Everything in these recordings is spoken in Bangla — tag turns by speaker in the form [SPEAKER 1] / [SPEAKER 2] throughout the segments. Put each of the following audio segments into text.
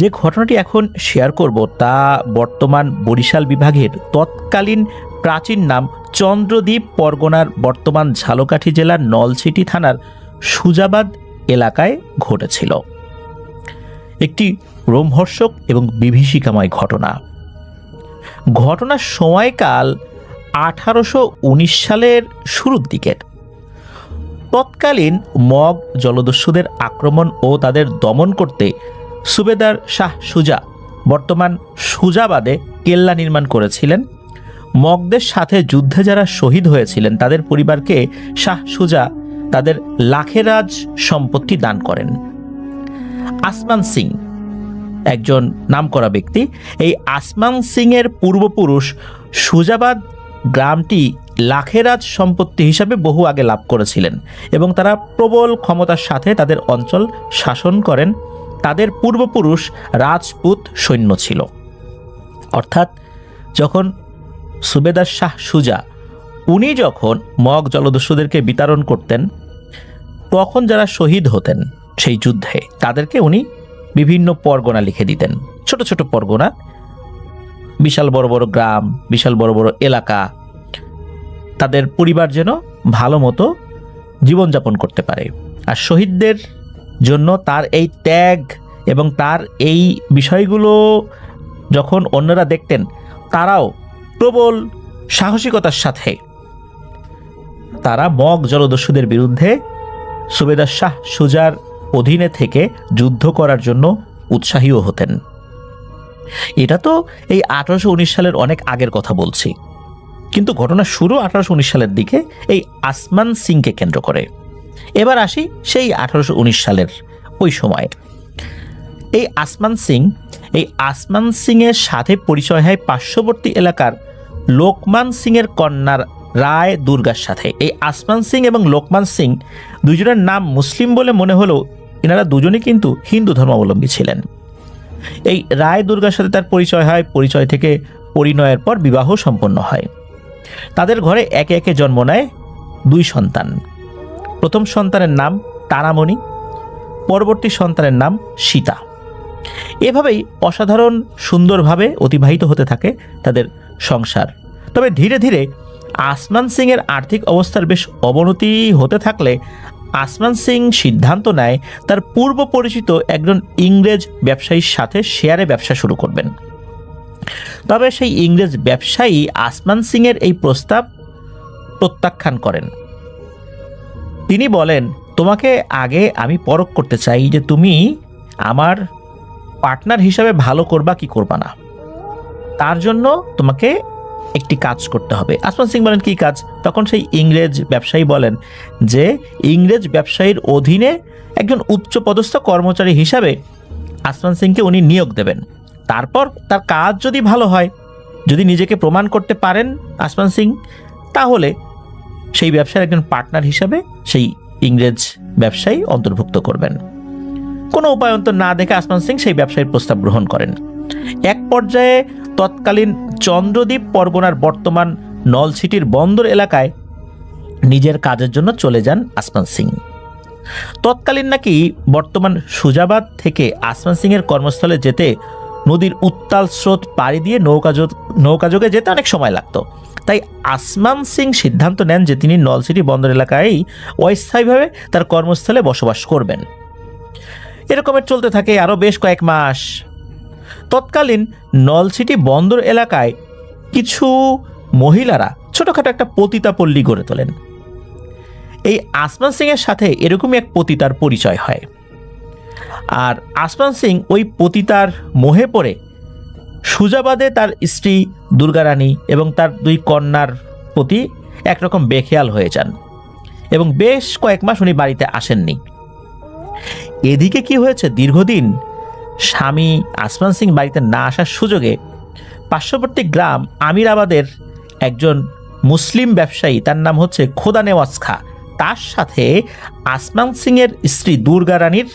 [SPEAKER 1] যে ঘটনাটি এখন শেয়ার করব তা বর্তমান বরিশাল বিভাগের তৎকালীন প্রাচীন নাম চন্দ্রদ্বীপ পরগনার বর্তমান ঝালকাঠি জেলার নলছিটি থানার সুজাবাদ এলাকায় ঘটেছিল। একটি রোমহর্ষক এবং বিভীষিকাময় ঘটনা। ঘটনার সময়কাল 1819 সালের শুরুর দিকের। তৎকালীন মগ জলদস্যুদের আক্রমণ ও তাদের দমন করতে সুবেদার শাহ সুজা বর্তমান সুজাবাদে কেল্লা নির্মাণ করেছিলেন। মগদের সাথে যুদ্ধে যারা শহীদ হয়েছিলেন তাদের পরিবারকে শাহ সুজা তাদের লাখেরাজ সম্পত্তি দান করেন। আসমান সিং একজন নামকরা ব্যক্তি। এই আসমান সিং এর পূর্বপুরুষ সুজাবাদ গ্রামটি লাখেরাজ সম্পত্তি হিসাবে বহু আগে লাভ করেছিলেন এবং তারা প্রবল ক্ষমতার সাথে তাদের অঞ্চল শাসন করেন। তাদের পূর্বপুরুষ রাজপুত সৈন্য ছিল। অর্থাৎ যখন সুবেদার শাহ সুজা উনি যখন মগ জলদস্যুদেরকে বিতাড়ন করতেন, তখন যারা শহীদ হতেন সেই যুদ্ধে তাদেরকে উনি বিভিন্ন পরগনা লিখে দিতেন। ছোট ছোট পরগনা, বিশাল বড় বড় গ্রাম, বিশাল বড় বড় এলাকা, তাদের পরিবার যেন ভালো মতো জীবনযাপন করতে পারে। আর শহীদদের জন্য তার এই ত্যাগ এবং তার এই বিষয়গুলো যখন অন্যরা দেখতেন, তারাও প্রবল সাহসিকতার সাথে তারা মগ জলদস্যুদের বিরুদ্ধে সুবেদার শাহ সুজার অধীনে থেকে যুদ্ধ করার জন্য উৎসাহীও হতেন। এটা তো এই 1819 সালের অনেক আগের কথা বলছি, কিন্তু ঘটনা শুরু 1819 সালের দিকে এই আসমান সিংকে কেন্দ্র করে। এবার আসি সেই 1819 সালের ওই সময়। এই আসমান সিং এর সাথে পরিচয় হয় পার্শ্ববর্তী এলাকার লোকমান সিং এর কন্যার রায় দুর্গার সাথে। এই আসমান সিং এবং লোকমান সিং দুজনের নাম মুসলিম বলে মনে হলেও এনারা দুজনেই কিন্তু হিন্দু ধর্মাবলম্বী ছিলেন। এই রায় দুর্গার সাথে তার পরিচয় হয়। পরিচয় থেকে পরিণয়ের পর বিবাহ সম্পন্ন হয়। তাদের ঘরে একে একে জন্ম নেয় 2 সন্তান। প্রথম সন্তানের নাম তারামণি, পরবর্তী সন্তানের নাম সীতা। এভাবেই অসাধারণ সুন্দরভাবে অতিবাহিত হতে থাকে তাদের সংসার। তবে ধীরে ধীরে আসমান সিং এর আর্থিক অবস্থার বেশ অবনতি হতে থাকলে আসমান সিং সিদ্ধান্ত নেয় তার পূর্ব পরিচিত একজন ইংরেজ ব্যবসায়ীর সাথে শেয়ারে ব্যবসা শুরু করবেন। তবে সেই ইংরেজ ব্যবসায়ী আসমান সিং এর এই প্রস্তাব প্রত্যাখ্যান করেন। তিনি বলেন, তোমাকে আগে আমি পরখ করতে চাই যে তুমি আমার পার্টনার হিসাবে ভালো করবা কি করবা না। তার জন্য তোমাকে একটি কাজ করতে হবে। আসমান সিং বলেন, কি কাজ? তখন সেই ইংরেজ ব্যবসায়ী বলেন যে ইংরেজ ব্যবসায়ীর অধীনে একজন উচ্চপদস্থ কর্মচারী হিসাবে আসমান সিংকে উনি নিয়োগ দেবেন। তারপর তার কাজ যদি ভালো হয়, যদি নিজেকে প্রমাণ করতে পারেন আসমান সিং, তাহলে সেই ব্যবসার একজন পার্টনার হিসাবে সেই ইংরেজ ব্যবসায়ী অন্তর্ভুক্ত করবেন। কোনো উপায়ন্তর না দেখে আসমান সিং সেই ব্যবসায়ীর প্রস্তাব গ্রহণ করেন। এক পর্যায়ে তৎকালীন চন্দ্রদ্বীপ পরগনার বর্তমান নলছিটির বন্দর এলাকায় নিজের কাজের জন্য চলে যান আসমান সিং। তৎকালীন নাকি বর্তমান সুজাবাদ থেকে আসমান সিং এর কর্মস্থলে যেতে নদীর উত্তাল স্রোত পাড়ি দিয়ে নৌকাযোগে যেতে অনেক সময় লাগতো। তাই আসমান সিং সিদ্ধান্ত নেন যে তিনি নলছিটি বন্দর এলাকায় অস্থায়ীভাবে তার কর্মস্থলে বসবাস করবেন। এরকমের চলতে থাকে আরও বেশ কয়েক মাস। তৎকালীন নলছিটি বন্দর এলাকায় কিছু মহিলারা ছোটখাটো একটা পতিতাপল্লী গড়ে তোলেন। এই আসমান সিং এর সাথে এরকমই এক পতিতার পরিচয় হয়। আর আসমান সিং ওই পতিতার মোহে পড়ে সুজাবাদে তার স্ত্রী দুর্গারানী এবং তার 2 কন্যার প্রতি একরকম বেখেয়াল হয়ে যান এবং বেশ কয়েক মাস উনি বাড়িতে আসেননি। এদিকে কি হয়েছে, দীর্ঘদিন স্বামী আসমান সিং বাড়িতে না আসার সুযোগে পার্শ্ববর্তী গ্রাম আমিরাবাদের একজন মুসলিম ব্যবসায়ী, তার নাম হচ্ছে খোদা নেওয়াজ খা, তার সাথে আসমান সিং এর স্ত্রী দুর্গা রানীর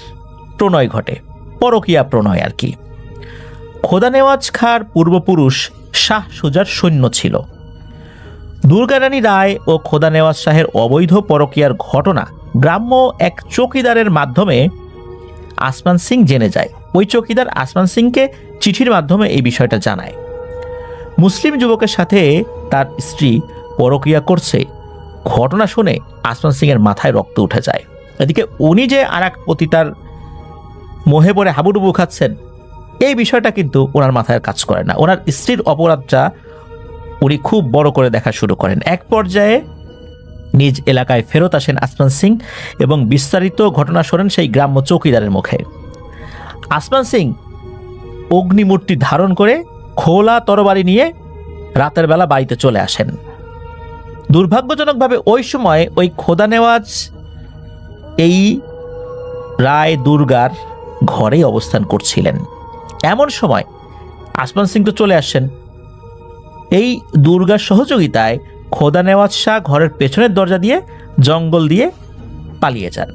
[SPEAKER 1] প্রণয় ঘটে। পরকীয়া প্রণয় আর কি। খোদা নেওয়াজ খার পূর্বপুরুষ শাহ সুজার সৈন্য ছিল। দুর্গা রানী রায় ও খোদা নেওয়াজ শাহের অবৈধ পরকীয়ার ঘটনা গ্রাম্য এক চৌকিদারের মাধ্যমে আসমান সিং জেনে যায়। ওই চৌকিদার আসমান সিংকে চিঠির মাধ্যমে এই বিষয়টা জানায়। মুসলিম যুবকের সাথে তার স্ত্রী পরকীয়া করছে ঘটনা শুনে আসমান সিংয়ের মাথায় রক্ত উঠে যায়। এদিকে উনি যে আর এক পতিতার মোহে পড়ে হাবুডুবু খাচ্ছেন, এই বিষয়টা কিন্তু ওনার মাথায় কাজ করে না। ওনার স্ত্রীর অপরাধটা উনি খুব বড় করে দেখা শুরু করেন। এক পর্যায়ে নিজ এলাকায় ফেরত আসেন আসমান সিং এবং বিস্তারিত ঘটনা শোনেন সেই গ্রাম্য চৌকিদারের মুখে। আসমান সিং অগ্নিমূর্তি ধারণ করে খোলা তরবারি নিয়ে রাতের বেলা বাড়িতে চলে আসেন। দুর্ভাগ্যজনকভাবে ওই সময় ওই খোদা নেওয়াজ এই রায় দুর্গার ঘরেই অবস্থান করছিলেন। এমন সময় আসমান সিং তো চলে আসেন। এই দুর্গার সহযোগিতায় খোদা নেওয়াজ শাহ ঘরের পেছনের দরজা দিয়ে জঙ্গল দিয়ে পালিয়ে যান।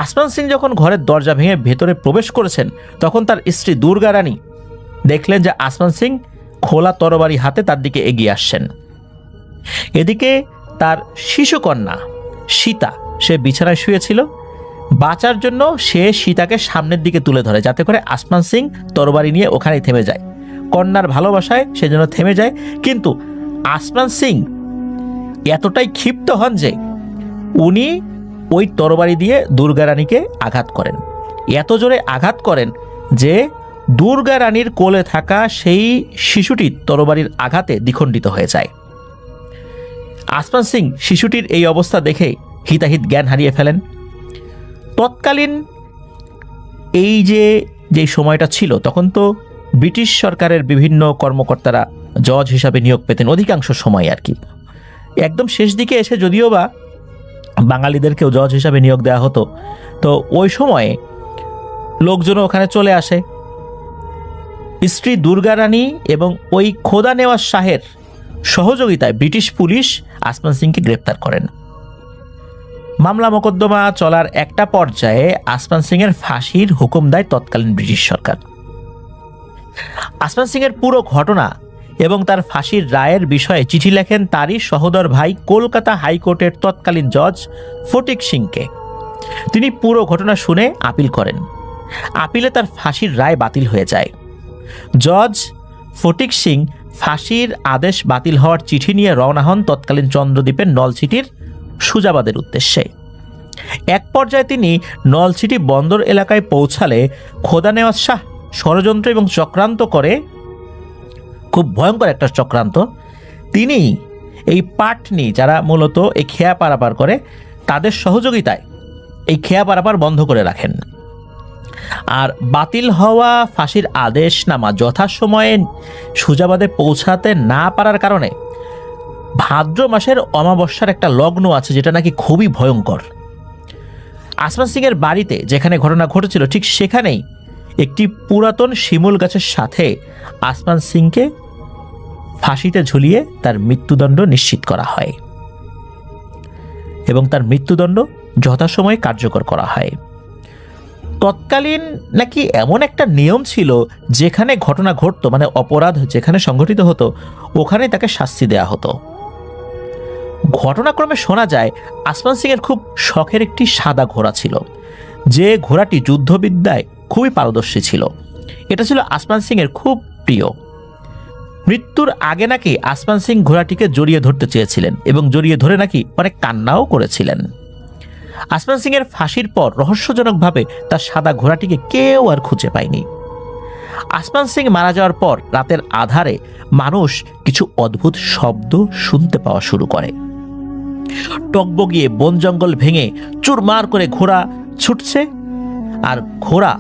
[SPEAKER 1] আসমান সিং যখন ঘরের দরজা ভেঙে ভেতরে প্রবেশ করেছেন, তখন তার স্ত্রী দুর্গা রানী দেখলেন যে আসমান সিং খোলা তরবারি হাতে তার দিকে এগিয়ে আসছেন। এদিকে তার শিশুকন্যা সীতা, সে বিছানায় শুয়েছিল। বাঁচার জন্য সে সীতাকে সামনের দিকে তুলে ধরে, যাতে করে আসমান সিং তরবারি নিয়ে ওখানেই থেমে যায়। কন্যার ভালোবাসায় সেজন্য থেমে যায়। কিন্তু আসমান সিং এতটাই ক্ষিপ্ত হন যে উনি ওই তরবারি দিয়ে দুর্গা রানীকে আঘাত করেন। এত জোরে আঘাত করেন যে দুর্গা রানীর কোলে থাকা সেই শিশুটি তরবারির আঘাতে দ্বিখণ্ডিত হয়ে যায়। আসমান সিং শিশুটির এই অবস্থা দেখে হিতাহিত জ্ঞান হারিয়ে ফেলেন। তৎকালীন এই যে সময়টা ছিল, তখন তো ব্রিটিশ সরকারের বিভিন্ন কর্মকর্তারা জজ হিসাবে নিয়োগ পেতেন অধিকাংশ সময় আর কি। একদম শেষ দিকে এসে যদিও বা বাঙালিদেরকেও জজ হিসাবে নিয়োগ দেওয়া হতো, তো ওই সময়ে লোকজনও ওখানে চলে আসে। স্ত্রী দুর্গা রানী এবং ওই খোদা নেওয়াজ শাহের সহযোগিতায় ব্রিটিশ পুলিশ আসমান সিংকে গ্রেপ্তার করেন। মামলা মোকদ্দমা চলার একটা পর্যায়ে আসমান সিংয়ের ফাঁসির হুকুম দেয় তৎকালীন ব্রিটিশ সরকার। আসমান সিংয়ের পুরো ঘটনা এবং তার ফাঁসির রায়ের বিষয়ে চিঠি লেখেন তারই সহোদর ভাই কলকাতা হাইকোর্টের তৎকালীন জজ ফটিক সিংকে। তিনি পুরো ঘটনা শুনে আপিল করেন। আপিলে তার ফাঁসির রায় বাতিল হয়ে যায়। জজ ফটিক সিং ফাঁসির আদেশ বাতিল হওয়ার চিঠি নিয়ে রওনা হন তৎকালীন চন্দ্রদ্বীপের নলছিটির সুজাবাদের উদ্দেশ্যে। এক পর্যায়ে তিনি নলছিটি বন্দর এলাকায় পৌঁছালে খোদা নেওয়াজ শাহ ষড়যন্ত্র এবং চক্রান্ত করে, খুব ভয়ঙ্কর একটা চক্রান্ত। তিনি এই পাটনি যারা মূলত এই খেয়া পারাপার করে, তাদের সহযোগিতায় এই খেয়া পারাপার বন্ধ করে রাখেন। আর বাতিল হওয়া ফাঁসির আদেশনামা যথাসময়ে সুজাবাদে পৌঁছাতে না পারার কারণে ভাদ্র মাসের অমাবস্যার একটা লগ্ন আছে, যেটা নাকি খুবই ভয়ঙ্কর। আসমান সিংয়ের বাড়িতে যেখানে ঘটনা ঘটেছিল ঠিক সেখানেই একটি পুরাতন শিমুল গাছের সাথে আসমান সিংকে ফাঁসিতে ঝুলিয়ে তার মৃত্যুদণ্ড নিশ্চিত করা হয় এবং তার মৃত্যুদণ্ড যথাসময়ে কার্যকর করা হয়। তৎকালীন নাকি এমন একটা নিয়ম ছিল, যেখানে ঘটনা ঘটতো, মানে অপরাধ যেখানে সংঘটিত হতো, ওখানে তাকে শাস্তি দেয়া হতো। ঘটনাক্রমে শোনা যায় আসমান সিংয়ের খুব শখের একটি সাদা ঘোড়া ছিল, যে ঘোড়াটি যুদ্ধবিদ্যায় খুবই পারদর্শী ছিল। এটা ছিল আসমান সিংয়ের খুব প্রিয়। মৃত্যুর আগে নাকি আসমান সিং ঘোড়াটিকে জড়িয়ে ধরতে চেয়েছিলেন এবং জড়িয়ে ধরে নাকি অনেক কান্নাও করেছিলেন। আসমান সিংয়ের ফাঁসির পর রহস্যজনকভাবে তার সাদা ঘোড়াটিকে কেউ আর খুঁজে পায়নি। আসমান সিং মারা যাওয়ার পর রাতের আধারে মানুষ কিছু অদ্ভুত শব্দ শুনতে পাওয়া শুরু করে। টকবগিয়ে বন জঙ্গল ভেঙে চুরমার করে ঘোড়া ছুটছে, আর ঘোড়া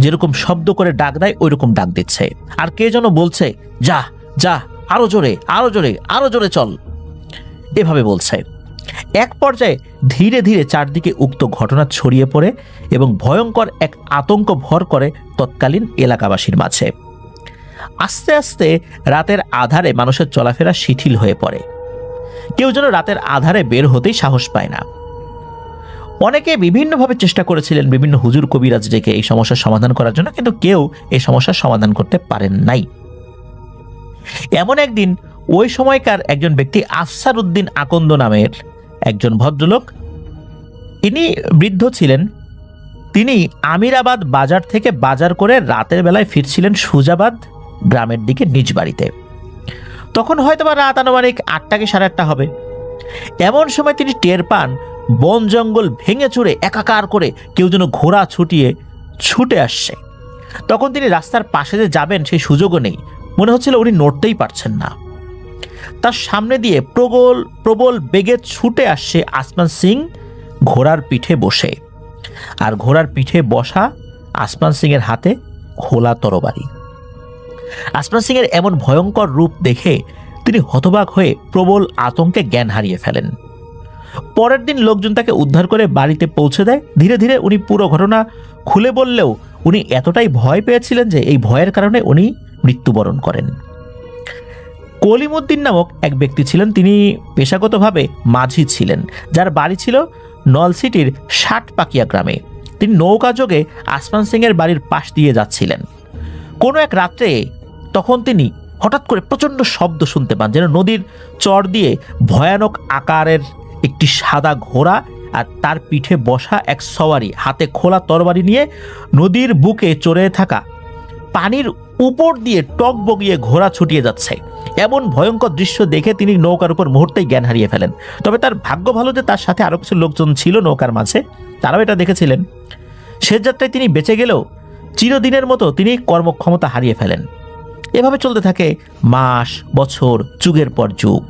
[SPEAKER 1] যেরকম শব্দ করে ডাক দেয় ওই রকম ডাক দিচ্ছে, আর কে যেন বলছে, যা যা, আরো জোরে, আরো জোরে, আরো জোরে চল, এভাবে বলছে। এক পর্যায়ে ধীরে ধীরে চারদিকে উক্ত ঘটনা ছড়িয়ে পড়ে এবং ভয়ঙ্কর এক আতঙ্ক ভর করে তৎকালীন এলাকাবাসীর মাঝে। আস্তে আস্তে রাতের আধারে মানুষের চলাফেরা শিথিল হয়ে পড়ে। কেউ যেন রাতের আধারে বের হতেই সাহস পায় না। অনেকে বিভিন্নভাবে চেষ্টা করেছিলেন বিভিন্ন হুজুর কবিরাজ ডেকে এই সমস্যার সমাধান করার জন্য, কিন্তু কেউ এই সমস্যার সমাধান করতে পারেন নাই। এমন একদিন ওই সময়কার একজন ব্যক্তি আফসার উদ্দিন আকন্দ নামের একজন ভদ্রলোক, ইনি বৃদ্ধ ছিলেন, তিনি আমিরাবাদ বাজার থেকে বাজার করে রাতের বেলায় ফিরছিলেন সুজাবাদ গ্রামের দিকে নিজ বাড়িতে। তখন হয়তোবা রাত আনুমানিক 8টা কি 8:30 হবে। এমন সময় তিনি টের পান বন জঙ্গল ভেঙে চুরে একাকার করে কেউ যেন ঘোড়া ছুটে আসছে। তখন তিনি রাস্তার পাশে যে যাবেন সেই সুযোগও নেই, মনে হচ্ছিল উনি নড়তেই পারছেন না। তার সামনে দিয়ে প্রবল বেগে ছুটে আসছে আসমান সিং ঘোড়ার পিঠে বসে, আর ঘোড়ার পিঠে বসা আসমান সিং এর হাতে খোলা তরবারি। আসমান সিং এর এমন ভয়ঙ্কর রূপ দেখে তিনি হতবাক হয়ে প্রবল আতঙ্কে জ্ঞান হারিয়ে ফেলেন। পরের দিন লোকজন তাকে উদ্ধার করে বাড়িতে পৌঁছে দেয়। ধীরে ধীরে উনি পুরো ঘটনা খুলে বললেও উনি এতটাই ভয় পেয়েছিলেন যে এই ভয়ের কারণে উনি মৃত্যুবরণ করেন। কলিমুদ্দিন নামক এক ব্যক্তি ছিলেন, তিনি পেশাগতভাবে মাঝি ছিলেন, যার বাড়ি ছিল নলছিটির 60 পাকিয়া গ্রামে। তিনি নৌকা যোগে আসমান সিং এর বাড়ির পাশ দিয়ে যাচ্ছিলেন। কোনো এক রাত্রে তখন তিনি হঠাৎ করে প্রচণ্ড শব্দ শুনতে পান, যেন নদীর চর দিয়ে ভয়ানক আকারের একটি সাদা ঘোড়া আর তার পিঠে বসা এক সওয়ারি হাতে খোলা তরবারি নিয়ে নদীর বুকে চড়ে থাকা পানির উপর দিয়ে টক বগিয়ে ঘোড়া ছুটিয়ে যাচ্ছে। এমন ভয়ঙ্কর দৃশ্য দেখে তিনি নৌকার উপর মুহূর্তেই জ্ঞান হারিয়ে ফেলেন। তবে তার ভাগ্য ভালো যে তার সাথে আরও কিছু লোকজন ছিল নৌকার মাঝে, তারাও এটা দেখেছিলেন। শেষ যাত্রায় তিনি বেঁচে গেলেও চিরদিনের মতো তিনি কর্মক্ষমতা হারিয়ে ফেলেন। এভাবে চলতে থাকে মাস, বছর, যুগের পর যুগ।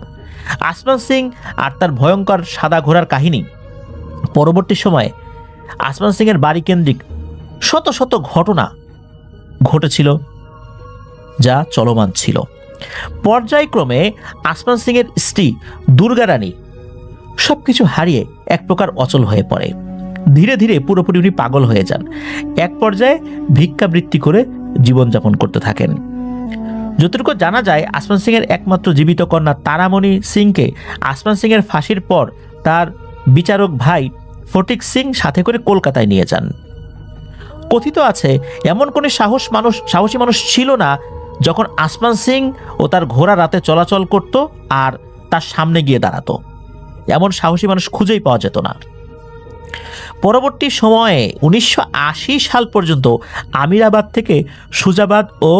[SPEAKER 1] আসমান সিং আর তার ভয়ঙ্কর সাদা ঘোড়ার কাহিনী পরবর্তী সময়ে আসমান সিং এর বাড়ি কেন্দ্রিক শত শত ঘটনা ঘটেছিল, যা চলমান ছিল। পর্যায়ক্রমে আসমান সিং এর স্ত্রী দুর্গা রানী সবকিছু হারিয়ে এক প্রকার অচল হয়ে পড়ে। ধীরে ধীরে পুরোপুরি উনি পাগল হয়ে যান। এক পর্যায়ে ভিক্ষাবৃত্তি করে জীবনযাপন করতে থাকেন। যতটুকু জানা যায়, আসমান সিং এর একমাত্র জীবিত কন্যা তারামণি সিংকে আসমান সিং এর ফাঁসির পর তার বিচারক ভাই ফটিক সিং সাথে করে কলকাতায় নিয়ে যান। কথিত আছে এমন কোনো সাহসী মানুষ ছিল না যখন আসমান সিং ও তার ঘোড়া রাতে চলাচল করত আর তার সামনে গিয়ে দাঁড়াতো। এমন সাহসী মানুষ খুঁজেই পাওয়া যেত না। পরবর্তী সময়ে 1980 সাল পর্যন্ত আমিরাবাদ থেকে সুজাবাদ ও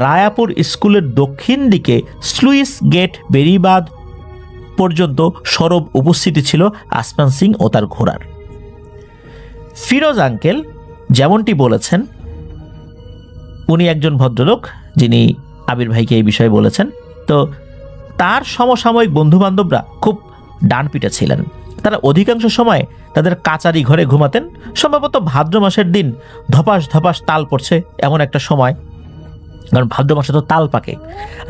[SPEAKER 1] রায়াপুর স্কুলের দক্ষিণ দিকে স্লুইস গেট বেরিবাদ পর্যন্ত সরব উপস্থিতি ছিল আসমান সিং ও তার ঘোড়ার। ফিরোজ আঙ্কেল যেমনটি বলেছেন, উনি একজন ভদ্রলোক যিনি আবির ভাইকে এই বিষয়ে বলেছেন। তো তার সমসাময়িক বন্ধুবান্ধবরা খুব ডানপিটে ছিলেন। তারা অধিকাংশ সময় তাদের কাচারি ঘরে ঘুমাতেন। সম্ভবত ভাদ্র মাসের দিন ধপাস ধপাস তাল পড়ছে এমন একটা সময়, কারণ ভাদ্র মাসে তো তাল পাকে।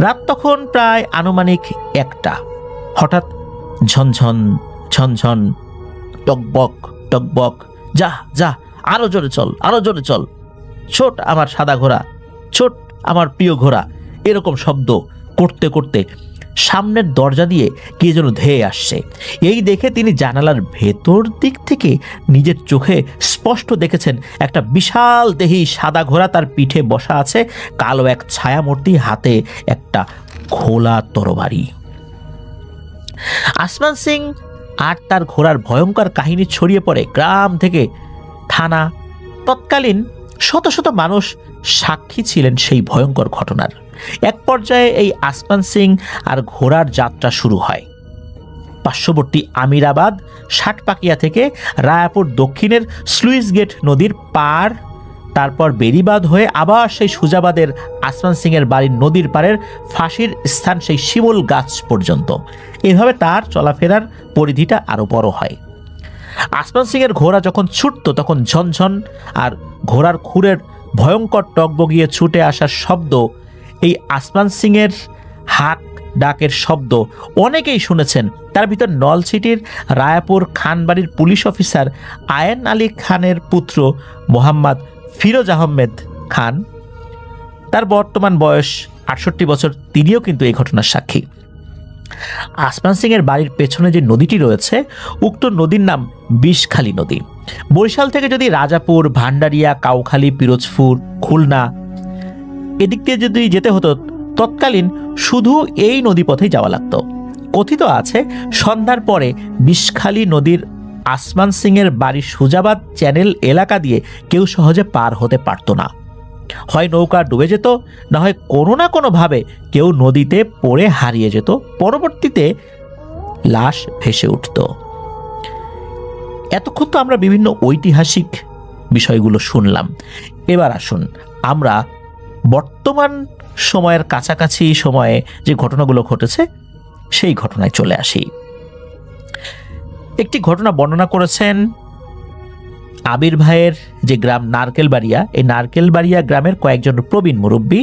[SPEAKER 1] রাত তখন প্রায় আনুমানিক 1টা। হঠাৎ ঝনঝন ঝনঝন, টকবক টকবক, যা যা আরো জোরে চল, আরো জোরে চল, ছোট আমার সাদা ঘোড়া, ছোট আমার প্রিয় ঘোড়া, এরকম শব্দ করতে করতে সামনের দরজা দিয়ে কে যেন ধেয়ে আসছে। এই দেখে তিনি জানালার ভেতর দিক থেকে নিজের চোখে স্পষ্ট দেখেছেন একটা বিশাল দেহী সাদা ঘোড়া তার পিঠে বসা আছে, কালো এক ছায়ামূর্তি, হাতে একটা খোলা তরবারি। আসমান সিং আর তার ঘোড়ার ভয়ঙ্কর কাহিনী ছড়িয়ে পড়ে গ্রাম থেকে থানা। তৎকালীন শত শত মানুষ সাক্ষী ছিলেন সেই ভয়ঙ্কর ঘটনার। এক পর্যায়ে এই আসমান সিং আর ঘোড়ার যাত্রা শুরু হয়। পার্শ্ববর্তী আমিরাবাদ 60 পাকিয়া থেকে রায়াপুর দক্ষিণের স্লুইস গেট নদীর পার, তারপর বেরিবাদ হয়ে আবার সেই সুজাবাদের আসমান সিং এর বাড়ির নদীর পাড়ের ফাঁসির স্থান সেই শিমুল গাছ পর্যন্ত। এভাবে তার চলাফেরার পরিধিটা আরো বড় হয়। আসমান সিং এর ঘোড়া যখন ছুটত তখন ঝনঝন আর ঘোড়ার খুরের ভয়ঙ্কর টকবগিয়ে ছুটে আসার শব্দ, এই আসমান সিং এর হাক ডাকের শব্দ অনেকেই শুনেছেন। তার ভিতর নলছিটির রায়াপুর খানবাড়ির পুলিশ অফিসার আয়েন আলী খানের পুত্র মোহাম্মদ ফিরোজ আহমেদ খান, তার বর্তমান বয়স 68 বছর, তিনিও কিন্তু এই ঘটনার সাক্ষী। আসমান সিং এর বাড়ির পেছনে যে নদীটি রয়েছে, উক্ত নদীর নাম বিষখালী নদী। বরিশাল থেকে যদি রাজাপুর, ভান্ডারিয়া, কাউখালী, পিরোজপুর, খুলনা এদিক দিয়ে যদি যেতে হতো, তৎকালীন শুধু এই নদীপথেই যাওয়া লাগতো। কথিত আছে সন্ধ্যার পরে বিষখালী নদীর আসমান সিংয়ের বাড়ি সুজাবাদ চ্যানেল এলাকা দিয়ে কেউ সহজে পার হতে পারত না। হয় নৌকা ডুবে যেত, না হয় কোনো না কোনোভাবে কেউ নদীতে পড়ে হারিয়ে যেত, পরবর্তীতে লাশ ভেসে উঠত। এতক্ষণ তো আমরা বিভিন্ন ঐতিহাসিক বিষয়গুলো শুনলাম। এবার আসুন আমরা বর্তমান সময়ের কাছাকাছি সময়ে যে ঘটনাগুলো ঘটেছে সেই ঘটনায় চলে আসি। একটি ঘটনা বর্ণনা করেছেন আবির ভাইয়ের যে গ্রাম নারকেলবাড়িয়া, এই নারকেলবাড়িয়া গ্রামের কয়েকজন প্রবীণ মুরব্বী,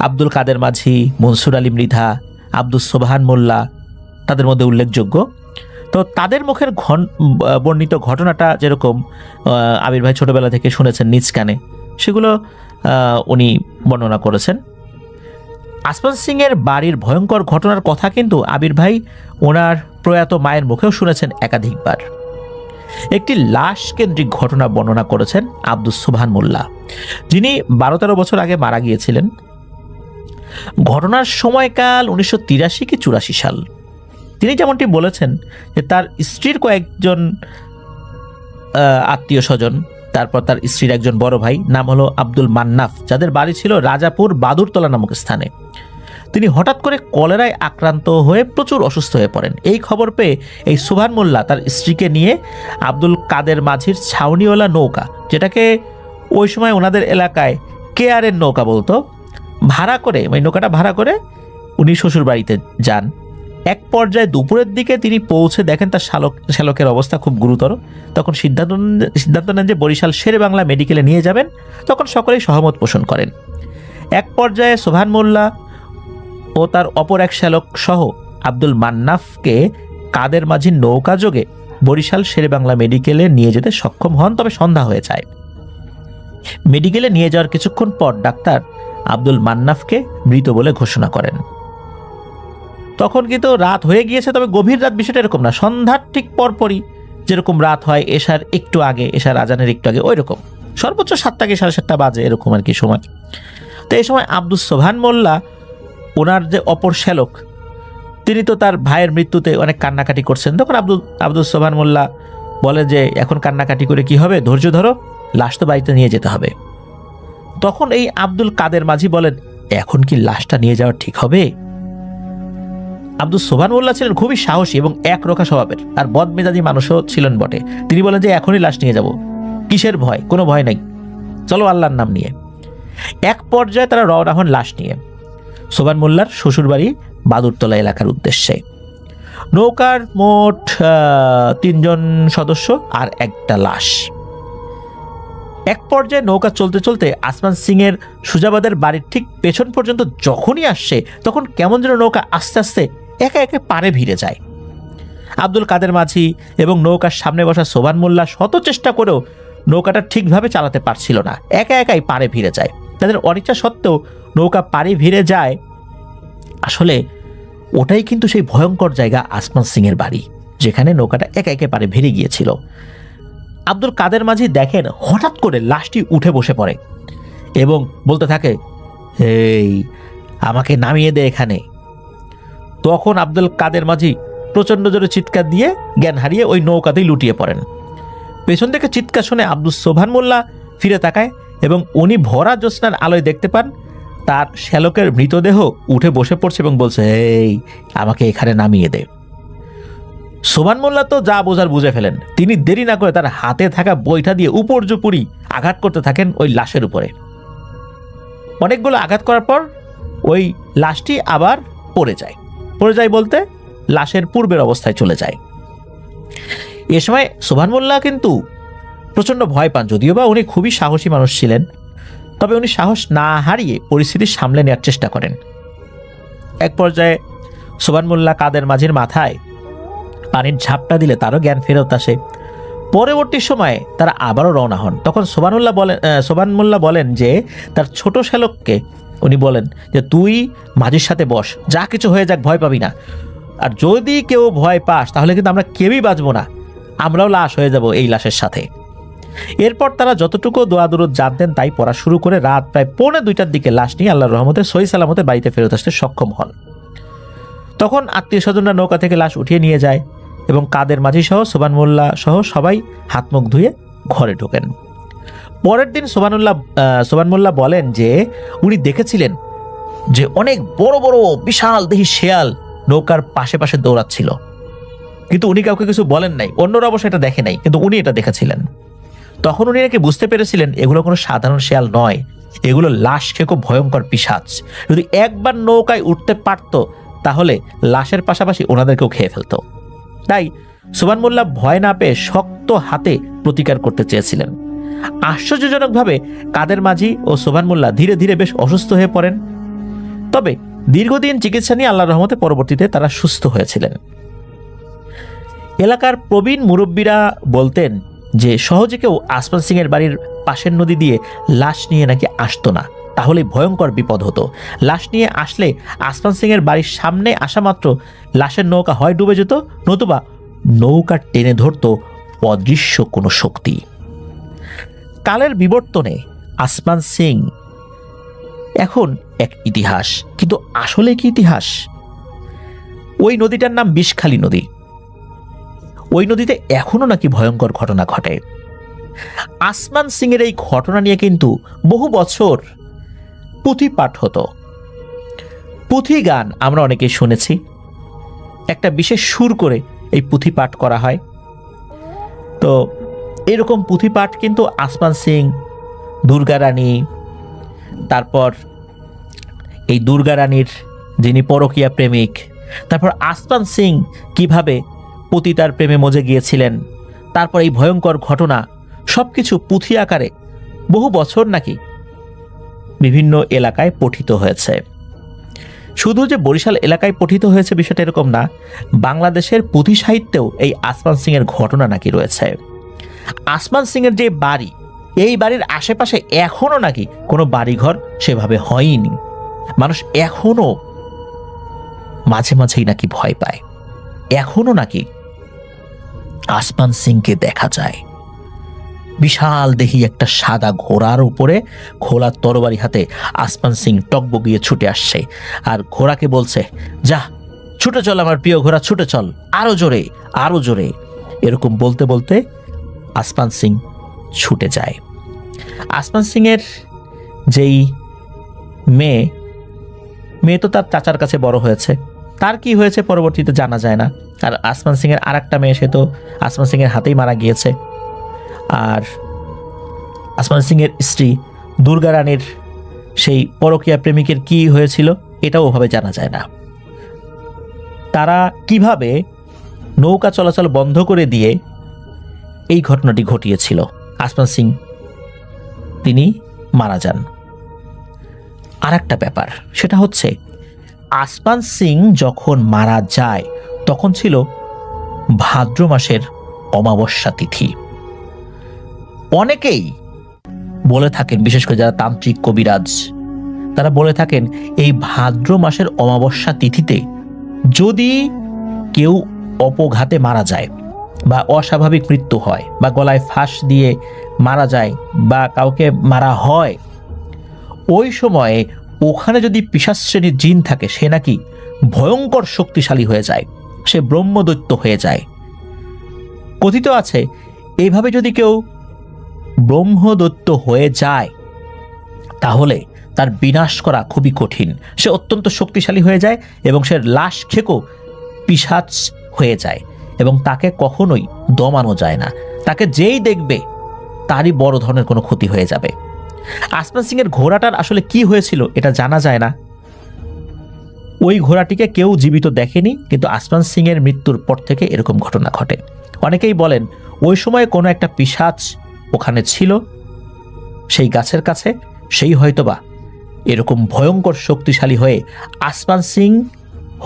[SPEAKER 1] আব্দুল কাদের মাঝি, মনসুর আলী মৃধা, আব্দুস সোবহান মোল্লা তাদের মধ্যে উল্লেখযোগ্য। তো তাদের মুখের বর্ণিত ঘটনাটা যেরকম আবির ভাই ছোটবেলা থেকে শুনেছেন নিজ কানে, সেগুলো উনি বর্ণনা করেছেন। আসমান সিংয়ের বাড়ির ভয়ঙ্কর ঘটনার কথা কিন্তু আবির ভাই ওনার প্রয়াত মায়ের মুখেও শুনেছেন একাধিকবার। একটি লাশ কেন্দ্রিক ঘটনা বর্ণনা করেছেন আব্দুস সোবহান মোল্লা, যিনি 12-13 বছর আগে মারা গিয়েছিলেন। ঘটনার সময়কাল 1983 কি 84 সাল। তিনি যেমনটি বলেছেন যে তার স্ত্রীর কয়েকজন আত্মীয় স্বজন, তারপর তার স্ত্রীর একজন বড় ভাই, নাম হলো আব্দুল মান্নাফ, যাদের বাড়ি ছিল রাজাপুর বাদুরতলা নামক স্থানে, তিনি হঠাৎ করে কলেরায় আক্রান্ত হয়ে প্রচুর অসুস্থ হয়ে পড়েন। এই খবর পেয়ে এই সোবহান মোল্লা তার স্ত্রীকে নিয়ে আব্দুল কাদের মাঝির ছাউনিওয়ালা নৌকা, যেটাকে ওই সময় ওনাদের এলাকায় কেয়ারের নৌকা বলতো, ভাড়া করে, ওই নৌকাটা ভাড়া করে উনি শ্বশুর বাড়িতে যান। এক পর্যায়ে দুপুরের দিকে তিনি পৌঁছে দেখেন তার শ্যালকের অবস্থা খুব গুরুতর। তখন সিদ্ধান্ত নেন যে বরিশাল শেরে বাংলা মেডিকেলে নিয়ে যাবেন। তখন সকলেই সহমত পোষণ করেন। এক পর্যায়ে সোবহান মোল্লা ও তার অপর এক শ্যালক সহ আব্দুল মান্নাফকে কাদের মাঝির নৌকা যোগে বরিশাল শেরে বাংলা মেডিকেলে নিয়ে যেতে সক্ষম হন। তবে সন্ধ্যা হয়ে যায়। মেডিকেলে নিয়ে যাওয়ার কিছুক্ষণ পর ডাক্তার আব্দুল মান্নাফকে মৃত বলে ঘোষণা করেন। তখন কিন্তু রাত হয়ে গিয়েছে, তবে গভীর রাত বিষয়টা এরকম না, সন্ধ্যার ঠিক পরপরই যেরকম রাত হয়, এশার একটু আগে, এশার আজানের একটু আগে, ওই রকম সর্বোচ্চ 7টা কি 7:30 বাজে এরকম আর কি সময়। তো এই সময় আব্দুস সোবহান মোল্লা, ওনার যে অপর শ্যালক, তিনি তো তার ভাইয়ের মৃত্যুতে অনেক কান্নাকাটি করছেন। তখন আব্দুস সোবহান মোল্লা বলে যে এখন কান্নাকাটি করে কি হবে, ধৈর্য ধরো, লাশ তো বাড়িতে নিয়ে যেতে হবে। তখন এই আব্দুল কাদের মাঝি বলেন, এখন কি লাশটা নিয়ে যাওয়া ঠিক হবে? আব্দুস সোবহান মোল্লা ছিলেন খুবই সাহসী এবং একরোখা স্বভাবের, আর বদমেজাজি মানুষও ছিলেন বটে। তিনি বলেন যে এখনই লাশ নিয়ে যাব, কিসের ভয়, কোনো ভয় নাই, চলো আল্লাহর নাম নিয়ে। এক পর্যায়ে তারা রওনা হন লাশ নিয়ে সোবহান মোল্লার শ্বশুরবাড়ি বাদুরতলা এলাকার উদ্দেশ্যে। নৌকার মোট 3 জন সদস্য আর একটা লাশ। এক পর্যায়ে নৌকা চলতে চলতে আসমান সিংয়ের সুজাবাদের বাড়ির ঠিক পেছন পর্যন্ত যখনই আসছে, তখন কেমন যেন নৌকা আস্তে আস্তে একে একে পাড়ে ভিড়ে যায়। আব্দুল কাদের মাঝি এবং নৌকার সামনে বসা সোবহান মোল্লা শত চেষ্টা করেও নৌকাটা ঠিকভাবে চালাতে পারছিল না, একা একাই পাড়ে ভিড়ে যায়। তাদের অনিচ্ছা সত্ত্বেও নৌকা পাড়ে ভিড়ে যায়। আসলে ওটাই কিন্তু সেই ভয়ঙ্কর জায়গা আসমান সিংয়ের বাড়ি, যেখানে নৌকাটা একা একে পাড়ে ভিড়ে গিয়েছিল। আব্দুল কাদের মাঝি দেখেন হঠাৎ করে লাশটি উঠে বসে পড়ে এবং বলতে থাকে, এই আমাকে নামিয়ে দে এখানে। তখন আব্দুল কাদের মাঝি প্রচণ্ড জোরে চিৎকার দিয়ে জ্ঞান হারিয়ে ওই নৌকাতেই লুটিয়ে পড়েন। পেছন থেকে চিৎকার শুনে আব্দুস সোবহান মোল্লা ফিরে তাকায় এবং উনি ভরা জ্যোৎস্নার আলোয় দেখতে পান তার শ্যালকের মৃতদেহ উঠে বসে পড়ছে এবং বলছে, এই আমাকে এখানে নামিয়ে দে। সোবহান মোল্লা তো যা বোঝার বুঝে ফেলেন। তিনি দেরি না করে তার হাতে থাকা বৈঠা দিয়ে উপর্যুপরি আঘাত করতে থাকেন ওই লাশের উপরে। অনেকগুলো আঘাত করার পর ওই লাশটি আবার পড়ে যায় বলতে লাশের পূর্বের অবস্থায় চলে যায়। এ সময় সোবহান মোল্লা কিন্তু প্রচণ্ড ভয় পান, যদিও বা উনি খুবই সাহসী মানুষ ছিলেন। তবে উনি সাহস না হারিয়ে পরিস্থিতি সামলে নেওয়ার চেষ্টা করেন। এক পর্যায়ে সোবহান মোল্লা কাদের মাঝির মাথায় পানির ঝাপটা দিলে তারও জ্ঞান ফেরত আসে। পরবর্তী সময়ে তারা আবারও রওনা হন। তখন সোবহান মোল্লা বলেন যে তার ছোট শ্যালককে উনি বলেন যে তুই মাঝির সাথে বস, যা কিছু হয়ে যাক ভয় পাবি না, আর যদি কেউ ভয় পাস তাহলে কিন্তু আমরা কেউই বাঁচবো না, আমরাও লাশ হয়ে যাব এই লাশের সাথে। এরপর তারা যতটুকু দোয়া দুরুদ জানতেন তাই পড়া শুরু করে রাত প্রায় 2:45টার দিকে লাশ নিয়ে আল্লাহর রহমতে সহি সালামতে বাড়িতে ফেরত আসতে সক্ষম হন। তখন আত্মীয় স্বজনরা নৌকা থেকে লাশ উঠিয়ে নিয়ে যায় এবং কাদের মাঝি সহ সোবান মোল্লা সহ সবাই হাত মুখ ধুয়ে ঘরে ঢোকেন। পরের দিন সোবান মোল্লা বলেন যে উনি দেখেছিলেন যে অনেক বড় বড় বিশাল দেহী শেয়াল নৌকার পাশে পাশে দৌড়াচ্ছিল, কিন্তু উনি কাউকে কিছু বলেন নাই, অন্যরা অবশ্য এটা দেখে নাই, কিন্তু উনি এটা দেখেছিলেন। তখন উনি নাকি বুঝতে পেরেছিলেন এগুলো কোনো সাধারণ শেয়াল নয়, এগুলো লাশ খেয়ে খুব ভয়ঙ্কর পিশাচ। যদি একবার নৌকায় উঠতে পারত তাহলে লাশের পাশাপাশি ওনাদেরকেও খেয়ে ফেলত। তাই সোবান মোল্লা ভয় না পেয়ে শক্ত হাতে প্রতিকার করতে চেয়েছিলেন। আশ্চর্যজনকভাবে কাদের মাঝি ও সোবান মোল্লা ধীরে ধীরে বেশ অসুস্থ হয়ে পড়েন। তবে দীর্ঘদিন চিকিৎসা নিয়ে আল্লাহর রহমতে পরবর্তীতে তারা সুস্থ হয়েছিলেন। এলাকার প্রবীণ মুরব্বীরা বলতেন যে সহজে কেউ আসমান সিং এর বাড়ির পাশের নদী দিয়ে লাশ নিয়ে নাকি আসতো না, তাহলে ভয়ঙ্কর বিপদ হতো। লাশ নিয়ে আসলে আসমান সিং এর বাড়ির সামনে আসা মাত্র লাশের নৌকা হয় ডুবে যেত, নতুবা নৌকা টেনে ধরত অদৃশ্য কোনো শক্তি। কালের বিবর্তনে আসমান সিং এখন এক ইতিহাস, কিন্তু আসলে কি ইতিহাস? ওই নদীটার নাম বিষখালী নদী। ওই নদীতে এখনো নাকি ভয়ঙ্কর ঘটনা ঘটে। আসমান সিং এর এই ঘটনা নিয়ে কিন্তু বহু বছর পুঁথি পাঠ হতো। পুঁথি গান আমরা অনেকে শুনেছি, একটা বিশেষ সুর করে এই পুঁথি পাঠ করা হয়। তো এরকম পুঁথি পাঠ কিন্তু আসমান সিং, দুর্গা রানী, তারপর এই দুর্গা রানীর যিনি পরকীয়া প্রেমিক, তারপর আসমান সিং কিভাবে পতিতার প্রেমে মজে গিয়েছিলেন, তারপর এই ভয়ঙ্কর ঘটনা সবকিছু পুঁথি আকারে বহু বছর নাকি বিভিন্ন এলাকায় পঠিত হয়েছে। শুধু যে বরিশাল এলাকায় পঠিত হয়েছে বিষয়টা এরকম না, বাংলাদেশের পুঁথি সাহিত্যেও এই আসমান সিং এর ঘটনা নাকি রয়েছে। আসমান সিং এর যে বাড়ি, এই বাড়ির আশেপাশে এখনো নাকি কোনো বাড়িঘর সেভাবে হয়নি। মানুষ এখনো মাঝে মাঝেই নাকি ভয় পায়, এখনো নাকি আসমান সিংকে দেখা যায়। বিশাল দেহি একটা সাদা ঘোড়ার উপরে খোলা তরবারি হাতে আসমান সিং টকবগিয়ে ছুটে আসছে, আর ঘোড়াকে বলছে, যা ছুটে চল আমার প্রিয় ঘোড়া, ছুটে চল, আরো জোরে আরো জোরে। এরকম বলতে বলতে আসমান সিং ছুটে যায়। আসমান সিং এর যেই মেয়ে তো তার চাচার কাছে বড় হয়েছে, তার কি হয়েছে পরবর্তীতে জানা যায় না। আর আসমান সিং এর আর একটা মেয়ে, সে তো আসমান সিং এর হাতেই মারা গিয়েছে। আর আসমান সিং এর স্ত্রী দুর্গা রানীর সেই পরকীয়া প্রেমিকের কি হয়েছিল এটাও ওভাবে জানা যায় না। তারা কিভাবে নৌকা চলাচল বন্ধ করে দিয়ে এই ঘটনাটি ঘটিয়েছিল, আসমান সিং তিনি মারা যান। আর একটা ব্যাপার, সেটা হচ্ছে আসমান সিং যখন মারা যায় তখন ছিল ভাদ্র মাসের অমাবস্যা তিথি। অনেকেই বলে থাকেন, বিশেষ করে যারা তান্ত্রিক কবিরাজ, তারা বলে থাকেন এই ভাদ্র মাসের অমাবস্যা তিথিতে যদি কেউ অপঘাতে মারা যায় বা অস্বাভাবিক মৃত্যু হয় বা গলায় ফাঁস দিয়ে মারা যায় বা কাউকে মারা হয়, ওই সময়ে ওখানে যদি পিশাচ শ্রেণীর জিন থাকে সে নাকি ভয়ঙ্কর শক্তিশালী হয়ে যায়, সে ব্রহ্মদৈত্য হয়ে যায়। কথিত আছে এইভাবে যদি কেউ ব্রহ্মদৈত্য হয়ে যায় তাহলে তার বিনাশ করা খুবই কঠিন, সে অত্যন্ত শক্তিশালী হয়ে যায় এবং সে লাশ খেকো পিশাচ হয়ে যায় এবং তাকে কখনোই দমানো যায় না। তাকে যেই দেখবে তারই বড় ধরনের কোনো ক্ষতি হয়ে যাবে। আসমান সিং এর ঘোড়াটার আসলে কি হয়েছিল এটা জানা যায় না। ওই ঘোড়াটিকে কেউ জীবিত দেখেনি, কিন্তু আসমান সিং এর মৃত্যুর পর থেকে এরকম ঘটনা ঘটে। অনেকেই বলেন ওই সময় কোনো একটা পিশাচ ওখানে ছিল সেই গাছের কাছে, সেই হয়তোবা এরকম ভয়ঙ্কর শক্তিশালী হয়ে আসমান সিং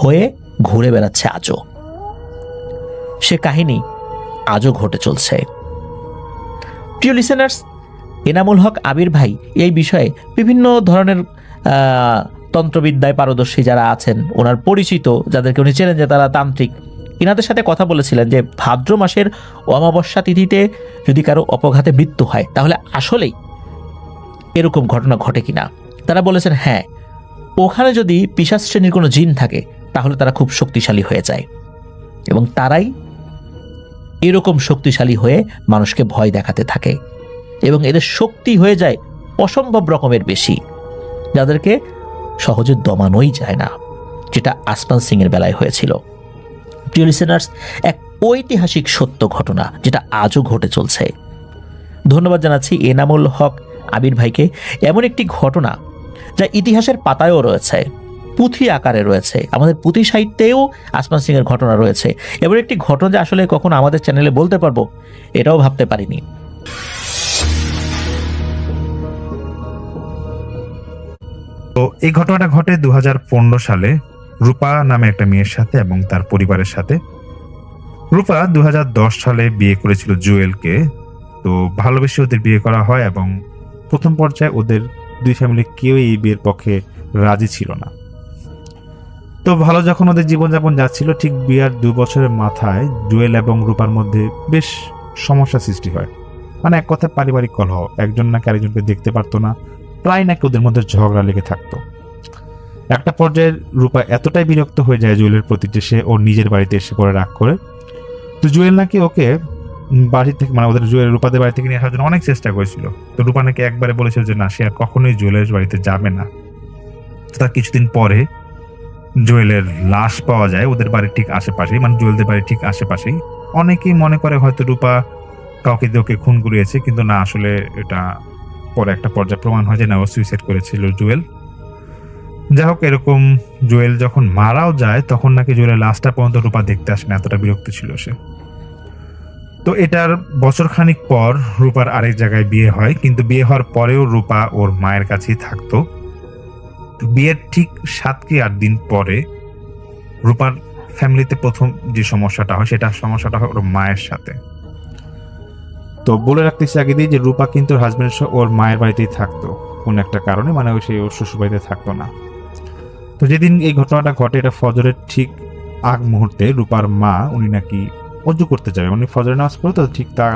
[SPEAKER 1] হয়ে ঘুরে বেড়াচ্ছে আজও। সে কাহিনী আজও ঘটে চলছে। প্রিয় লিসেনার্স, এনামুল হক আবির ভাই এই বিষয়ে বিভিন্ন ধরনের তন্ত্রবিদ্যায় পারদর্শী যারা আছেন, ওনার পরিচিত যাদেরকে উনি চেনেন যে তারা তান্ত্রিক, এনাদের সাথে কথা বলেছিলেন যে ভাদ্র মাসের অমাবস্যা তিথিতে যদি কারো অপঘাতে মৃত্যু হয় তাহলে আসলেই এরকম ঘটনা ঘটে কিনা। তারা বলেছেন হ্যাঁ, ওখানে যদি পিশাচ শ্রেণীর কোনো জিন থাকে তাহলে তারা খুব শক্তিশালী হয়ে যায় এবং তারাই এরকম শক্তিশালী হয়ে মানুষকে ভয় দেখাতে থাকে এবং এদের শক্তি হয়ে যায় অসম্ভব রকমের বেশি, যাদেরকে সহজে দমানোই যায় না, যেটা আসমান সিং এর বেলায় হয়েছিল। প্রিয় লিসেনার্স, এক ঐতিহাসিক সত্য ঘটনা যেটা আজও ঘটে চলছে। ধন্যবাদ জানাচ্ছি এনামুল হক আবির ভাইকে। এমন একটি ঘটনা যা ইতিহাসের পাতায়ও রয়েছে, পুঁথি আকারে রয়েছে, আমাদের পুঁথি সাহিত্যেও আসমান সিং এর ঘটনা রয়েছে। এমন একটি ঘটনা যে আসলে কখনো আমাদের চ্যানেলে বলতে পারবো এটাও ভাবতে পারিনি।
[SPEAKER 2] তো এই ঘটনাটা ঘটে 2015 সালে রূপা নামে একটা মেয়ের সাথে এবং তার পরিবারের সাথে। রূপা 2010 সালে বিয়ে করেছিল জুয়েলকে। তো ভালোবেসে ওদের বিয়ে করা হয় এবং প্রথম পর্যায়ে ওদের দুই ফ্যামিলি কেউই এই বিয়ের পক্ষে রাজি ছিল না। তো ভালো যখন ওদের জীবনযাপন যাচ্ছিল, ঠিক বিয়ার 2 বছরের মাথায় জুয়েল এবং রূপার মধ্যে বেশ সমস্যা সৃষ্টি হয়। মানে এক কথায় পারিবারিক কলহ, একজন নাকি আরেকজনকে দেখতে পারতো না, প্রায় নাকি ওদের মধ্যে ঝগড়া লেগে থাকতো। একটা পর্যায়ে রূপা এতটাই বিরক্ত হয়ে যায় জুয়েলের প্রতি যে সে ওর নিজের বাড়িতে এসে পড়ে রাগ করে। তো জুয়েল নাকি ওকে বাড়ি থেকে, মানে ওদের জুয়েল রূপাদের বাড়ি থেকে নিয়ে আসার জন্য অনেক চেষ্টা করেছিল। তো রূপা নাকি একবারে বলেছিল যে না, সে আর কখনোই জুয়েলের বাড়িতে যাবে না। তার কিছুদিন পরে জুয়েলের লাশ পাওয়া যায় ওদের বাড়ির ঠিক আশেপাশেই, মানে জুয়েলদের বাড়ির ঠিক আশেপাশেই। অনেকেই মনে করে হয়তো রূপা কাউকে দিয়ে ওকে খুন করিয়েছে, কিন্তু না, আসলে এটা পরে একটা পর্যায়ে প্রমাণ হয় যে না, ও সুইসাইড করেছিল জুয়েল। যাই হোক, এরকম জুয়েল যখন মারাও যায় তখন নাকি জুয়েলের লাশটা পর্যন্ত রূপা দেখতে আসে না, এতটা বিরক্ত ছিল সে। তো এটার বছর খানিক পর রূপার আরেক জায়গায় বিয়ে হয়, কিন্তু বিয়ে হওয়ার পরেও রূপা ওর মায়ের কাছেই থাকতো। তো বিয়ের ঠিক 7 কি 8 দিন পরে রূপার ফ্যামিলিতে প্রথম যে সমস্যাটা হয় সমস্যাটা হয় ওর মায়ের সাথে। তো বলে রাখতেছি আগে দিয়ে যে রূপা কিন্তু ওর হাজবেন্ডের সাথে ওর মায়ের বাড়িতেই থাকতো কোন একটা কারণে, মানে ওই ওর শ্বশুর বাড়িতে থাকতো না। তো যেদিন এই ঘটনাটা ঘটে, এটা ফজরের ঠিক আগ মুহূর্তে রূপার মা, উনি নাকি অজু করতে যাবে, উনি ফজরের নামাজ পড়ে, তো ঠিক তার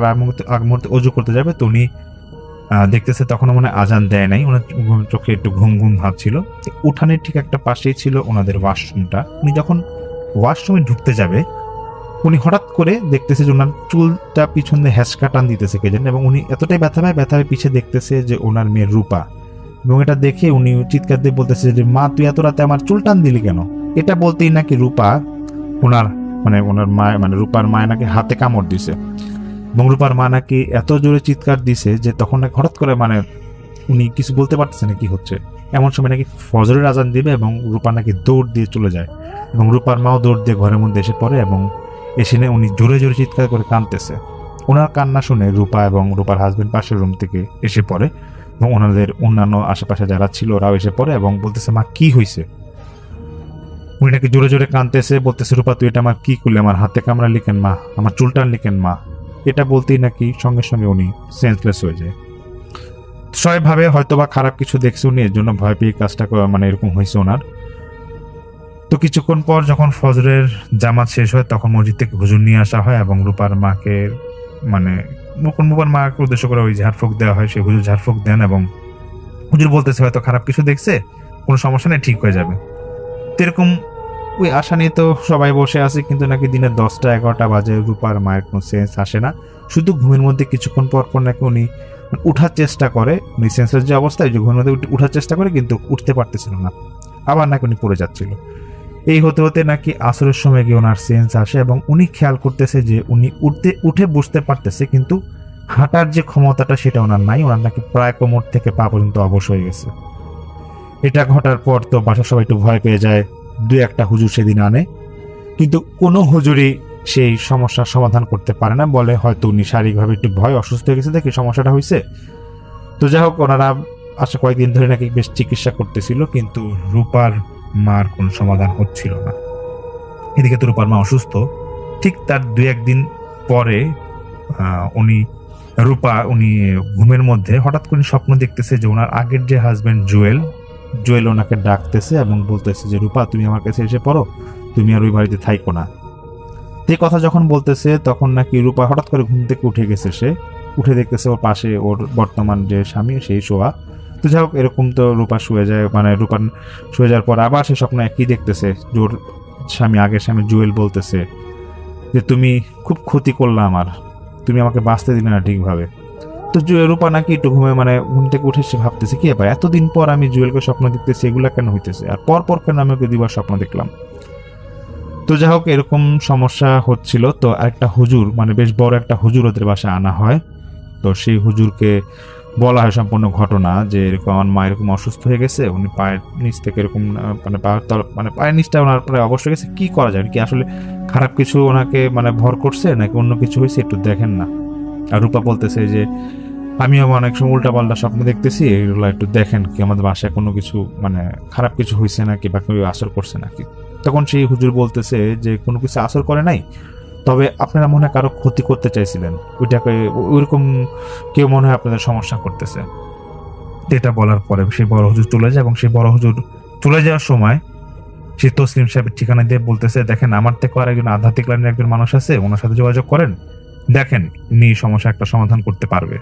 [SPEAKER 2] আগ মুহূর্তে অজু করতে যাবে। তো উনি দেখতেছে তখনও মানে আজান দেয় নাই, ওনার চোখে একটু ঘুম ঘুম ভাব ছিল। উঠানের ঠিক একটা পাশেই ছিল ওনাদের ওয়াশরুমটা। উনি যখন ওয়াশরুমে ঢুকতে যাবে, উনি হঠাৎ করে দেখতেছে যে ওনার চুলটা পিছন দিয়ে হ্যাঁচকা টান দিতেছে কে যেন, এবং উনি এতটাই ব্যথা পায় পিছিয়ে দেখতেছে যে ওনার মেয়ে রূপা। এবং এটা দেখে উনি চিৎকার দিয়ে বলতেছে যে মা, তুই এত রাতে আমার চুল টান দিলি কেন? এটা বলতেই নাকি রূপা ওনার মায়ের, মানে রূপার মায়ের নাকি হাতে কামড় দিছে। এবং রূপার মা নাকি এত জোরে চিৎকার দিছে যে তখন নাকি হঠাৎ করে, মানে উনি কিছু বলতে পারতেছে না কি হচ্ছে। এমন সময় নাকি ফজরের আজান দিবে এবং রূপা নাকি দৌড় দিয়ে চলে যায়, এবং রূপার মাও দৌড় দিয়ে ঘরের মধ্যে এসে পড়ে, এবং এসে উনি জোরে জোরে চিৎকার করে কাঁদতেছে। ওনার কান্না শুনে রূপা এবং রূপার হাজবেন্ড পাশের রুম থেকে এসে পড়ে, এবং ওনাদের অন্যান্য আশেপাশে যারা ছিল ওরাও এসে পড়ে এবং বলতেছে মা, কি হয়েছে? উনি নাকি জোরে জোরে কাঁদতেছে, বলতেছে রূপা, তুই এটা আমার কি করলে? আমার হাতে কামড়ালি কেন মা? আমার চুল টানলি কেন মা? এটা বলতেই নাকি সঙ্গে সঙ্গে উনি সেন্সলেস হয়ে যায়। সবাই ভাবে হয়তো বা খারাপ কিছু দেখছে উনি, এর জন্য ভয় পেয়ে কাজটা মানে এরকম হয়েছে ওনার। তো কিছুক্ষণ পর যখন ফজরের জামাত শেষ হয় তখন মসজিদ থেকে হুজুর নিয়ে আসা হয় এবং রূপার মাকে, মানে রূপার মাকে উদ্দেশ্য করে ওই ঝাড়ফুঁক দেওয়া হয়। সে হুজুর ঝাড়ফুঁক দেন এবং হুজুর বলতেছে হয়তো খারাপ কিছু দেখছে, কোনো সমস্যা নেই, ঠিক হয়ে যাবে। এরকম ওই আশা নিয়ে তো সবাই বসে আছে, কিন্তু নাকি দিনের 10টা-11টা বাজে রূপার মায়ের কোনো সেন্স আসে না। শুধু ঘুমের মধ্যে কিছুক্ষণ পর পর নাকি উনি উঠার চেষ্টা করে, উনি সেন্সের যে অবস্থায় যে ঘুমের মধ্যে উঠার চেষ্টা করে, কিন্তু উঠতে পারতেছিল না, আবার নাকি উনি পড়ে যাচ্ছিল। এই হতে হতে নাকি আসরের সময় গিয়ে ওনার সেন্স আসে এবং উনি খেয়াল করতেছে যে উনি উঠে বসতে পারতেছে, কিন্তু হাঁটার যে ক্ষমতাটা সেটা ওনার নাই। ওনার নাকি প্রায় কোমর থেকে পা পর্যন্ত অবশ হয়ে গেছে। এটা ঘটার পর তো বাসার সবাই একটু ভয় পেয়ে যায়। 2-1টা হুজুর সেদিন আনে, কিন্তু কোনো হুজুরই সেই সমস্যার সমাধান করতে পারে না, বলে হয়তো উনি শারীরিকভাবে একটু অসুস্থ হয়ে গেছে দেখে সমস্যাটা হয়েছে। তো যাই হোক, ওনারা আসলে কয়েকদিন ধরে নাকি বেশ চিকিৎসা করতেছিল, কিন্তু রূপার মার কোনো সমাধান হচ্ছিল না। এদিকে তো রূপার মা অসুস্থ। ঠিক তার 2-1 দিন পরে উনি ঘুমের মধ্যে হঠাৎ করে স্বপ্ন দেখতেছে যে ওনার আগের যে হাজবেন্ড জুয়েল ওনাকে ডাকতেছে এবং বলতেছে যে রূপা, তুমি আমার কাছে এসে পড়ো, তুমি আর ওই বাড়িতে থাইকো না। এই কথা যখন বলতেছে তখন নাকি রূপা হঠাৎ করে ঘুম থেকে উঠে গেছে। সে উঠে দেখতেছে ওর পাশে ওর বর্তমান যে স্বামী সেই শোয়া। তো যাই হোক, এরকম তো রূপা শুয়ে যায়, মানে রূপা শুয়ে যাওয়ার পর আবার সে স্বপ্ন একই দেখতেছে। ওর আগের স্বামী জুয়েল বলতেছে যে তুমি খুব ক্ষতি করলে আমার, তুমি আমাকে বাঁচতে দিলে না ঠিকভাবে। তো রূপা নাকি একটু ঘুম থেকে উঠে সে ভাবতেছে কি ব্যাপার, এতদিন পর আমি জুয়েলকে স্বপ্ন দেখতেছি, এগুলা কেন হইতেছে, আর পর কেন আমি ওকে দুবার স্বপ্ন দেখলাম। তো যাই হোক, এরকম সমস্যা হচ্ছিল। তো একটা হুজুর, বেশ বড় একটা হুজুর ওদের বাসায় আনা হয়। তো সেই হুজুরকে বলা হয় সম্পূর্ণ ঘটনা, যে এরকম আমার মা এরকম অসুস্থ হয়ে গেছে, উনি পায়ের নিচ থেকে এরকম পায়ের নিচটা ওনার প্রায় অবশ্য গেছে, কি করা যায়, কি আসলে খারাপ কিছু ওনাকে ভর করছে নাকি অন্য কিছু হয়েছে, একটু দেখেন না। আর রূপা বলতেছে যে আমিও অনেক সময় উল্টাপাল্টা স্বপ্ন দেখতেছি, এগুলো একটু দেখেন, কি আমাদের বাসায় কোনো কিছু খারাপ কিছু হয়েছে নাকি বা কেউ আসর করছে নাকি। তখন সেই হুজুর বলতেছে যে কোনো কিছু আসর করে নাই, তবে আপনারা মনে হয় কারো ক্ষতি করতে চাইছিলেন, ওইটাকে ওইরকম কেউ মনে হয় আপনাদের সমস্যা করতেছে। এটা বলার পরে সেই বড় হুজুর চলে যায়, এবং সেই বড় হুজুর চলে যাওয়ার সময় সে তসলিম সাহেবের ঠিকানা দিয়ে বলতেছে, দেখেন আমার থেকে আর একজন আধ্যাত্মিক লাইনের একজন মানুষ আছে, ওনার সাথে যোগাযোগ করেন, দেখেন উনি সমস্যা একটা সমাধান করতে পারবে।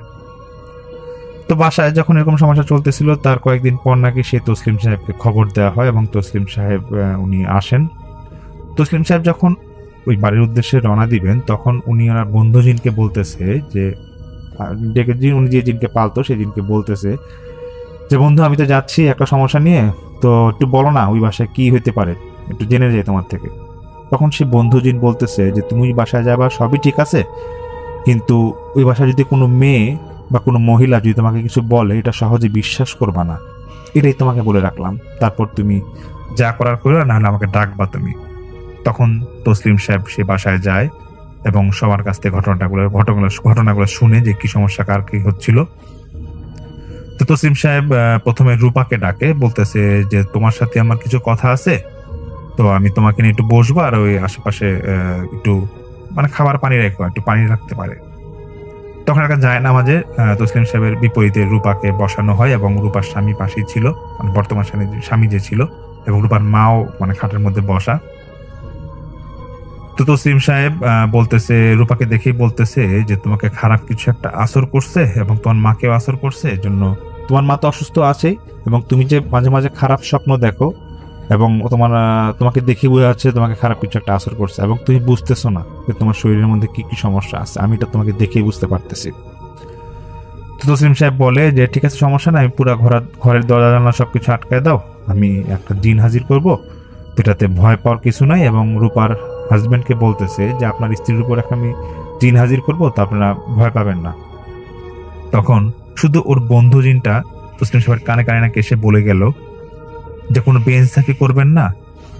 [SPEAKER 2] তো বাসায় যখন এরকম সমস্যা চলতেছিল, তার কয়েকদিন পর নাকি সে তসলিম সাহেবকে খবর দেওয়া হয়, এবং তসলিম সাহেব উনি আসেন। তসলিম সাহেব যখন ওই বাড়ির উদ্দেশ্যে রওনা দিবেন, তখন উনি ওনার বন্ধু জিনকে বলতেছে যে উনি যে জিনকে পালতো সেই জিনকে বলতেছে যে বন্ধু, আমি তো যাচ্ছি একটা সমস্যা নিয়ে, তো একটু বলো না ওই বাসায় কি হইতে পারে, একটু জেনে যাই তোমার থেকে। তখন সে বন্ধু জিন বলতেছে যে তুমি বাসায় যাবা সবই ঠিক আছে, কিন্তু ওই বাসায় যদি কোনো মেয়ে বা কোনো মহিলা যদি তোমাকে কিছু বলে, এটা সহজে বিশ্বাস করবা না, এটাই তোমাকে বলে রাখলাম, তারপর তুমি যা করার করো, নাহলে আমাকে ডাকবা তুমি। তখন তসলিম সাহেব সে বাসায় যায় এবং সবার কাছ থেকে ঘটনাগুলো শুনে যে কি সমস্যা কার কি হচ্ছিল। তো তসলিম সাহেব প্রথমে রূপাকে ডাকে, বলতেছে যে তোমার সাথে আমার কিছু কথা আছে, তো আমি তোমাকে নিয়ে একটু বসবো, আর ওই আশেপাশে একটু খাবার পানি রেখো, একটু পানি রাখতে পারে। তখন একটা জায়নামাজে তসলিম সাহেবের বিপরীতে রূপাকে বসানো হয়, এবং রূপার স্বামী পাশেই ছিল, বর্তমান স্বামী যে ছিল, এবং রূপার মাও খাটের মধ্যে বসা। তো তসলিম সাহেব বলতেছে, রূপাকে দেখেই বলতেছে যে তোমাকে খারাপ কিছু একটা আসর করছে, এবং তোমার মাকেও আসর করছে, এজন্য তোমার মা তো অসুস্থ আছেই, এবং তুমি যে মাঝে মাঝে খারাপ স্বপ্ন দেখো, এবং তোমাকে দেখে বোঝা যাচ্ছে তোমাকে খারাপ কিছু একটা আসর করছে, এবং তুমি বুঝতেছো না যে তোমার শরীরের মধ্যে কি কি সমস্যা আছে, আমি এটা তোমাকে দেখেই বুঝতে পারতেছি। তো তসলিম সাহেব বলে যে ঠিক আছে, সমস্যা না, আমি পুরো ঘরের দরজা জানলা সবকিছু আটকায় দাও, আমি একটা জিন হাজির করব, এটাতে ভয় পাওয়ার কিছু নাই। এবং রূপার হাজবেন্ডকে বলতেছে যে আপনার স্ত্রীর উপর একটা আমি জিন হাজির করবো, তো আপনারা ভয় পাবেন না। তখন শুধু ওর বন্ধু জিনটা তসলিম সাহেবের কানে কানে নাকি এসে বলে গেল যে কোনো বেইনসাফি করবেন না,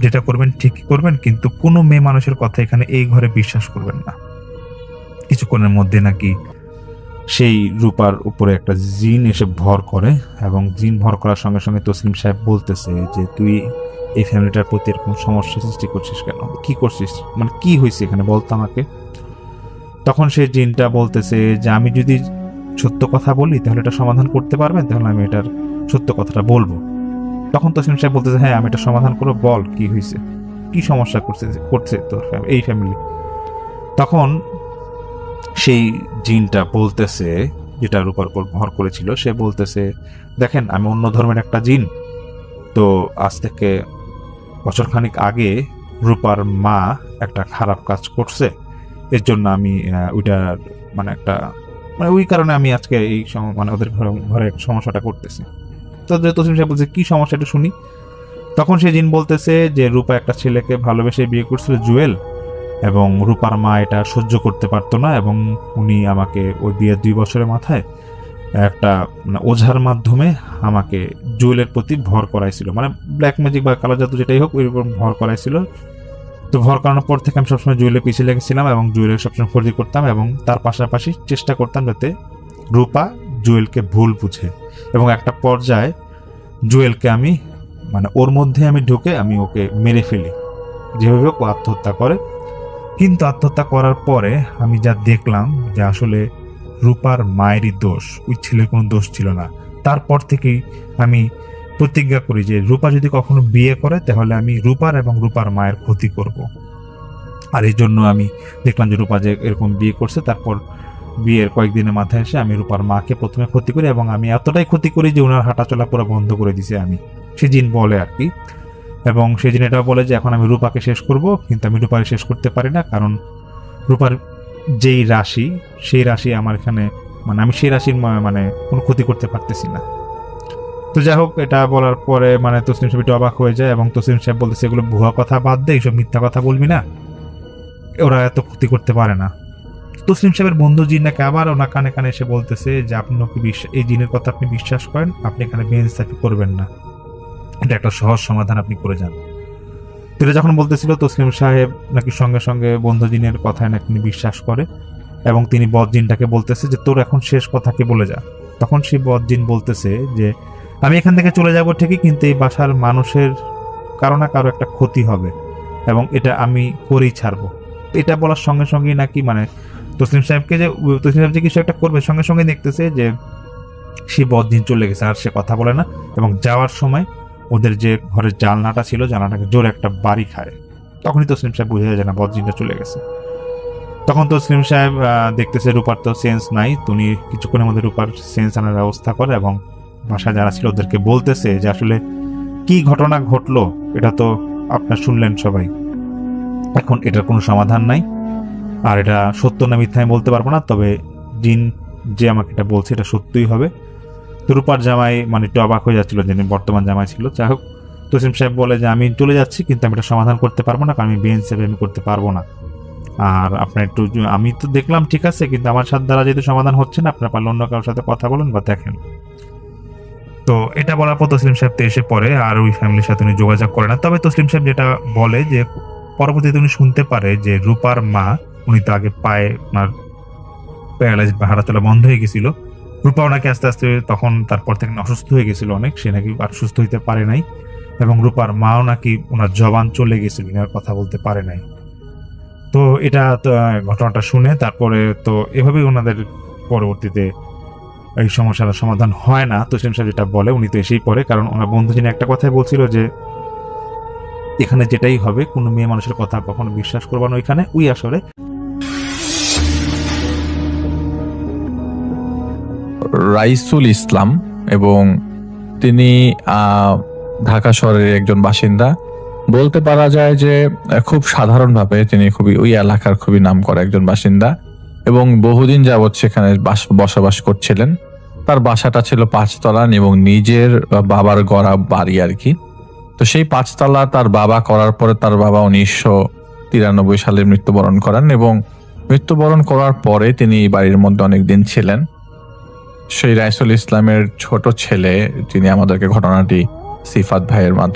[SPEAKER 2] যেটা করবেন ঠিকই করবেন, কিন্তু কোনো মেয়ে মানুষের কথা এখানে এই ঘরে বিশ্বাস করবেন না। কিছুক্ষণের মধ্যে নাকি সেই রূপার উপরে একটা জিন এসে ভর করে, এবং জিন ভর করার সঙ্গে সঙ্গে তসলিম সাহেব বলতেছে যে তুই এই ফ্যামিলিটার প্রতি এরকম সমস্যা সৃষ্টি করছিস কেন, কি করছিস, কি হয়েছে এখানে বলতো আমাকে। তখন সেই জিনটা বলতেছে যে আমি যদি সত্য কথা বলি তাহলে এটা সমাধান করতে পারবেন, তাহলে আমি এটার সত্য কথাটা বলবো। তখন তসলিম সাহেব বলতেছে হ্যাঁ, আমি এটা সমাধান করবো, বল কি হয়েছে, কি সমস্যা করছে তোর এই ফ্যামিলি। তখন সেই জিনটা বলতেছে, যেটা রূপার উপর ভর করেছিল, সে বলতেছে দেখেন আমি অন্য ধর্মের একটা জিন, তো আজ থেকে বছরখানিক আগে রূপার মা একটা খারাপ কাজ করছে, এর জন্য আমি ওইটার একটা ওই কারণে আমি আজকে এই ওদের ঘরে সমস্যাটা করতেছি। তো তসলিম সাহেব বলছে কি সমস্যা একটু শুনি। তখন সেই জিন বলতেছে যে রূপা একটা ছেলেকে ভালোবেসে বিয়ে করছিল, জুয়েল, এবং রূপার মা এটা সহ্য করতে পারতো না, এবং উনি আমাকে ওই বিয়ের 2 বছরের মাথায় একটা ওঝার মাধ্যমে আমাকে জুয়েলের প্রতি ভর করাইছিল, ব্ল্যাক ম্যাজিক বা কালো জাদু যেটাই হোক, ওই রকম ভর করাইছিল। তো ভর করানোর পর থেকে আমি সবসময় জুয়েলের পিছিয়ে লেগেছিলাম, এবং জুয়েলের সবসময় ক্ষতি করতাম, এবং তার পাশাপাশি চেষ্টা করতাম যাতে রূপা জুয়েলকে ভুল বুঝে, এবং একটা পর্যায়ে জুয়েলকে আমি ওর মধ্যে আমি ঢুকে আমি ওকে মেরে ফেলি, যেভাবে ও আত্মহত্যা করে। কিন্তু আত্মহত্যা করার পরে আমি যা দেখলাম যে আসলে রূপার মায়েরই দোষ, ওই ছেলের কোনো দোষ ছিল না। তারপর থেকেই আমি প্রতিজ্ঞা করি যে রূপা যদি কখনো বিয়ে করে তাহলে আমি রূপার এবং রূপার মায়ের ক্ষতি করব। আর এই জন্য আমি দেখলাম যে রূপা যে এরকম বিয়ে করছে, তারপর বিয়ের কয়েকদিনের মাথায় এসে আমি রূপার মাকে প্রথমে ক্ষতি করি, এবং আমি এতটাই ক্ষতি করি যে ওনার হাঁটা চলা পুরো বন্ধ করে দিছে আমি, সে জিন বলে আর কি। এবং সেই জিন এটাও বলে যে এখন আমি রূপাকে শেষ করব, কিন্তু আমি রূপাকে শেষ করতে পারি না, কারণ রূপার যেই রাশি, সেই রাশি আমার এখানে, মানে আমি সেই রাশির মানে কোনো ক্ষতি করতে পারতেছি না। তো যাই হোক, এটা বলার পরে মানে তসলিম সাহেব একটু অবাক হয়ে যায় এবং তসলিম সাহেব বলতেছে, এগুলো ভুয়া কথা বাদ দে, এইসব মিথ্যা কথা বলবি না, ওরা এত ক্ষতি করতে পারে না। তসলিম সাহেবের বন্ধু জিন নাকি আবার ওনার কানে কানে এসে বলতেছে যে আপনি কি এই জিনের কথা আপনি বিশ্বাস করেন, আপনি এখানে বেইনসাফি করবেন না, এটা একটা সহজ সমাধান আপনি করে যান। তো এটা যখন বলতেছিল, তসলিম সাহেব নাকি সঙ্গে সঙ্গে বন্ধু জিনের কথায় নাকি তিনি বিশ্বাস করে এবং তিনি বদ জিনটাকে বলতেছে যে তোর এখন শেষ কথা কি বলে যা। তখন সেই বদ জিন বলতেছে যে আমি এখান থেকে চলে যাব ঠিকই, কিন্তু এই বাসার মানুষের কারো না কারো একটা ক্ষতি হবে এবং এটা আমি করেই ছাড়বো। এটা বলার সঙ্গে সঙ্গেই নাকি মানে তসলিম সাহেব যে কিছু একটা করবে, সঙ্গে সঙ্গে দেখতেছে যে সে বদদিন চলে গেছে, আর সে কথা বলে না এবং যাওয়ার সময় ওদের যে ঘরের জানলাটা ছিল, জানলাটাকে জোরে একটা বাড়ি খায়। তখনই তসলিম সাহেব বুঝে যায় না বদদিনটা চলে গেছে। তখন তসলিম সাহেব দেখতেছে রূপার তো সেন্স নাই, তিনি কিছুক্ষণের মধ্যে রূপার সেন্স আনার ব্যবস্থা করে এবং বাসায় যারা ছিল ওদেরকে বলতেছে যে আসলে কি ঘটনা ঘটলো এটা তো আপনারা শুনলেন সবাই, এখন এটার কোনো সমাধান নাই, আর এটা সত্য না মিথ্যা আমি বলতে পারবো না, তবে জিন যে আমাকে এটা বলছে এটা সত্যই হবে। তো রূপার জামাই মানে একটু অবাক হয়ে যাচ্ছিল, যিনি বর্তমান জামাই ছিল। যাই হোক, তসলিম সাহেব বলে যে আমি চলে যাচ্ছি, কিন্তু আমি এটা সমাধান করতে পারবো না, কারণ আমি বেইনসাফি আমি করতে পারবো না। আর আপনার একটু, আমি তো দেখলাম ঠিক আছে, কিন্তু আমার সাথে দ্বারা যেহেতু সমাধান হচ্ছে না, আপনারা পারলে অন্য কারোর সাথে কথা বলেন বা দেখেন। তো এটা বলার পর তসলিম সাহেব তো এসে পড়ে, আর ওই ফ্যামিলির সাথে উনি যোগাযোগ করে না। তবে তসলিম সাহেব যেটা বলে যে পরবর্তীতে উনি শুনতে পারে যে রূপার মা, উনি তো আগে পায়ে ওনার প্যারালাইজ বা হাঁটাচলা বন্ধ হয়ে গেছিল, রূপা ওনাকে আস্তে আস্তে তখন তারপর থেকে অসুস্থ হয়ে গেছিল অনেক, সে নাকি আর সুস্থ হইতে পারে নাই এবং রূপার মাও নাকি ওনার জবান চলে গেছিল, আর কথা বলতে পারে নাই। তো এটা তো ঘটনাটা শুনে তারপরে তো এভাবেই ওনাদের পরবর্তীতে এই সমস্যার সমাধান হয় না। তসলিম সাহেব যেটা বলে, উনি তো এসেই পড়ে, কারণ ওনার বন্ধু যিনি একটা কথাই বলছিল যে এখানে যেটাই হবে, কোনো মেয়ে মানুষের কথা কখনো বিশ্বাস করবা না ওইখানে, ওই আসরে।
[SPEAKER 3] রাইসুল ইসলাম, এবং তিনি ঢাকা শহরের একজন বাসিন্দা। বলতে পারা যায় যে খুব সাধারণভাবে তিনি খুবই ওই এলাকার খুবই নামকরা একজন বাসিন্দা এবং বহুদিন যাবৎ সেখানে বসবাস করছিলেন। তার বাসাটা ছিল 5 তলা এবং নিজের বাবার গড়া বাড়ি আর কি। তো সেই 5 তলা তার বাবা করার পরে তার বাবা 1993 সালে মৃত্যুবরণ করেন এবং মৃত্যুবরণ করার পরে তিনি বাড়ির মধ্যে অনেকদিন ছিলেন। সেই রাইসুল ইসলামের ছোট ছেলে, যিনি আমাদেরকে ঘটনাটি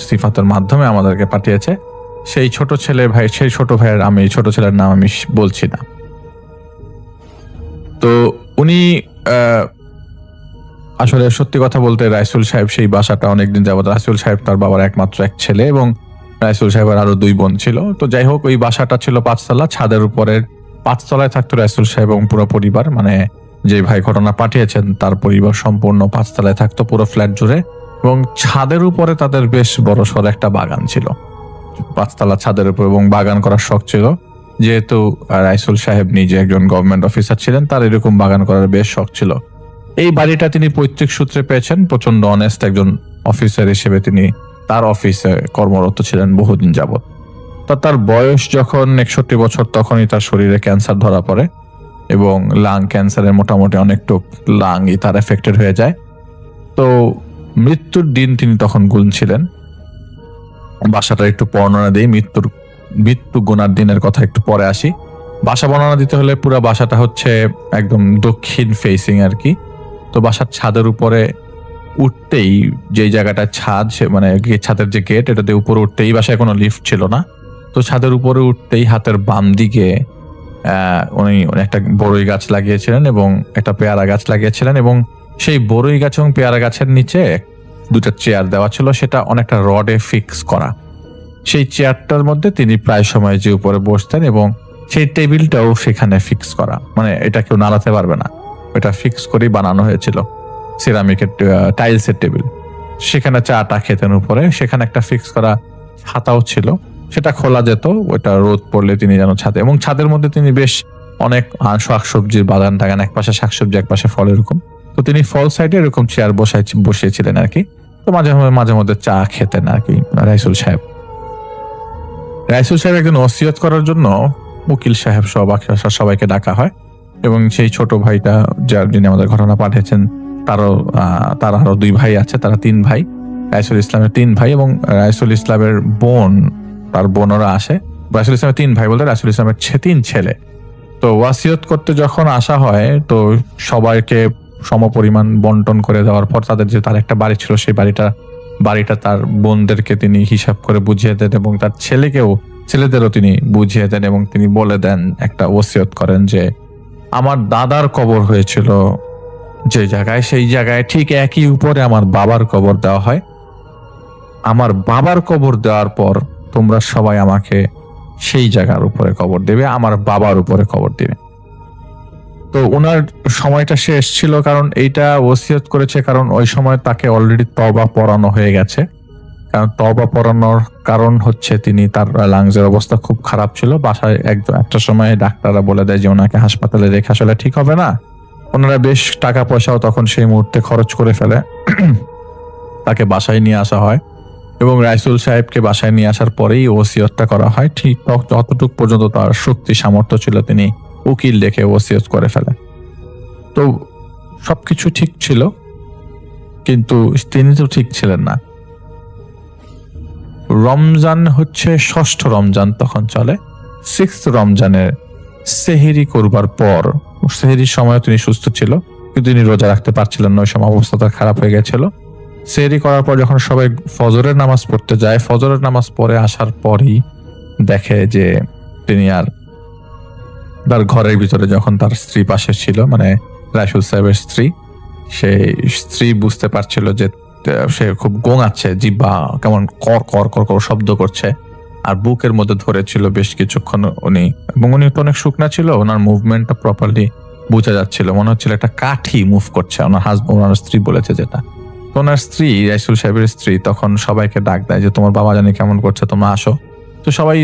[SPEAKER 3] সিফাতের মাধ্যমে আমাদেরকে পাঠিয়েছে, সেই ছোট ভাইয়ের আমি ছোট ছেলের নাম আমি বলছি না। তো উনি আসলে সত্যি কথা বলতে রাইসুল সাহেব সেই বাসাটা অনেকদিন যাবত, রাইসুল সাহেব তার বাবার একমাত্র এক ছেলে এবং রাইসুল সাহেবের আরো 2 বোন ছিল। তো যাই হোক, ওই বাসাটা ছিল 5 তলা, ছাদের উপরের 5 তলায় থাকতো রাইসুল সাহেব এবং পুরো পরিবার, মানে যে ভাই ঘটনা পাঠিয়েছেন তার পরিবার সম্পূর্ণ 5 তলায় থাকতো পুরো ফ্ল্যাট জুড়ে, এবং ছাদের উপরে তাদের বেশ বড় সড় একটা বাগান ছিল 5 তলা ছাদের উপর, এবং বাগান করার শখ ছিল। যেহেতু রাইসুল সাহেব নিজে একজন গভর্নমেন্ট অফিসার ছিলেন, তার এরকম বাগান করার বেশ শখ ছিল। এই বাড়িটা তিনি পৈতৃক সূত্রে পেয়েছেন, প্রচন্ড অনেস্ট একজন অফিসার হিসেবে তিনি তার অফিসে কর্মরত ছিলেন বহুদিন যাবৎ। তার বয়স যখন 61 বছর, তখনই তার শরীরে ক্যান্সার ধরা পড়ে এবং লাং ক্যান্সারের মোটামুটি অনেকটুক লাংই তার এফেক্টেড হয়ে যায়। তো মৃত্যুর দিন তিনি তখন গুনছিলেন। বাসাটা একটু বর্ণনা দিই, মৃত্যু গোনার দিনের কথা একটু পরে আসি। বাসা বর্ণনা দিতে হলে পুরো বাসাটা হচ্ছে একদম দক্ষিণ ফেসিং আর কি। তো বাসার ছাদের উপরে উঠতেই, যে জায়গাটা ছাদ, মানে ছাদের যে গেট, এটাতে উপরে উঠতেই, বাসায় কোনো লিফট ছিল না, তো ছাদের উপরে উঠতেই হাতের বাম দিকে উনি একটা বড়ই গাছ লাগিয়েছিলেন এবং একটা পেয়ারা গাছ লাগিয়েছিলেন, এবং সেই বড়ই গাছ এবং পেয়ারা গাছের নিচে 2টা চেয়ার দেওয়া ছিল, সেটা অনেকটা রডে ফিক্স করা। সেই চেয়ারটার মধ্যে তিনি প্রায় সময় যে উপরে বসতেন এবং সেই টেবিলটাও সেখানে ফিক্স করা, মানে এটা কেউ নাড়াতে পারবে না, এটা ফিক্স করেই বানানো হয়েছিল, সিরামিকের টাইলসের টেবিল। সেখানে চাটা খেতেন উপরে, সেখানে একটা ফিক্স করা ছাতাও ছিল, সেটা খোলা যেত, ওটা রোদ পড়লে তিনি যেন ছাদে, এবং ছাদের মধ্যে তিনি বেশ অনেক শাকসবজির বাগান টাগান, এক পাশে শাকসবজি এক পাশে ফল, এরকম। তো তিনি ফল সাইডে এরকম চেয়ার বসিয়েছিলেন আর কি। তো মাঝে মধ্যে চা খেতেন আর কি রাইসুল সাহেব। রাইসুল সাহেব একজন ওসিয়ত করার জন্য উকিল সাহেব সহ বাকি সবাইকে ডাকা হয় এবং সেই ছোট ভাইটা যিনি আমাদের ঘটনা পাঠিয়েছেন তার আরো 2 ভাই আছে, তারা 3 ভাই। রাইসুল ইসলামের 3 ভাই এবং রাইসুল ইসলামের বোন, তার বোনরা আসে। রাইসুল ইসলামের 3 ভাই বলতে রাইসুল ইসলামের 3 ছেলে। তো ওয়াসিয়ত করতে যখন আসা হয় তো সবাইকে সমপরিমাণ বন্টন করে দেওয়ার পর তাদের যে তার একটা বাড়ি ছিল সেই বাড়িটা তার বোনদেরকে তিনি হিসাব করে বুঝিয়ে দেন এবং তার ছেলেদেরও তিনি বুঝিয়ে দেন এবং তিনি বলে দেন, একটা ওসিয়ত করেন যে আমার দাদার কবর হয়েছিল যে জায়গায়, সেই জায়গায় ঠিক একই উপরে আমার বাবার কবর দেওয়া হয়। আমার বাবার কবর দেওয়ার পর তোমরা সবাই আমাকে সেই জায়গার উপরে কবর দেবে, আমার বাবার উপরে কবর দেবে। তো ওনার সময়টা শেষ ছিল, কারণ এইটা ওসিয়ত করেছে কারণ ওই সময় তাকে অলরেডি তওবা পড়ানো হয়ে গেছে। কারণ তওবা পড়ানোর কারণ হচ্ছে তার লাংসের অবস্থা খুব খারাপ ছিল। বাসায় একটা সময় ডাক্তাররা বলে দেয় যে ওনাকে হাসপাতালে রেখে আসলে ঠিক হবে না। ওনারা বেশ টাকা পয়সাও তখন সেই মুহূর্তে খরচ করে ফেলে, তাকে বাসায় নিয়ে আসা হয় এবং রাইসুল সাহেবকে বাসায় নিয়ে আসার পরেই ওসিয়তটা করা হয়। ঠিক যতটুকু পর্যন্ত তার শক্তি সামর্থ্য ছিল তিনি উকিল ডেকে ওসিয়ত করে ফেলে। তো সবকিছু ঠিক ছিল, কিন্তু তিনি তো ঠিক ছিলেন না। রমজান হচ্ছে 6ষ্ঠ রমজান তখন চলে। 6th রমজানের সেহেরি করবার পর, সেহেরির সময় তিনি সুস্থ ছিল কিন্তু তিনি রোজা রাখতে পারছিলেন না, ওই সময় অবস্থা তার খারাপ হয়ে গেছিল। সেহেরি করার পর যখন সবাই ফজরের নামাজ পড়তে যায়, ফজরের নামাজ পড়ে আসার পরই দেখে যে তিনি আর তার ঘরের ভিতরে, যখন তার স্ত্রী পাশে ছিল, মানে রাইসুল সাহেবের স্ত্রী বুঝতে পারছিল যে সে খুব গোঙাচ্ছে, জিহ্বা কেমন কর কর কর কর শব্দ করছে আর বুকের মধ্যে ধরেছিল বেশ কিছুক্ষণ এবং উনি তো অনেক শুকনা ছিল, ওনার মুভমেন্টটা প্রপারলি বোঝা যাচ্ছিল, মনে হচ্ছিল একটা কাঠি মুভ করছে। ওনার স্ত্রী বলেছে যেটা। তো ওনার স্ত্রী, রাইসুল সাহেবের স্ত্রী, তখন সবাইকে ডাক দেয় যে তোমার বাবা জানি কেমন করছে, তোমরা আসো। তো সবাই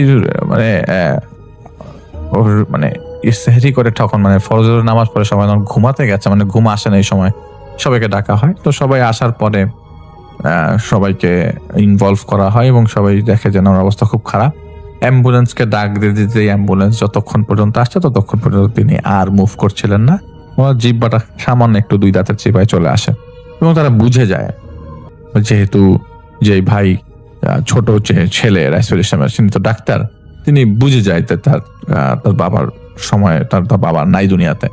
[SPEAKER 3] সেহরি করে তখন ফজরের নামাজ পড়ে সবাই ঘুমাতে গেছে, ঘুম আসে না এই সময়, সবাইকে ডাকা হয়। তো সবাই আসার পরে সবাইকে ইনভলভ করা হয় এবং সবাই দেখে যে ওনার অবস্থা খুব খারাপ। অ্যাম্বুলেন্সকে ডাক দিয়ে দিতে অ্যাম্বুলেন্স যতক্ষণ পর্যন্ত আসছে ততক্ষণ পর্যন্ত তিনি আর মুভ করছিলেন না। ওনার জিহ্বাটা সামান্য একটু 2 দাঁতের চিপায় চলে আসে এবং তারা বুঝে যায়, যেহেতু যে ভাই ছোট ছেলে রাইসুল ইসলামের, তিনি তো ডাক্তার, তিনি বুঝে যায় যে তার বাবার সময় তার বাবা নাই দুনিয়াতে।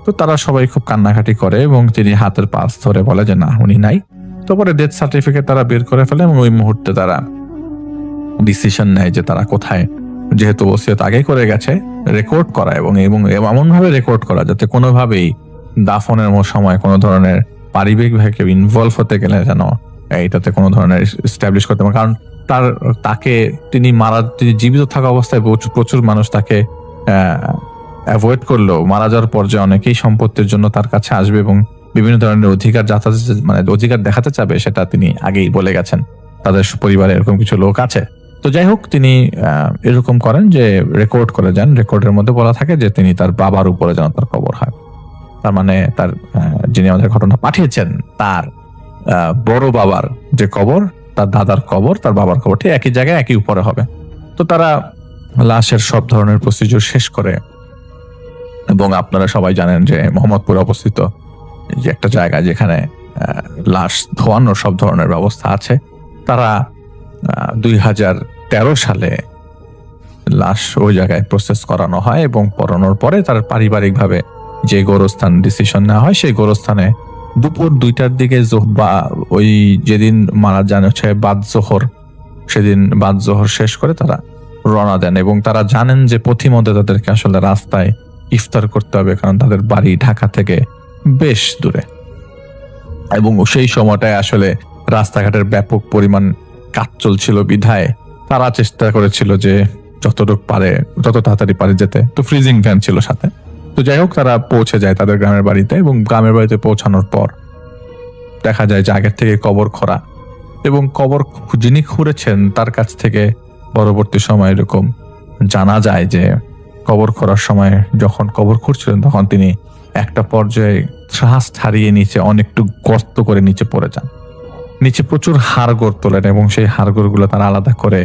[SPEAKER 3] তো তারা সবাই খুব কান্নাকাটি করে এবং তিনি হাতের পালস ধরে বলে যে না, উনি নাই। তো পরে ডেথ সার্টিফিকেট তারা বের করে ফেলে এবং ওই মুহূর্তে তারা ডিসিশন নেয় যে তারা কোথায়, যেহেতু ওসিয়ত আগে করে গেছে, রেকর্ড করা এবং এমন ভাবে রেকর্ড করা যাতে কোনোভাবেই দাফনের সময় কোনো ধরনের পারিবারিক ভাবে কেউ ইনভলভ হতে গেলে যেন এইটাতে কোনো ধরনের এস্টাবলিশ করতে পারে। কারণ তিনি জীবিত থাকা অবস্থায় প্রচুর মানুষ তাকে অ্যাভয়েড করলেও মারা যাওয়ার পর যে অনেকেই সম্পত্তির জন্য তার কাছে আসবে এবং বিভিন্ন ধরনের অধিকার দেখাতে চাবে, সেটা তিনি আগেই বলে গেছেন, তাদের পরিবারে এরকম কিছু লোক আছে। তো যাই হোক, তিনি এরকম করেন যে রেকর্ড করে যান। রেকর্ডের মধ্যে বলা থাকে যে তিনি তার বাবার উপরে যেন তার কবর হয়। তার তার যিনি আমাদের ঘটনা পাঠিয়েছেন তার বড় বাবার যে কবর, তার দাদার কবর, তার বাবার কবর ঠিক একই জায়গায় একই উপরে হবে। তো তারা লাশের সব ধরনের প্রসিডিউর শেষ করে এবং আপনারা সবাই জানেন যে মোহাম্মদপুরে অবস্থিত যে একটা জায়গা যেখানে লাশ ধোয়ানোর সব ধরনের ব্যবস্থা আছে, তারা 2013 সালে লাশ ওই জায়গায় প্রসেস করানো হয় এবং পড়ানোর পরে তার পারিবারিকভাবে যে গোরস্থান ডিসিশন নেওয়া হয়, সেই গোরস্থানে দুপুর 2টার দিকে ওই যেদিন মারা যান হচ্ছে বাদ জোহর, সেদিন বাদ জোহর শেষ করে তারা রওনা দেন এবং তারা জানেন যে পথিমধ্যে তাদেরকে আসলে রাস্তায় ইফতার করতে হবে, কারণ তাদের বাড়ি ঢাকা থেকে বেশ দূরে এবং সেই সময়টায় আসলে রাস্তাঘাটের ব্যাপক পরিমাণ কাজ চলছিল বিধায় তারা চেষ্টা করেছিল যে যত তাড়াতাড়ি পারে যেতে। তো ফ্রিজিং ভ্যান ছিল সাথে। তো যাই হোক, তারা পৌঁছে যায় তাদের গ্রামের বাড়িতে এবং গ্রামের বাড়িতে পৌঁছানোর পর দেখা যায় যে আগের থেকে কবর খোঁড়া এবং কবর যিনি খুঁড়েছেন তার কাছ থেকে পরবর্তী সময় এরকম জানা যায় যে কবর খোঁড়ার সময় যখন কবর খুঁড়ছিলেন তখন তিনি একটা পর্যায়ে শ্বাস হারিয়ে নিচে অনেকটু গর্ত করে নিচে পড়ে যান। নিচে প্রচুর হাড়গোড় তোলেন এবং সেই হাড়গোড়গুলো তারা আলাদা করে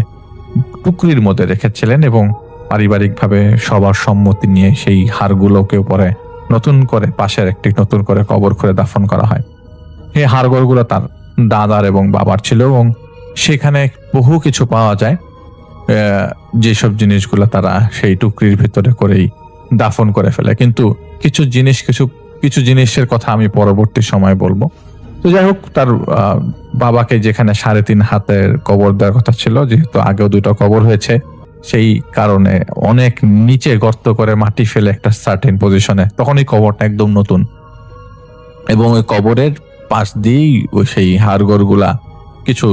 [SPEAKER 3] টুকরির মধ্যে রেখেছিলেন এবং পারিবারিকভাবে সবার সম্মতি নিয়ে সেই হাড়গুলোকেও পরে নতুন করে পাশের একটি নতুন করে কবর করে দাফন করা হয়। এই হাড়গোড়গুলো তার দাদার এবং বাবার ছিল এবং সেখানে বহু কিছু পাওয়া যায়, যেসব জিনিসগুলো তারা সেই টুকরির ভিতরে করেই দাফন করে ফেলে। কিন্তু কিছু জিনিসের কথা আমি পরবর্তী সময় বলবো। তো যাই হোক, তার বাবাকে যেখানে 3.5 হাতের কবর দেওয়ার কথা ছিল, যেহেতু আগেও 2টা কবর হয়েছে, সেই কারণে অনেক নিচে গর্ত করে মাটি ফেলে একটা সার্টেন পজিশনে, তখন এই কবরটা একদম নতুন এবং ওই কবরের পাশ দিয়েই ওই সেই হাড়গোড়গুলা কিছু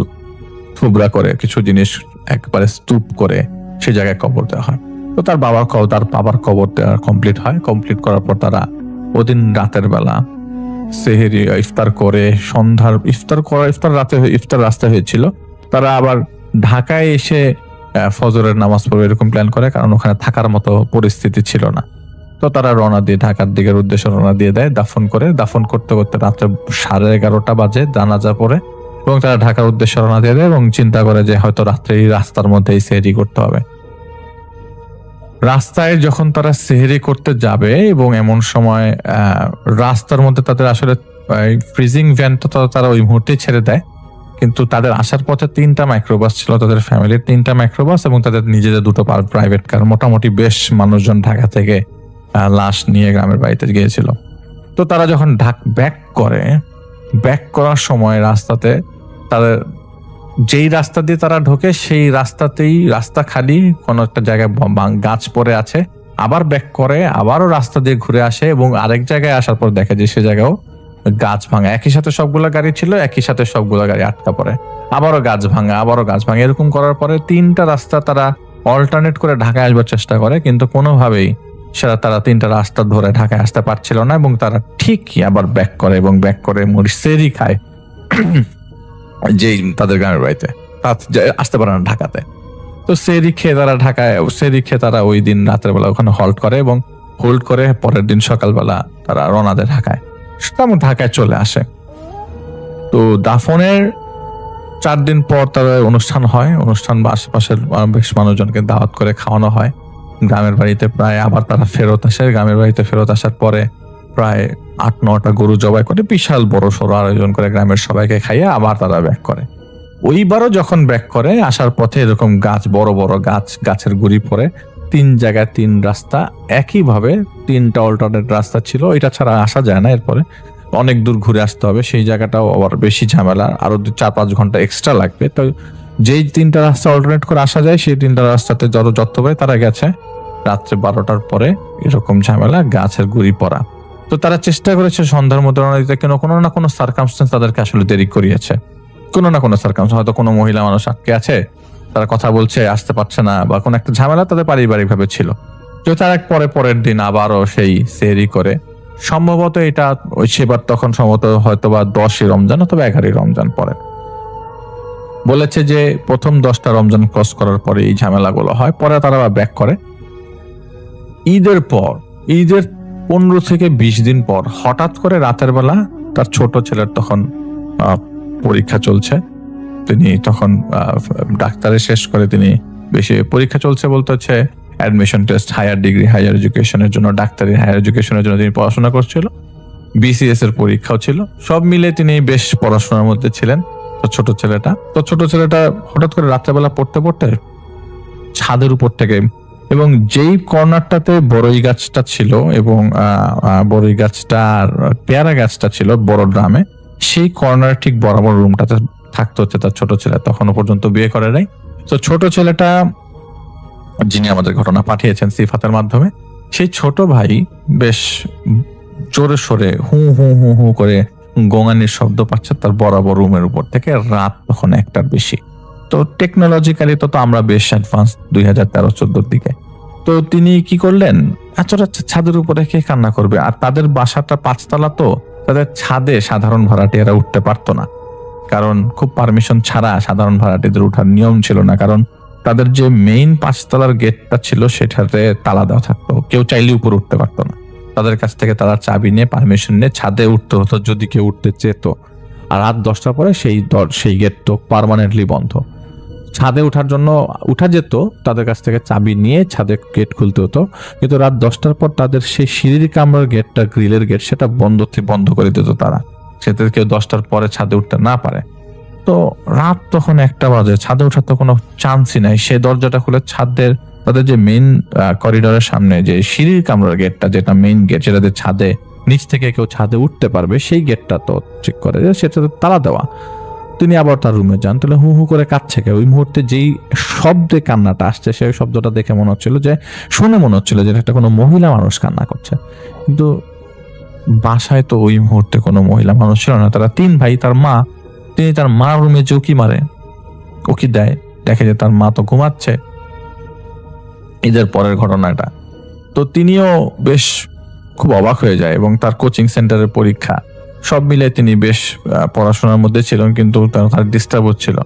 [SPEAKER 3] থুবড়া করে কিছু জিনিস একবারে স্তূপ করে সে জায়গায় কবর দেওয়া হয়। তো তার বাবার কবর দেওয়া কমপ্লিট হয়। কমপ্লিট করার পর তারা ওদিন রাতের বেলা সেহেরি ইফতার করে ইফতার রাস্তায় হয়েছিল, তারা আবার ঢাকায় এসে ফজরের নামাজ পড়বে এরকম প্ল্যান করে, কারণ ওখানে থাকার মতো পরিস্থিতি ছিল না। তো তারা রওনা দিয়ে ঢাকার দিকের উদ্দেশ্যে রওনা দিয়ে দেয়। দাফন করতে করতে রাত্রে 11:30 বাজে জানাজা পড়ে এবং তারা ঢাকার উদ্দেশ্যে রওনা দিয়ে দেয় এবং চিন্তা করে যে হয়তো রাত্রে রাস্তার মধ্যেই সেহরি করতে হবে। রাস্তায় যখন তারা সেহরি করতে যাবে এবং এমন সময় রাস্তার মধ্যে তাদের আসলে ফ্রিজিং ভ্যান তো তারা ওই মুহূর্তেই ছেড়ে দেয়, কিন্তু তাদের আসার পথে 3টা মাইক্রোবাস ছিল, তাদের ফ্যামিলির 3টা মাইক্রোবাস এবং তাদের নিজেদের 2টো প্রাইভেট কার। মোটামুটি বেশ মানুষজন ঢাকা থেকে লাশ নিয়ে গ্রামের বাড়িতে গিয়েছিল। তো তারা যখন ব্যাক করার সময় রাস্তাতে তাদের যেই রাস্তা দিয়ে তারা ঢোকে সেই রাস্তা খালি, কোনো একটা জায়গায় গাছ পড়ে আছে, আবার ব্যাক করে আবারও রাস্তা দিয়ে ঘুরে আসে এবং আরেক জায়গায় আসার পর দেখে যে সে জায়গাও গাছ ভাঙা। একই সাথে সবগুলা গাড়ি ছিল, একই সাথে সবগুলা গাড়ি আটকা পড়ে, আবারও গাছ ভাঙা। এরকম করার পরে 3টা রাস্তা তারা অল্টারনেট করে ঢাকায় আসবার চেষ্টা করে, কিন্তু কোনোভাবেই তারা 3টা রাস্তা ধরে ঢাকায় আসতে পারছিল না এবং তারা ঠিকই আবার ব্যাক করে সেহরি খায় যেই তাদের গ্রামের বাড়িতে, আসতে পারে না ঢাকাতে। তো সেহরি খেয়ে তারা ওই দিন রাতের বেলা ওখানে হোল্ড করে পরের দিন সকালবেলা তারা রওনা দেয় ঢাকায়। ঢাকায় চলে আসে। তো দাফনের 4 দিন পর তাদের অনুষ্ঠান হয়। বা আশেপাশের বেশ মানুষজনকে দাওয়াত করে খাওয়ানো হয় গ্রামের বাড়িতে। প্রায় আবার তারা ফেরত আসে। গ্রামের বাড়িতে ফেরত আসার পরে প্রায় 8-9টা গরু জবাই করে বিশাল বড় সড়ো আয়োজন করে গ্রামের সবাইকে খাইয়ে আবার তারা ব্যাক করে। ওইবারও যখন ব্যাক করে আসার পথে এরকম বড় বড় গাছের গুড়ি পড়ে 3 জায়গায় 3 রাস্তা, একইভাবে 3টা অল্টারনেট রাস্তা ছিল, এটা ছাড়া আসা যায় না। এরপরে অনেক দূর ঘুরে আসতে হবে, সেই জায়গাটাও আবার বেশি ঝামেলা, আরো 4-5 ঘন্টা এক্সট্রা লাগবে। তো যেই 3টা রাস্তা অল্টারনেট করে আসা যায় সেই 3টা রাস্তাতে যত পারে তারা গেছে। রাত্রে 12টার পরে এরকম ঝামেলা, গাছের গুড়ি পড়া। তো তারা চেষ্টা করেছে সন্ধ্যার মধ্যে রওনা দিতে, কোনো না কোনো সার্কামস্টেন্স তাদেরকে আসলে দেরি করিয়েছে। কোনো না কোনো সার্কামস্টেন্স, হয়তো কোনো মহিলা মানুষ আটকে আছে, তারা কথা বলছে, আসতে পারছে না, বা কোনো একটা ঝামেলা তাদের পারিবারিক ভাবে ছিল। তো তারা পরের দিন আবারও সেই সেহরি করে, সম্ভবত এটা সেবার তখন সম্ভবত হয়তো বা 10ই রমজান অথবা 11ই রমজান পরে বলেছে যে প্রথম 10টা রমজান ক্রস করার পরে এই ঝামেলাগুলো হয়। পরে তারা ব্যাক করে। ঈদের 15 থেকে 20 দিন পর হঠাৎ করে রাতের বেলা তার ছোট ছেলের তখন পরীক্ষা চলছে, তিনি তখন ডাক্তারে শেষ করে তিনি বেশি পরীক্ষা চলছে বলতে হচ্ছে অ্যাডমিশন টেস্ট, হায়ার এডুকেশনের জন্য, ডাক্তারি হায়ার এডুকেশনের জন্য তিনি পড়াশোনা করছিল। BCS এর পরীক্ষাও ছিল। সব মিলে তিনি বেশ পড়াশোনার মধ্যে ছিলেন। তো ছোট ছেলেটা হঠাৎ করে রাত্রেবেলা পড়তে ছাদের উপর থেকে, এবং যেই কর্নারটাতে বড়ই গাছটা ছিল এবং বড়ই গাছটা আর পেয়ারা গাছটা ছিল বড় ড্রামে, সেই কর্নার ঠিক বরাবর রুমটাতে থাকতে হচ্ছে তার ছোট ছেলে, তখনও পর্যন্ত বিয়ে করে নাই। তো ছোট ছেলেটা, যিনি আমাদের ঘটনা পাঠিয়েছেন সিফাতের মাধ্যমে, সেই ছোট ভাই বেশ জোরে সোরে হু হু হু হু করে গোঙানির শব্দ পাচ্ছে তার বরাবর রুমের উপর থেকে। রাত তখন 1টার বেশি। তো টেকনোলজিক্যালি তো আমরা বেশ অ্যাডভান্স 2013-14 দিকে। তো তিনি কি করলেন, আচ্ছা ছাদের উপরে কে কান্না করবে, আর তাদের বাসাটা 5 তলা, তো তাদের ছাদে সাধারণ ভাড়াটিয়ারা উঠতে পারতো না, কারণ খুব পারমিশন ছাড়া সাধারণ ভাড়াটিদের ওঠার নিয়ম ছিল না, কারণ তাদের যে মেইন 5 তলার গেটটা ছিল সেটাতে তালা দেওয়া থাকতো, কেউ চাইলে উপরে উঠতে পারতো না। তাদের কাছ থেকে তারা চাবি নিয়ে পারমিশন নিয়ে ছাদে উঠতে হতো যদি কেউ উঠতে চেত। আর রাত 10টার পরে সেই গেট তো পার্মানেন্টলি বন্ধ। ছাদে ওঠার জন্য উঠা যেত, তাদের কাছ থেকে চাবি নিয়ে ছাদে গেট খুলতে হতো, কিন্তু রাত 10টার পর তাদের সেই সিঁড়ির কামরার গেটটা, গ্রিলের গেট, সেটা বন্ধ করে দিত তারা, সেটা কেউ 10টার পরে ছাদে উঠতে না পারে। তো রাত তখন 1টা বাজে, ছাদে ওঠার তো কোনো চান্সই নাই। সে দরজাটা খুলে তাদের যে মেইন করিডোরের সামনে যে সিঁড়ির কামরার গেটটা, যেটা মেইন গেট, যেটাতে ছাদে নিচ থেকে কেউ ছাদে উঠতে পারবে, সেই গেটটা তো চেক করে যে সেটাতে তালা দেওয়া। তিনি আবার তার রুমে যান, তাহলে হু হু করে কাঁদছে কে। ওই মুহূর্তে যেই শব্দে কান্নাটা আসছে, সেই শব্দটা দেখে মনে হচ্ছিল যে, শুনে মনে হচ্ছিল যে একটা কোনো মহিলা মানুষ কান্না করছে, কিন্তু বাসায় তো ওই মুহূর্তে কোনো মহিলা মানুষ ছিল না। তারা 3 ভাই, তার মা, তিনি তার মার রুমে যে উকি মারে, উকি দেয়, দেখে যে তার মা তো ঘুমাচ্ছে। ঈদের পরের ঘটনাটা, তো তিনিও বেশ খুব অবাক হয়ে যায়, এবং তার কোচিং সেন্টারের পরীক্ষা সব মিলে তিনি বেশ পড়াশোনার মধ্যে ছিলেন, কিন্তু তার ডিস্টার্ব হচ্ছিল।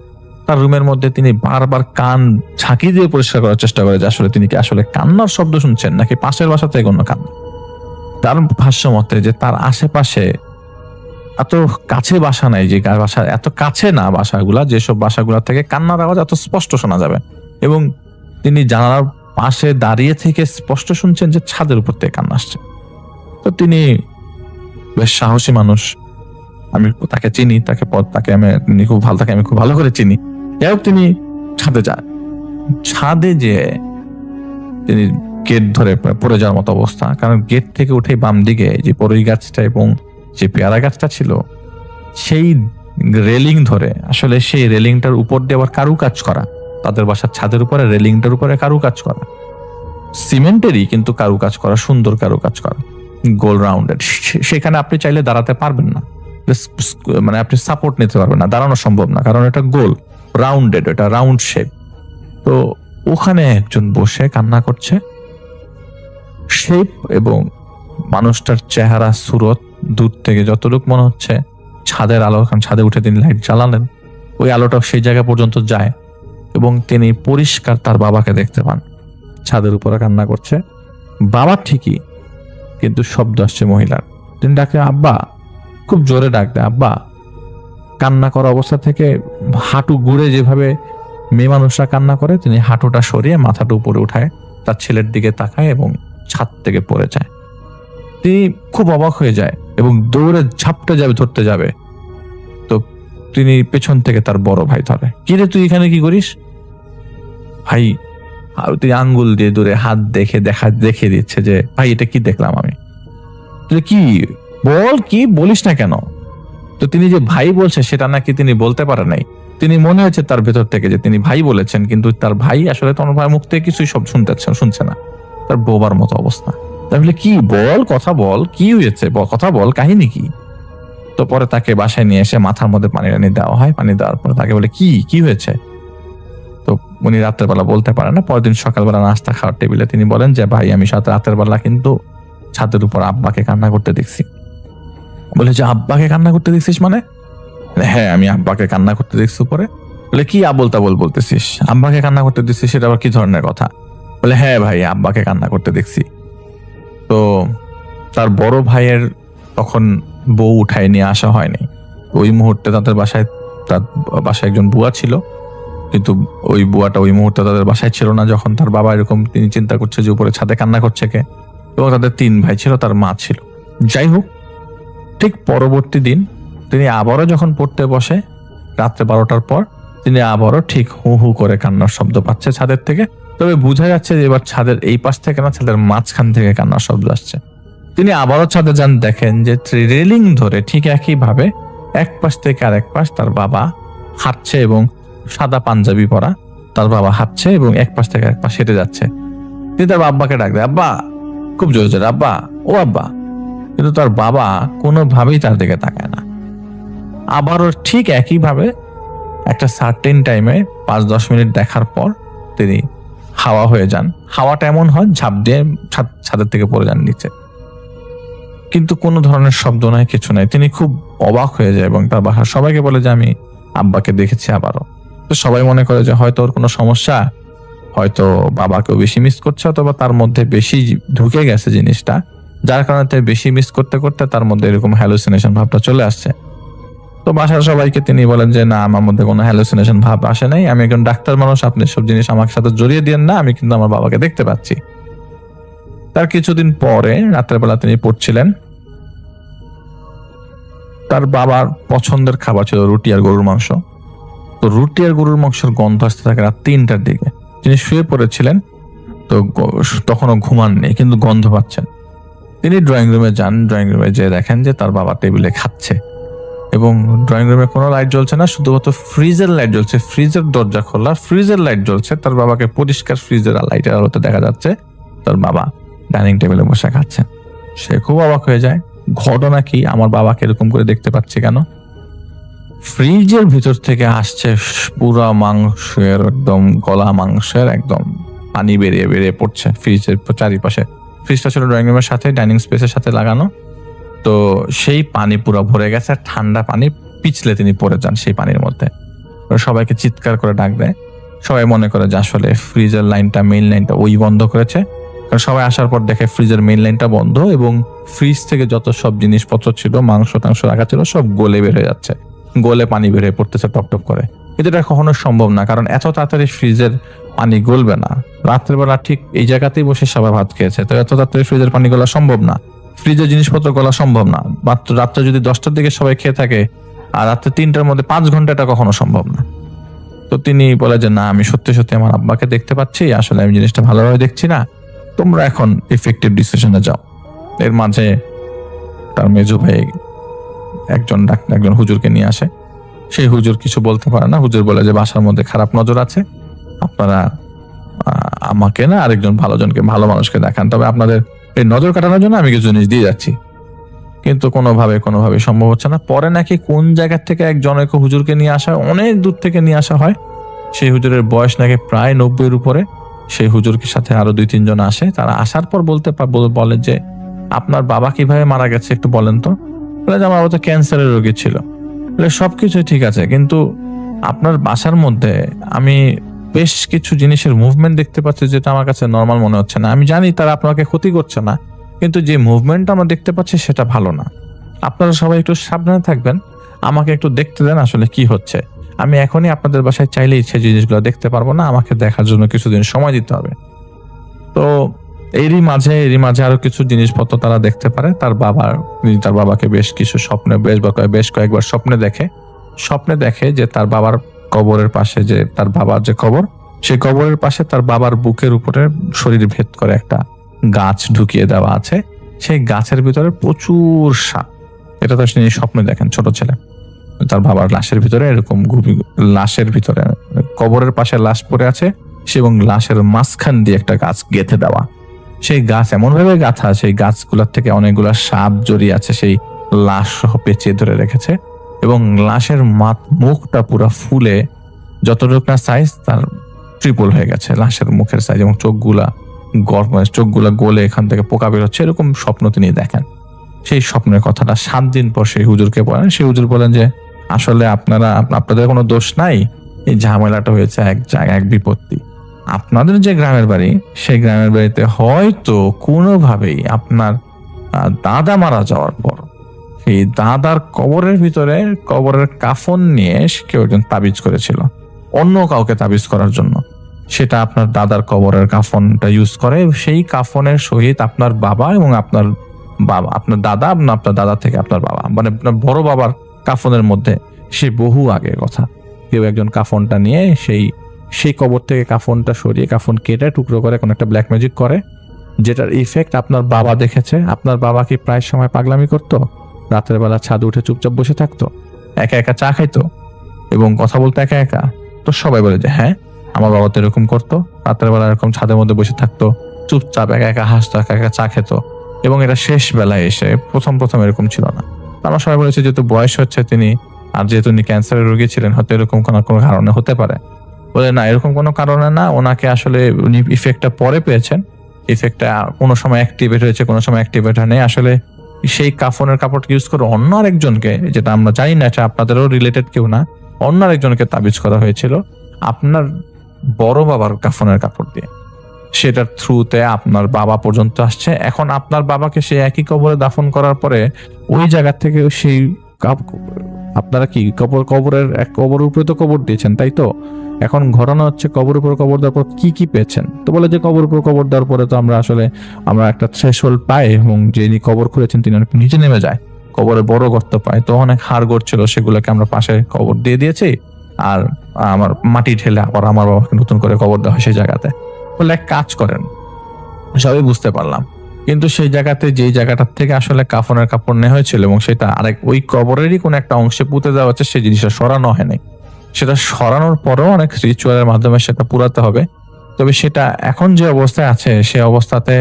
[SPEAKER 3] তার রুমের মধ্যে তিনি বারবার কান ঝাঁকি দিয়ে পরিষ্কার করার চেষ্টা করে যে আসলে তিনি কি আসলে কান্নার শব্দ শুনছেন নাকি পাশের বাসা থেকে কোনো কান্না। তার ভাষ্য মতে যে তার আশেপাশে এত কাছে বাসা নাই, যে বাসা এত কাছে না বাসাগুলা, যেসব বাসাগুলা থেকে কান্নার আওয়াজ এত স্পষ্ট শোনা যাবে, এবং তিনি জানালার পাশে দাঁড়িয়ে থেকে স্পষ্ট শুনছেন যে ছাদের উপর থেকে কান্না আসছে। তো তিনি বেশ সাহসী মানুষ, আমি তাকে চিনি, আমি খুব ভালো করে চিনি। যাই হোক, তিনি ছাদে যান। ছাদে যে তিনি গেট ধরে পড়ে যাওয়ার মতো অবস্থা, কারণ গেট থেকে উঠে বাম দিকে যে বড়ই গাছটা এবং যে পেয়ারা গাছটা ছিল, সেই রেলিং ধরে, আসলে সেই রেলিংটার উপর দিয়ে আবার কারুকাজ করা, তাদের বাসার ছাদের উপরে রেলিংটার উপরে কারুকাজ করা, সিমেন্টেরই কিন্তু কারুকাজ করা, সুন্দর কারুকাজ করা, গোল রাউন্ডেড। সেখানে আপনি চাইলে দাঁড়াতে পারবেন না, মানে আপনি সাপোর্ট নিতে পারবেন না, দাঁড়ানো সম্ভব না, কারণ এটা গোল রাউন্ডেড, এটা রাউন্ড শেপ। তো ওখানে একজন বসে কান্না করছে। শেপ এবং মানুষটার চেহারা, সুরত দূর থেকে যতটুকু মনে হচ্ছে ছাদের আলো, কারণ ছাদে উঠে তিনি লাইট জ্বালালেন, ওই আলোটা সেই জায়গা পর্যন্ত যায়, এবং তিনি পরিষ্কার তার বাবাকে দেখতে পান ছাদের উপরে কান্না করছে। বাবা ঠিকই, কিন্তু শব্দ আসছে মহিলার। তিনি ডাকে আব্বা, খুব জোরে ডাক দেয় আব্বা। কান্না করা অবস্থা থেকে হাঁটু ঘুরে যেভাবে মেয়ে মানুষরা কান্না করে, তিনি হাঁটুটা সরিয়ে মাথাটা উপরে উঠায়, তার ছেলের দিকে তাকায় এবং ছাদ থেকে পড়ে যায়। তিনি খুব অবাক হয়ে যায় এবং দৌড়ে ঝাপটে যাবে, ধরতে যাবে। তো তিনি পেছন থেকে তার বড় ভাই ধরে, কি রে তুই এখানে কি করিস ভাই? তুই আঙ্গুল দিয়ে দূরে হাত দেখিয়ে দিচ্ছে যে ভাই এটা কি দেখলাম আমি। কি বল, কি বলিস না কেন? তো তিনি যে ভাই বলছে সেটা নাকি তিনি বলতে পারে নাই। তিনি মনে হচ্ছে তার ভেতর থেকে যে তিনি ভাই বলেছেন, কিন্তু তার ভাই আসলে তোমার ভাই মুখ থেকে কিছুই সব শুনছে না। তার বোবার মতো অবস্থা। তাহলে কি বল, কথা বল, কি হয়েছে, কথা বল, কাহিনী কি? তো পরে তাকে বাসায় নিয়ে এসে মাথার মধ্যে পানি দেওয়া হয়। পানি দেওয়ার পরে তাকে বলে কি হয়েছে? তো উনি রাতের বেলা বলতে পারেন না। পরের দিন সকালবেলা নাস্তা খাওয়ার টেবিলে তিনি বলেন যে ভাই, আমি রাতের বেলা কিন্তু ছাদের উপর আব্বাকে কান্না করতে দেখছি। বলে যে আব্বাকে কান্না করতে দেখছিস মানে? হ্যাঁ, আমি আব্বাকে কান্না করতে দেখছি উপরে। বলে কি আবোল তাবোল বলতেছিস? আব্বাকে কান্না করতে দেখছিস, সেটা আবার কি ধরনের কথা? বলে হ্যাঁ ভাই, আব্বাকে কান্না করতে দেখছি। তো তার বড় ভাইয়ের তখন বউ উঠায় নিয়ে আসা হয়নি। ওই মুহূর্তে তার বাসায় একজন বুয়া ছিল, কিন্তু ওই বুয়াটা ওই মুহূর্তে তাদের বাসায় ছিল না। যখন তার বাবা এরকম, তিনি চিন্তা করছে যে উপরে ছাদে কান্না করছে কে, এবং তাদের 3 ভাই ছিল, তার মা ছিল। যাই হোক, ঠিক পরবর্তী দিন তিনি আবারও যখন পড়তে বসে রাত্রে 12টার পর, তিনি আবারও ঠিক হু হু করে কান্নার শব্দ পাচ্ছে ছাদের থেকে। তবে বোঝা যাচ্ছে যে এবার ছাদের এই পাশ থেকে না, ছাদের মাঝখান থেকে কান্নার শব্দ আসছে। তিনি আবারও ছাদে যান, দেখেন যে রেলিং ধরে ঠিক একইভাবে এক পাশ থেকে আরেক পাশ তার বাবা হাঁটছে, এবং সাদা পাঞ্জাবি পরা তার বাবা হাঁটছে এবং এক পাশ থেকে আরেক পাশ হেঁটে যাচ্ছে। তিনি তার আব্বাকে ডাক দেয়, আব্বা, খুব জোরে জোরে, আব্বা, ও আব্বা। কিন্তু তার বাবা কোনোভাবেই তার দিকে তাকায় না। আবারও ঠিক একইভাবে একটা সার্টেন টাইমে 5-10 মিনিট দেখার পর তিনি হাওয়া হয়ে যান। হাওয়াটা এমন হয় ঝাঁপ দিয়ে ছাদের থেকে পড়ে যান নিচে, কিন্তু কোনো ধরনের শব্দ নাই, কিছু নাই। তিনি খুব অবাক হয়ে যায় এবং তার বাসার সবাইকে বলে যে আমি আব্বাকে দেখেছি আবারও। তো সবাই মনে করে যে হয়তো ওর কোনো সমস্যা, হয়তো বাবাকেও বেশি মিস করছে, অথবা তার মধ্যে বেশি ঢুকে গেছে জিনিসটা, যার কারণে বেশি মিস করতে করতে তার মধ্যে এরকম হ্যালুসিনেশন ভাবটা চলে আসছে। তো বাসার সবাইকে তিনি বলেন যে না, আমার মধ্যে কোনো হ্যালুসিনেশন ভাব আসে নাই, আমি একজন ডাক্তার মানুষ, আপনি সব জিনিস আমার সাথে জড়িয়ে দিয়েন না, আমি কিন্তু আমার বাবাকে দেখতে পাচ্ছি। তার কিছুদিন পরে রাত্রেবেলা তিনি পড়ছিলেন, তার বাবার পছন্দের খাবার ছিল রুটি আর গরুর মাংস। তো রুটি আর গরুর মাংসের গন্ধ আসতে থাকে রাত 3টার দিকে। তিনি শুয়ে পড়েছিলেন, তো তখনও ঘুমাননি, কিন্তু গন্ধ পাচ্ছেন। তিনি ড্রয়িং রুমে যান, ড্রয়িং রুমে যেয়ে দেখেন যে তার বাবা টেবিলে খাচ্ছে এবং ড্রয়িং রুমে কোনো লাইট জ্বলছে না, শুধুমাত্র ফ্রিজের লাইট জ্বলছে। ফ্রিজের দরজা খোলা, ফ্রিজের লাইট জ্বলছে, তার বাবাকে পরিষ্কার ফ্রিজের লাইটের আলোতে দেখা যাচ্ছে তার বাবা ডাইনিং টেবিলে বসে খাচ্ছেন। সে খুব অবাক হয়ে যায়, ঘটনা কি, আমার বাবাকে এরকম করে দেখতে পাচ্ছি কেন? ফ্রিজের ভিতর থেকে আসছে পুরা মাংসের, একদম গলা মাংসের একদম পানি বেরিয়ে বেরিয়ে পড়ছে ফ্রিজের চারিপাশে। ফ্রিজটা ছিল ড্রয়িং রুমের সাথে, ডাইনিং স্পেসের সাথে লাগানো। তো সেই পানি পুরো ভরে গেছে, আর ঠান্ডা পানি, পিছলে তিনি পড়ে যান সেই পানির মধ্যে। সবাইকে চিৎকার করে ডাক দেয়। সবাই মনে করে যে আসলে ফ্রিজের লাইনটা, মেইন লাইনটা ওই বন্ধ করেছে। কারণ সবাই আসার পর দেখে ফ্রিজের মেইন লাইনটা বন্ধ এবং ফ্রিজ থেকে যত সব জিনিসপত্র ছিল, মাংস টাংস রাখা ছিল, সব গলে বের হয়ে যাচ্ছে, গলে পানি বের হয়ে পড়তেছে টপ টপ করে। কিন্তু এটা কখনো সম্ভব না, কারণ এত তাড়াতাড়ি ফ্রিজের পানি গলবে না। রাত্রেবেলা ঠিক এই জায়গাতেই বসে সবাই ভাত খেয়েছে, তো এত তাড়াতাড়ি ফ্রিজের পানি গলা সম্ভব না, ফ্রিজের জিনিসপত্র গলা সম্ভব না। মাত্র রাত্রে যদি 10টার দিকে সবাই খেয়ে থাকে আর রাত্রে 3টার মধ্যে 5 ঘন্টা, এটা কখনো সম্ভব না। তো তিনি বলে যে না, আমি সত্যি সত্যি আমার আব্বাকে দেখতে পাচ্ছি, আসলে আমি জিনিসটা ভালোভাবে দেখছি না, তোমরা এখন ইফেক্টিভ ডিসিশনে যাও। এর মাঝে তার মেজো ভাই একজন হুজুরকে নিয়ে আসে। সেই হুজুর কিছু বলতে পারে না। হুজুর বলে যে বাসার মধ্যে খারাপ নজর আছে, আপনারা আমাকে না আরেকজন ভালো মানুষকে দেখান, তবে আপনাদের এই নজর কাটানোর জন্য আমি কিছু জিনিস দিয়ে যাচ্ছি। কিন্তু কোনোভাবে সম্ভব হচ্ছে না। পরে নাকি কোন জায়গা থেকে একজনকে হুজুরকে নিয়ে আসা হয়, অনেক দূর থেকে নিয়ে আসা হয়। সেই হুজুরের বয়স নাকি প্রায় 90-এর উপরে। সেই হুজুরকে সাথে আরো 2-3 জন আসে। তারা আসার পর বলে যে আপনার বাবা কিভাবে মারা গেছে একটু বলেন তো। বলে যে আমার বাবা তো ক্যান্সারের রোগী ছিল। সবকিছুই ঠিক আছে, কিন্তু আপনার বাসার মধ্যে আমি বেশ কিছু জিনিসের মুভমেন্ট দেখতে পাচ্ছি যেটা আমার কাছে নর্মাল মনে হচ্ছে না। আমি জানি তারা আপনাকে ক্ষতি করছে না, কিন্তু যে মুভমেন্টটা আমরা দেখতে পাচ্ছি সেটা ভালো না। আপনারা সবাই একটু সাবধানে থাকবেন, আমাকে একটু দেখতে দেন আসলে কি হচ্ছে। আমি এখনই আপনাদের বাসায় চাইলেই সেই জিনিসগুলো দেখতে পারবো না, আমাকে দেখার জন্য কিছুদিন সময় দিতে হবে। তো এরই মাঝে আরো কিছু জিনিসপত্র তারা দেখতে পারে। তার বাবাকে বেশ কিছু বেশ কয়েকবার স্বপ্নে দেখে যে তার বাবার কবরের পাশে, যে তার বাবার যে কবর, সেই কবরের পাশে তার বাবার বুকের উপরে শরীর ভেদ করে একটা গাছ ঢুকিয়ে দেওয়া আছে। সেই গাছের ভিতরে প্রচুর সাপ। এটা তো তিনি স্বপ্নে দেখেন ছোট ছেলে। তার বাবার লাশের ভিতরে এরকম লাশের ভিতরে কবরের পাশে লাশ পড়ে আছে এবং লাশের মাঝখান দিয়ে একটা গাছ গেঁথে দেওয়া। সেই গাছ এমন ভাবে গাঁথা, সেই গাছগুলোর থেকে অনেকগুলা সাপ জড়িয়ে আছে, সেই লাশ সহ পেঁচিয়ে ধরে রেখেছে। এবং লাশের মুখটা পুরো ফুলে যতটুকু না সাইজ, তার ট্রিপল হয়ে গেছে লাশের মুখের সাইজ, এবং চোখগুলা গলে এখান থেকে পোকা বের হচ্ছে। এরকম স্বপ্ন তিনি দেখেন। সেই স্বপ্নের কথাটা 7 দিন পর সেই হুজুরকে বলেন। সেই হুজুর বলেন যে আসলে আপনাদের কোনো দোষ নাই, এই ঝামেলাটা হয়েছে এক বিপত্তি। আপনাদের যে গ্রামের বাড়ি, সেই গ্রামের বাড়িতে হয়তো কোনোভাবেই আপনার দাদা মারা যাওয়ার পর সেই দাদার কবরের কাফন নিয়ে কেউ একজন তাবিজ করেছিল অন্য কাউকে তাবিজ করার জন্য। সেটা আপনার দাদার কবরের কাফনটা ইউজ করে। সেই কাফনের সহিত আপনার বাবা এবং আপনার দাদা থেকে আপনার বাবা, মানে আপনার বড় বাবার কাফনের মধ্যে, সে বহু আগের কথা, কেউ একজন কাফনটা নিয়ে সেই কবর থেকে কাফনটা সরিয়ে, কাফন কেটে টুকরো করে কোন একটা ব্ল্যাক ম্যাজিক করে, যেটার ইফেক্ট আপনার বাবা দেখেছে। আপনার বাবা কি প্রায় সময় পাগলামি করতো, রাতের বেলা ছাদে উঠে চুপচাপ বসে থাকতো, একা একা চা খাইতো এবং কথা বলতো একা একা। তো সবাই বলে যে হ্যাঁ, আমার বাবা তো এরকম করতো, রাতের বেলা এরকম ছাদের মধ্যে বসে থাকতো, চুপচাপ একা একা হাসতো, একা একা চা খেত, এবং এটা শেষ বেলায় এসে প্রথম এরকম ছিল না। আমরা সবাই বলেছি যেহেতু বয়স হচ্ছে তিনি, আর যেহেতু উনি ক্যান্সারের রোগী ছিলেন, হয়তো এরকম কোনো কারণে হতে পারে। বলে না, এরকম কোনো কারণে না, ওনাকে আসলে উনি ইফেক্টটা পরে পেয়েছেন। ইফেক্টটা কোনো সময় অ্যাক্টিভেট হয়েছে, কোনো সময় অ্যাক্টিভেট হয় নাই। আসলে সেই কাফনের কাপড় ইউজ করে অন্য আরেকজনকে, যেটা আমরা জানি না, এটা আপনাদেরও রিলেটেড কেউ না, অন্য আরেকজনকে তাবিজ করা হয়েছিল আপনার বড় বাবার কাফনের কাপড় দিয়ে। সেটার থ্রুতে আপনার বাবা পর্যন্ত আসছে। এখন আপনার বাবাকে সেই একই কবরে দাফন করার পরে ওই জায়গা থেকে সেই আপনারা কি কবরের উপরে তো কবর দিয়েছেন, তাই তো? এখন ঘটনা হচ্ছে কবর উপর কবর দেওয়ার পর কি কি পেয়েছেন? তো বলে যে কবর উপর কবর দেওয়ার পরে তো আমরা একটা থ্রেশহোল্ড পাই, এবং যিনি কবর খুঁড়েছেন তিনি অনেক নিচে নেমে যায়, কবরে বড় গর্ত পায়, তো অনেক হাড় ছিল, সেগুলোকে আমরা পাশে কবর দিয়ে দিয়েছি, আর আমার মাটি ঢেলে আবার আমার বাবাকে নতুন করে কবর দেওয়া হয় সেই জায়গাতে। বলে এক কাজ করেন, সবই বুঝতে পারলাম, কিন্তু সেই জায়গাতে যেই জায়গাটার থেকে আসলে কাফনের কাপড় নেওয়া হয়েছিল এবং সেটা ওই কবরেরই কোন একটা অংশে পুঁতে দেওয়া হচ্ছে, সেই জিনিসটা সরানো হয়নি। সেটা সরানোর পরেও অনেক রিচুয়ালের মাধ্যমে সেটা পুরাতে হবে। তবে সেটা এখন যে অবস্থায় আছে সে অবস্থাতে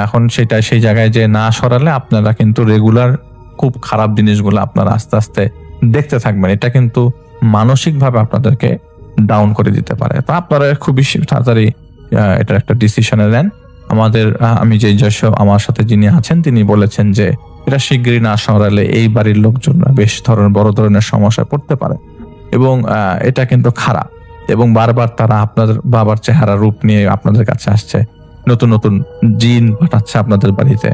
[SPEAKER 3] এখন সেটা সেই জায়গায় যে না সরালে আপনারা কিন্তু রেগুলার খুব খারাপ জিনিসগুলো আপনারা আস্তে আস্তে দেখতে থাকবেন। এটা কিন্তু মানসিকভাবে আপনাদেরকে ডাউন করে দিতে পারে। তো আপনারা খুবই তাড়াতাড়ি এটার একটা ডিসিশনে নেন। আমি আমার সাথে যিনি আছেন তিনি বলেছেন যে এটা শিগগিরই না সরালে এই বাড়ির লোকজনরা বেশ বড় ধরনের সমস্যায় পড়তে পারে, এবং এটা কিন্তু খারাপ, এবং বারবার তারা আপনাদের বাবার চেহারা রূপ নিয়ে আপনাদের কাছে আসছে, নতুন নতুন জিন পাঠাচ্ছে আপনাদের বাড়িতে,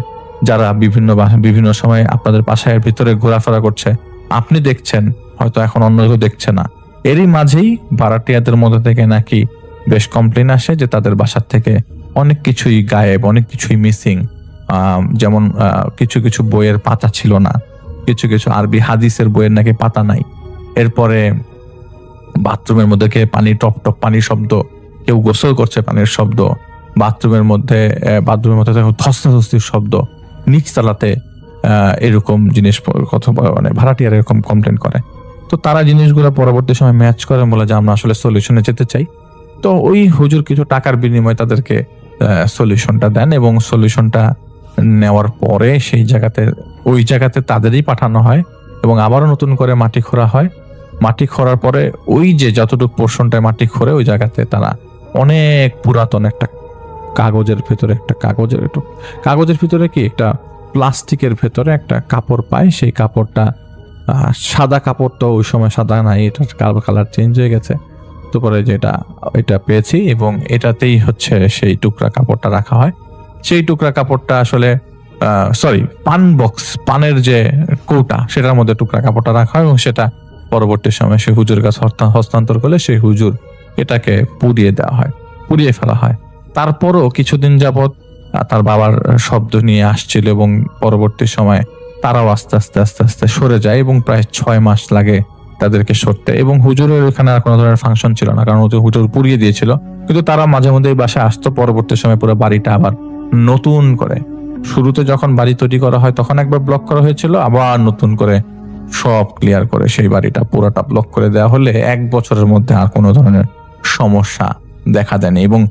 [SPEAKER 3] যারা বিভিন্ন সময় আপনাদের বাসার ভিতরে ঘোরাফেরা করছে, আপনি দেখছেন, হয়তো এখন অন্য কেউ দেখছে না। এরই মাঝেই ভাড়াটিয়াদের মধ্যে থেকে নাকি বেশ কমপ্লেন আসে যে তাদের বাসার থেকে অনেক কিছুই গায়েব, অনেক কিছুই মিসিং। যেমন কিছু কিছু বইয়ের পাতা ছিল না, কিছু কিছু আরবি হাদিসের বইয়ের নাকি পাতা নাই। এরপরে বাথরুমের মধ্যে পানি টপ টপ পানির শব্দ, কেউ গোসল করছে পানির শব্দ, বাথরুমের মধ্যে ধস্তাধস্তির শব্দ, নিচতলাতে এরকম জিনিস কথা মানে ভাড়াটিয়ার এরকম কমপ্লেন করে। তো তারা জিনিসগুলো পরবর্তী সময় ম্যাচ করে বলে যে আমরা আসলে সলিউশনে যেতে চাই। তো ওই হুজুর কিছু টাকার বিনিময়ে তাদেরকে সলিউশনটা দেন, এবং সলিউশনটা নেওয়ার পরে ওই জায়গাতে তাদেরই পাঠানো হয়, এবং আবারও নতুন করে মাটি খোঁড়া হয়। মাটি খোঁড়ার পরে ওই যে যতটুকু পোর্শনটায় মাটি খোঁড়ে ওই জায়গাতে তারা অনেক পুরাতন একটা কাগজের ভিতরে কি একটা প্লাস্টিকের ভেতরে একটা কাপড় পায়। সেই কাপড়টা সাদা কাপড়, তো ওই সময় সাদা নাই, এটার কালার চেঞ্জ হয়ে গেছে। তো পরে এটা পেয়েছি, এবং এটাতেই হচ্ছে সেই টুকরা কাপড়টা রাখা হয়। সেই টুকরা কাপড়টা আসলে পানের যে কৌটা, সেটার মধ্যে টুকরা কাপড়টা রাখা হয়, এবং সেটা পরবর্তী সময় সেই হুজুর কাছে হস্তান্তর করলে সেই হুজুর এটাকে পুড়িয়ে ফেলা হয়। তারপরও কিছুদিন যাবৎ তার বাবার শব্দ নিয়ে আসছিল, এবং পরবর্তী সময় তারাও আস্তে আস্তে সরে যায়, এবং প্রায় 6 মাস লাগে তাদেরকে সরতে। এবং হুজুরের ওখানে আর কোনো ধরনের ফাংশন ছিল না, কারণ হুজুর পুড়িয়ে দিয়েছিল। কিন্তু তারা মাঝে মধ্যে এই বাসায় আসতো। পরবর্তী সময় পুরো বাড়িটা আবার নতুন করে, শুরুতে যখন বাড়ি তৈরি করা হয় তখন একবার ব্লক করা হয়েছিল, আবার নতুন করে সব ক্লিয়ার করে সেই বাড়িটা পুরোটা ব্লক করে দেওয়া হলে 1 বছরের মধ্যে আর কোনো ধরনের সমস্যা দেখা দেয়নি। এবং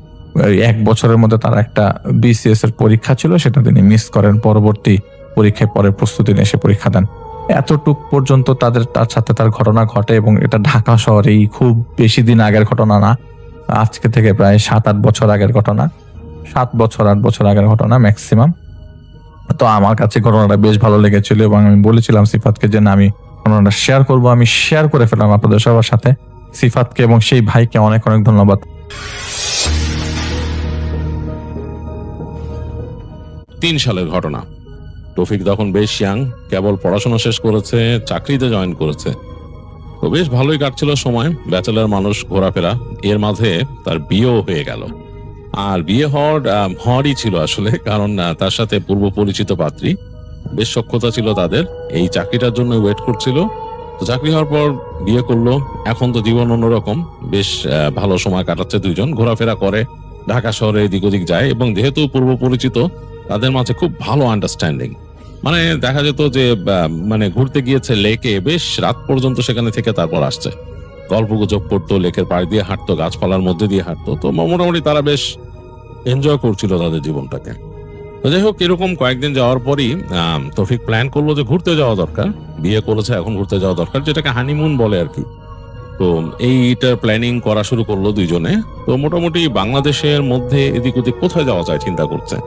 [SPEAKER 3] 1 বছরের মধ্যে তার একটা BCS এর পরীক্ষা ছিল, সেটা তিনি মিস করেন। পরবর্তী পরীক্ষায় পরে প্রস্তুতি নিয়ে এসে পরীক্ষা দেন। এতটুক পর্যন্ত তার সাথে তার ঘটনা ঘটে, এবং এটা ঢাকা শহরেই খুব বেশি দিন আগের ঘটনা না, আজকে থেকে প্রায় 7-8 বছর আগের ঘটনা, 7 বছর 8 বছর আগের ঘটনা ম্যাক্সিমাম। তো আমার কাছে ঘটনাটা বেশ ভালো লেগেছিল, এবং আমি বলেছিলাম সিফাতকে যে না, আমি ঘটনাটা শেয়ার করব। আমি শেয়ার করে ফেললাম আপনাদের সবার সাথে। সিফাতকে এবং সেই ভাইকে অনেক অনেক ধন্যবাদ।
[SPEAKER 4] 3 সালের ঘটনা। তৌফিক তখন বেশ ইয়াং, কেবল পড়াশোনা শেষ করেছে, চাকরিতে জয়েন করেছে। তো বেশ ভালোই কাটছিল সময়, ব্যাচেলার মানুষ, ঘোরাফেরা। এর মাঝে তার বিয়েও হয়ে গেল। আর বিয়ে হওয়ারই ছিল আসলে, কারণ তার সাথে পূর্ব পরিচিত পাত্রী, বেশ সখ্যতা ছিল তাদের। এই চাকরিটার জন্য ওয়েট করছিল। তো চাকরি হওয়ার পর বিয়ে করলো। এখন তো জীবন অন্যরকম, বেশ ভালো সময় কাটাচ্ছে দুইজন, ঘোরাফেরা করে, ঢাকা শহরে এদিক ওদিক যায়। এবং যেহেতু পূর্ব পরিচিত, তাদের মাঝে খুব ভালো আন্ডারস্ট্যান্ডিং। মানে দেখা যেত যে ঘুরতে গিয়েছে লেকে, বেশ রাত পর্যন্ত সেখানে থেকে তারপর আসছে, গল্প গুজব করতো, লেকের পাড় দিয়ে হাঁটতো, গাছপালার মধ্যে দিয়ে হাঁটতো। তো মোটামুটি তারা বেশ এনজয় করছিল তাদের জীবনটাকে। তো যাই হোক, এরকম কয়েকদিন যাওয়ার পরই তৌফিক প্ল্যান করলো যে ঘুরতে যাওয়া দরকার, বিয়ে করেছে এখন ঘুরতে যাওয়া দরকার, যেটাকে হানিমুন বলে আর কি। তো এইটার প্ল্যানিং করা শুরু করলো দুইজনে। তো মোটামুটি বাংলাদেশের মধ্যে এদিক ওদিক কোথায় যাওয়া যায় চিন্তা করছে।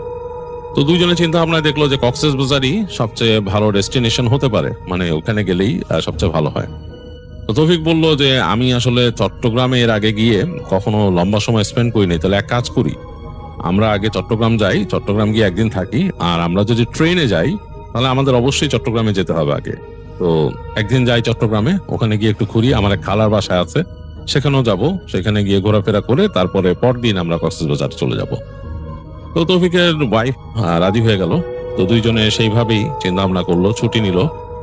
[SPEAKER 4] তো দুইজনে চিন্তা ভাবনায় দেখলো যে কক্সবাজারই সবচেয়ে ভালো ডেস্টিনেশন হতে পারে, মানে ওখানে গেলেই সবচেয়ে ভালো হয়। তো তৌফিক বলল যে আমি আসলে চট্টগ্রামে এর আগে গিয়ে কখনো লম্বা সময় স্পেন্ড করিনি, তাহলে এক কাজ করি, আমরা আগে চট্টগ্রাম যাই, চট্টগ্রাম গিয়ে একদিন থাকি, আর আমরা যদি ট্রেনে যাই তাহলে আমাদের অবশ্যই চট্টগ্রামে যেতে হবে আগে। তো একদিন যাই চট্টগ্রামে, ওখানে গিয়ে একটু ঘুরি, আমার এক খালার বাসায় আছে, সেখানেও যাব, সেখানে গিয়ে ঘোরাফেরা করে তারপরে পরদিন আমরা কক্সবাজার চলে যাব। তো তৌফিকের ওয়াইফ রাজি হয়ে গেল। তো দুইজনে সেইভাবেই চিন্তা ভাবনা করলো, ছুটি নিল,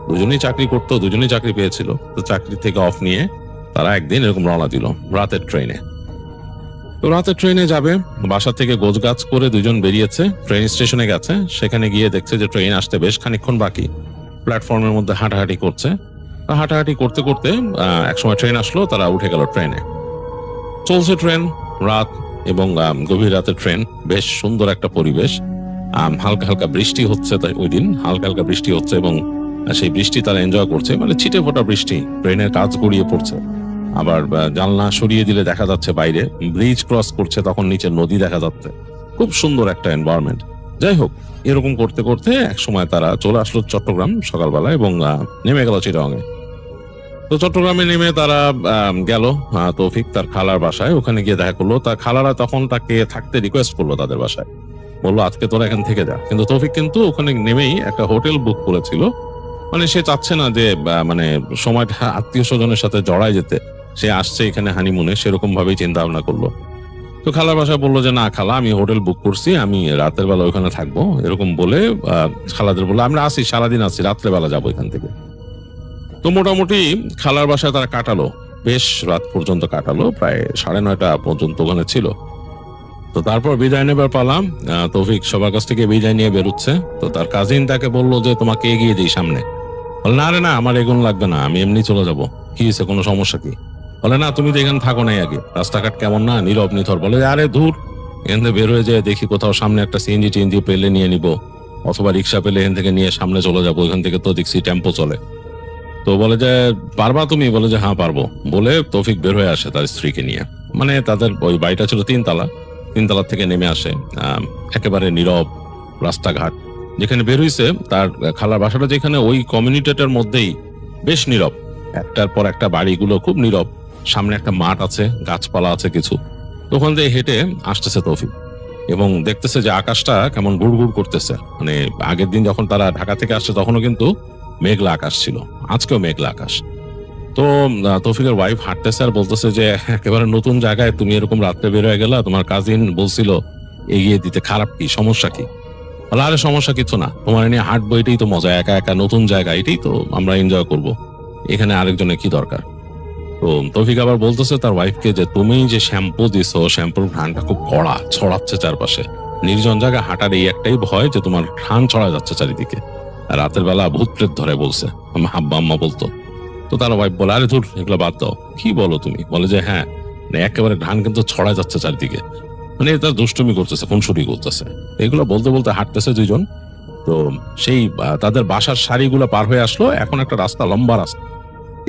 [SPEAKER 4] দুজনেই চাকরি করতো, দুজনেই চাকরি পেয়েছিল। তো চাকরি থেকে অফ নিয়ে তারা একদিন এরকম রওনা দিল রাতের ট্রেনে। তো রাতের ট্রেনে যাবে, বাসা থেকে গোছগাছ করে দুজন বেরিয়েছে, ট্রেন স্টেশনে গেছে, সেখানে গিয়ে দেখছে যে ট্রেন আসতে বেশ খানিকক্ষণ বাকি। প্ল্যাটফর্মের মধ্যে হাঁটাহাঁটি করছে, হাঁটাহাঁটি করতে করতে একসময় ট্রেন আসলো, তারা উঠে গেল ট্রেনে। চলছে ট্রেন, রাত এবং গভীর রাতের ট্রেন, বেশ সুন্দর একটা পরিবেশ। হালকা হালকা বৃষ্টি হচ্ছে, তাই ওই দিন হালকা হালকা বৃষ্টি হচ্ছে এবং সেই বৃষ্টি তারা এনজয় করছে, মানে ছিটে ফোটা বৃষ্টি, ট্রেনের কাঁচ গড়িয়ে পড়ছে। আবার জানলা সরিয়ে দিলে দেখা যাচ্ছে বাইরে ব্রিজ ক্রস করছে, তখন নিচে নদী দেখা যাচ্ছে। খুব সুন্দর একটা এনভায়রনমেন্ট। যাই হোক, এরকম করতে করতে এক সময় তারা চলে আসলো চট্টগ্রাম সকালবেলা এবং নেমে গেল চিটাগাঙে। তো চট্টগ্রামে নেমে তারা গেল তৌফিক তার খালার বাসায়, ওখানে গিয়ে দেখা করলো। তার খালারা তখন তাকে থাকতে রিকোয়েস্ট করলো তাদের বাসায়, বললো আজকে তোরা এখান থেকে যা। কিন্তু তৌফিক কিন্তু ওখানে নেমেই একটা হোটেল বুক করেছিল, মানে সে চাচ্ছে না যে মানে সময়টা আত্মীয় স্বজনের সাথে জড়ায় যেতে, সে আসছে এখানে হানিমুনে, সেরকম ভাবেই চিন্তা ভাবনা করলো। তো খালার বাসায় বললো যে না খালা, আমি হোটেল বুক করছি, আমি রাতের বেলা ওখানে থাকবো, এরকম বলে খালাদের বললো আমরা আসি, সারাদিন আসি, রাত্রে বেলা যাবো এখান থেকে। তো মোটামুটি খালার বাসায় তারা কাটালো, বেশ রাত পর্যন্ত কাটালো, প্রায় 9:30 পর্যন্ত ওখানে ছিল। তো তারপর বিদায় নেবার পালাম, তৌফিক সবার কাছ থেকে বিদায় নিয়ে বেরোচ্ছে। তো তার কাজিন তাকে বললো যে তোমাকে এগিয়ে দিই সামনে। বলে না রে না, আমার এগুলো লাগবে না, আমি এমনি চলে যাবো, কি হয়েছে, কোনো সমস্যা কি? বলে না তুমি তো এখানে থাকো নাই আগে, রাস্তাঘাট কেমন না, নীরব নিথর। বলে আরে ধুর, এখান থেকে বের হয়ে যায় দেখি কোথাও সামনে একটা সিএনজি টিএনজি পেলে নিয়ে নিবো, অথবা রিক্সা পেলে এখান থেকে নিয়ে সামনে চলে যাবো, এখান থেকে তো দেখছি টেম্পো চলে। তো বলে যে পারবা তুমি? বলে যে হ্যাঁ পারবো। বলে তৌফিক বের হয়ে আসে তার স্ত্রীকে নিয়ে, মানে তাদের ওই বাড়িটা ছিল 3 তলা, 3 তলা থেকে নেমে আসে, একেবারে নীরব রাস্তাঘাট। যেখানে বের হইছে তার খালার বাসাটা, যেখানে ওই কমিউনিটিটার মধ্যেই বেশ নীরব, একটার পর একটা বাড়িগুলো খুব নীরব, সামনে একটা মাঠ আছে, গাছপালা আছে কিছু। ওখান থেকে হেঁটে আসতেছে তৌফিক এবং দেখতেছে যে আকাশটা কেমন গুড় করতেছে। মানে আগের দিন যখন তারা ঢাকা থেকে আসছে তখনও কিন্তু মেঘলা আকাশ ছিল, আজকেও মেঘলা আকাশ। তো তৌফিকের ওয়াইফ হাঁটতেছে আর বলতেছে যে একেবারে নতুন জায়গায় তুমি এরকম রাত্রে বের হয়ে গেলা, তোমার কাজিন বলছিল এগিয়ে দিতে, খারাপ কি, সমস্যা কি? বলে আরে সমস্যা কিছু না, তোমার নিয়ে হাঁটবো, এটাই তো মজা, একা একা নতুন জায়গা, এটাই তো আমরা এনজয় করব, এখানে আরেকজনের কি দরকার? তো তৌফিক আবার বলতেছে তার ওয়াইফকে যে তুমি যে শ্যাম্পু দিছো, শ্যাম্পুর ঘ্রাণটা খুব কড়া, ছড়াচ্ছে চারপাশে, নির্জন জায়গা হাঁটার এই একটাই ভয় যে তোমার ঘ্রাণ ছড়া যাচ্ছে চারিদিকে, আর রাতের বেলা ভূত প্রেত ধরে বলছে, আমার হাব্বা আম্মা বলতো। তো তার ওয়াইফ বলে আরে ধুর, এগুলো বাদ দাও, কি বলো তুমি? বলে যে হ্যাঁ, একেবারে ঘ্রাণ কিন্তু ছড়া যাচ্ছে চারিদিকে, মানে তার দুষ্টুমি করতেছে, খুনসুটি করতেছে। এগুলো বলতে বলতে হাঁটতেছে দুইজন। তো সেই তাদের বাসার সারিগুলো পার হয়ে আসলো, এখন একটা রাস্তা, লম্বা রাস্তা,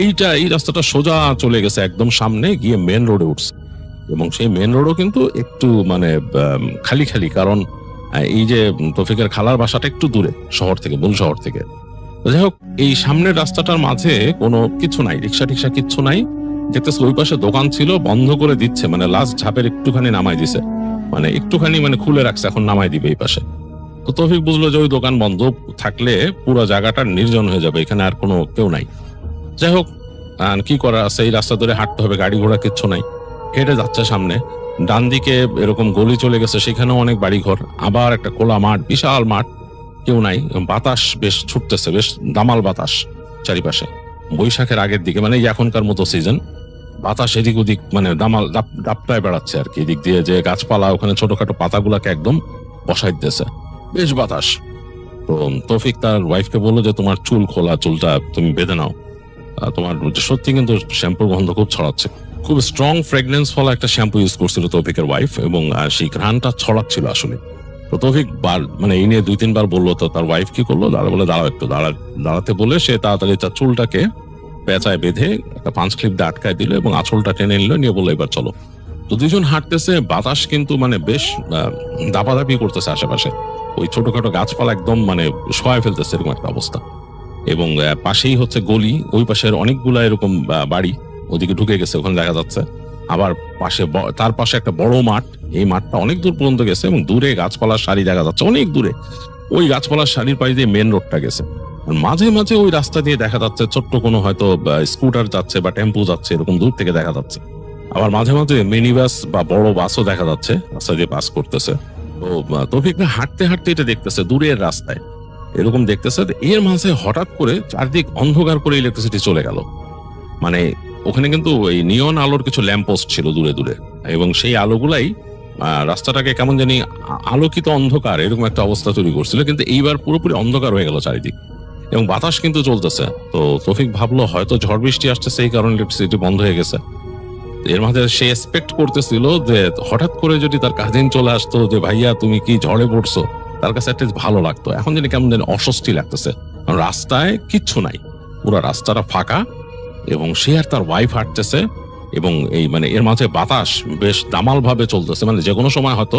[SPEAKER 4] এই রাস্তাটা সোজা চলে গেছে একদম সামনে গিয়ে মেন রোডে উঠছে, এবং সেই মেন রোডও কিন্তু একটু মানে খালি খালি, কারণ এই যে তৌফিকের খালার বাসাটা একটু দূরে শহর থেকে, মূল শহর থেকে। যাই হোক, এই সামনের রাস্তাটার মাঝে কোনো কিছু নাই, রিক্সা টিক্সা কিচ্ছু নাই। দেখতেছে ওই পাশে দোকান ছিল, বন্ধ করে দিচ্ছে, মানে লাস্ট ঝাপের একটুখানি নামাই দিছে, মানে একটুখানি মানে খুলে রাখছে, এখন নামাই দিবে এই পাশে। তো তৌফিক বুঝলো যে ওই দোকান বন্ধ থাকলে পুরো জায়গাটা নির্জন হয়ে যাবে, এখানে আর কোনো কেউ নাই। যাই হোক, কি করা আছে, এই রাস্তা ধরে হাঁটতে হবে, গাড়ি ঘোড়া কিচ্ছু নাই। হেঁটে যাচ্ছে সামনে, ডান দিকে এরকম গলি চলে গেছে, সেখানেও অনেক বাড়ি ঘর, আবার একটা খোলা মাঠ, বিশাল মাঠ, কেউ নাই। বাতাস বেশ ছুটতেছে, বেশ দামাল বাতাস চারিপাশে, বৈশাখের আগের দিকে, মানে এখনকার মতো সিজন। বাতাস এদিক ওদিক মানে দামাল দাপটায় বেড়াচ্ছে আর কি, এদিক দিয়ে যে গাছপালা, ওখানে ছোটখাটো পাতাগুলাকে একদম বসাই দিতেছে, বেশ বাতাস। তো তৌফিক তার ওয়াইফকে বললো যে তোমার চুল খোলা, চুলটা তুমি বেঁধে নাও, তোমার সত্যি কিন্তু শ্যাম্পুর গন্ধ খুব ছড়াচ্ছে। খুব স্ট্রং ফ্রেগনেন্স ফলা একটা শ্যাম্পু ইউজ করছিল তৌফিকের ওয়াইফ, এবং সেই ঘ্রাণটা ছড়াচ্ছিল আসলে। তো তৌফিক মানে এই নিয়ে 2-3 বার বললো। তো তার ওয়াইফ কি করলো, বলে দাঁড়াও একটু, দাঁড়াতে বলে সে তাড়াতাড়ি তার চুলটাকে পেঁচায় বেঁধে একটা পাঁচ ক্লিপ দিয়ে আটকায় দিল এবং আঁচলটা টেনে নিল, নিয়ে বললো এবার চলো। তো দুজন হাঁটতেছে, বাতাস কিন্তু মানে বেশ দাপাদাপি করতেছে আশেপাশে, ওই ছোটখাটো গাছপালা একদম মানে শোয়ায় ফেলতেছে, এরকম একটা অবস্থা। এবং পাশেই হচ্ছে গলি, ওই পাশের অনেকগুলা এরকম বাড়ি ওদিকে ঢুকে গেছে, ওখানে দেখা যাচ্ছে। আবার তার পাশে একটা বড় মাঠ, এই মাঠটা অনেক দূর পর্যন্ত গেছে এবং দূরে গাছপালার সারি দেখা যাচ্ছে অনেক দূরে। ওই গাছপালার সারির পাশ দিয়ে মেন রোডটা গেছে। আর মাঝে মাঝে ওই রাস্তা দিয়ে দেখা যাচ্ছে ছোট্ট কোনো হয়তো স্কুটার যাচ্ছে বা টেম্পো যাচ্ছে, এরকম দূর থেকে দেখা যাচ্ছে। আবার মাঝে মাঝে মিনি বাস বা বড় বাসও দেখা যাচ্ছে রাস্তা দিয়ে পাস করতেছে। তো তৌফিক হাঁটতে হাঁটতে এটা দেখতেছে দূরের রাস্তায় এরকম দেখতেছে। এর মাঝে হঠাৎ করে চারদিক অন্ধকার করে ইলেকট্রিসিটি চলে গেল। মানে ওখানে কিন্তু এই নিয়ন আলোর কিছু ল্যাম্পপোস্ট ছিল দূরে দূরে, এবং সেই আলোগুলাই রাস্তাটাকে কেমন জানি আলোকিত অন্ধকার এরকম একটা অবস্থা তৈরি করছিল। কিন্তু এইবার পুরোপুরি অন্ধকার হয়ে গেল চারিদিক, এবং বাতাস কিন্তু চলতেছে। তো তৌফিক ভাবলো হয়তো ঝড় বৃষ্টি আসতেছে, এই কারণে ইলেকট্রিসিটি বন্ধ হয়ে গেছে। এর মাঝে সে এক্সপেক্ট করতেছিল যে হঠাৎ করে যদি তার কাজিন চলে আসতো যে ভাইয়া তুমি কি ঝড়ে পড়ছো, তার কাছে একটা ভালো লাগতো। এখন জানি কেমন জানি অস্বস্তি লাগতেছে, কারণ রাস্তায় কিচ্ছু নাই, পুরো রাস্তাটা ফাঁকা, এবং সে আর তার ওয়াইফ হাঁটতেছে, এবং এই মানে এর মাঝে বাতাস বেশ দামাল ভাবে চলতেছে। মানে যে কোনো সময় হয়তো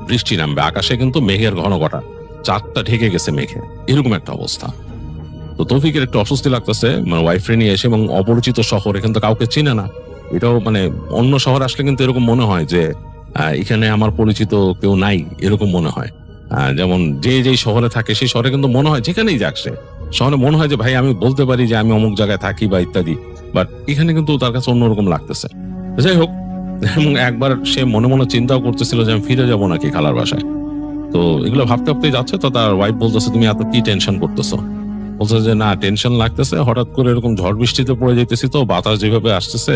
[SPEAKER 4] বৃষ্টি নামবে। আকাশে কিন্তু মেঘের ঘন ঘটা, চাঁদটা ঢেকে গেছে মেঘে, এরকম একটা অবস্থা। তো তৌফিকের একটু অস্বস্তি লাগতেছে, মানে ওয়াইফ নিয়ে এসে, এবং অপরিচিত শহর, এখানে তো কাউকে চিনে না। এটাও মানে অন্য শহরে আসলে কিন্তু এরকম মনে হয় যে এখানে আমার পরিচিত কেউ নাই, এরকম মনে হয়। যেমন যে শহরে থাকে সেই শহরে কিন্তু মনে হয় যেখানেই যাক সে শহরে মনে হয় যে ভাই আমি বলতে পারি যে আমি অমুক জায়গায় থাকি বা ইত্যাদি, বাট এখানে কিন্তু তার কাছে অন্যরকম লাগতেছে। যাই হোক, এবং একবার সে মনে মনে চিন্তাও করতেছিল যে আমি ফিরে যাবো নাকি খালার বাসায়। তো এগুলো ভাবতে ভাবতেই যাচ্ছে, তো তার ওয়াইফ বলতেছে তুমি এত কি টেনশন করতেছো? বলছে যে না, টেনশন লাগতেছে, হঠাৎ করে এরকম ঝড় বৃষ্টিতে পড়ে যেতেছি, তো বাতাস যেভাবে আসতেছে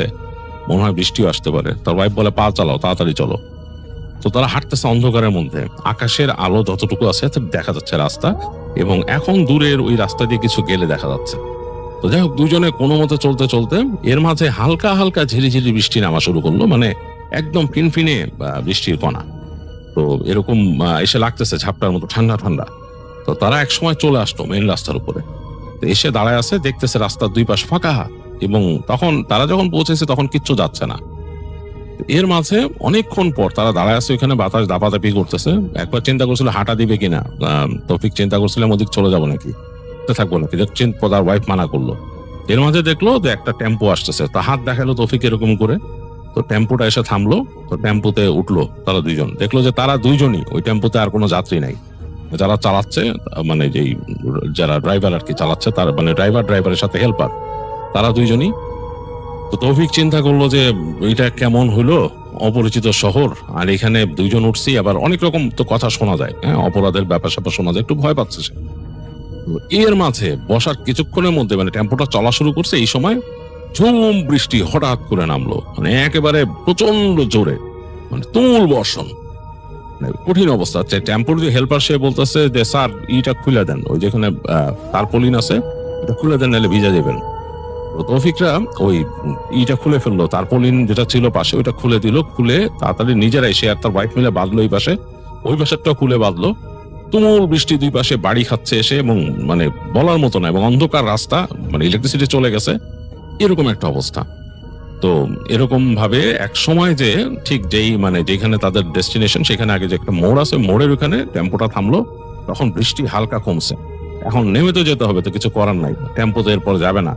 [SPEAKER 4] মনে হয় বৃষ্টিও আসতে পারে। তার ওয়াইফ বলে পা চালাও, তাড়াতাড়ি চলো। তো তারা হাঁটতেছে অন্ধকারের মধ্যে, আকাশের আলো যতটুকু আছে দেখা যাচ্ছে রাস্তা, এবং এখন দূরের ওই রাস্তা দিয়ে কিছু গেলে দেখা যাচ্ছে। তো যাই হোক, দুজনে কোনো মতে চলতে চলতে এর মাঝে হালকা হালকা ঝিরিঝিরি বৃষ্টি নামা শুরু করলো, মানে একদম ফিনফিনে বৃষ্টির কণা। তো এরকম এসে লাগতেছে ঝাপটার মতো ঠান্ডা ঠান্ডা। তো তারা একসময় চলে আসলো মেইন রাস্তার উপরে, এসে দাঁড়ায় আছে, দেখতেছে রাস্তার দুই পাশ ফাঁকা, এবং তখন তারা যখন পৌঁছেছে তখন কিচ্ছু যাচ্ছে না। এর মাঝে অনেকক্ষণ পর তারা দাঁড়ায় আছে ওইখানে, বাতাস দাপাদাপি করতেছে। একবার চিন্তা করছিল হাঁটা দিবে কিনা, তৌফিক চিন্তা করছিলাম ওদিক চলে যাবো নাকি, থাকবো নাকি, তার ওয়াইফ মানা করলো। এর মাঝে দেখলো যে একটা টেম্পো আসতেছে, তা হাত দেখালো তৌফিক এরকম করে। তো টেম্পোটা এসে থামলো, তো টেম্পোতে উঠলো তারা দুইজন। দেখলো যে তারা দুইজনই, ওই টেম্পোতে আর কোনো যাত্রী নাই। যারা চালাচ্ছে, মানে যেই যারা ড্রাইভার আর কি চালাচ্ছে, তার মানে ড্রাইভারের সাথে হেল্পার, তারা দুইজনই। তো তৌফিক চিন্তা করলো যে এটা কেমন হলো, অপরিচিত শহর, আর এখানে দুইজন উঠছি, আবার অনেক রকম তো কথা শোনা যায়, হ্যাঁ, অপরাধের ব্যাপার স্যাপার শোনা যায়, একটু ভয় পাচ্ছে সে। এর মাঝে বসার কিছুক্ষণের মধ্যে মানে টেম্পোটা চলা শুরু করছে, এই সময় ঝুম বৃষ্টি হঠাৎ করে নামলো, মানে একেবারে প্রচন্ড জোরে, মানে তুমুল বর্ষণ, কঠিন অবস্থা। টেম্পোর যে হেল্পার সে বলতেছে যে স্যার ইটা খুলে দেন, ওই যেখানে তারপলিন আছে এটা খুলে দেন, নাহলে ভিজা যাবেন। তো তৌফিকরা ওই ইটা খুলে ফেললো, তারপলিন যেটা ছিল পাশে ওইটা খুলে দিল, খুলে তাড়াতাড়ি নিজেরাই সে আর তার ওয়াইফ মিলে বাঁধলো এই পাশে, ওই পাশেরটাও খুলে বাঁধলো। তুমুল বৃষ্টি দুই পাশে বাড়ি খাচ্ছে এসে, এবং মানে বলার মতো না, এবং অন্ধকার রাস্তা, মানে ইলেকট্রিসিটি চলে গেছে, এরকম একটা অবস্থা। তো এরকম ভাবে এক সময় যে ঠিক যেই মানে যেখানে তাদের ডেস্টিনেশন, সেখানে আগে যে একটা মোড় আছে, মোড়ের ওখানে টেম্পোটা থামলো, তখন বৃষ্টি হালকা কমছে। এখন নেমে তো যেতে হবে, তো কিছু করার নাই, টেম্পো তো এরপর যাবে না।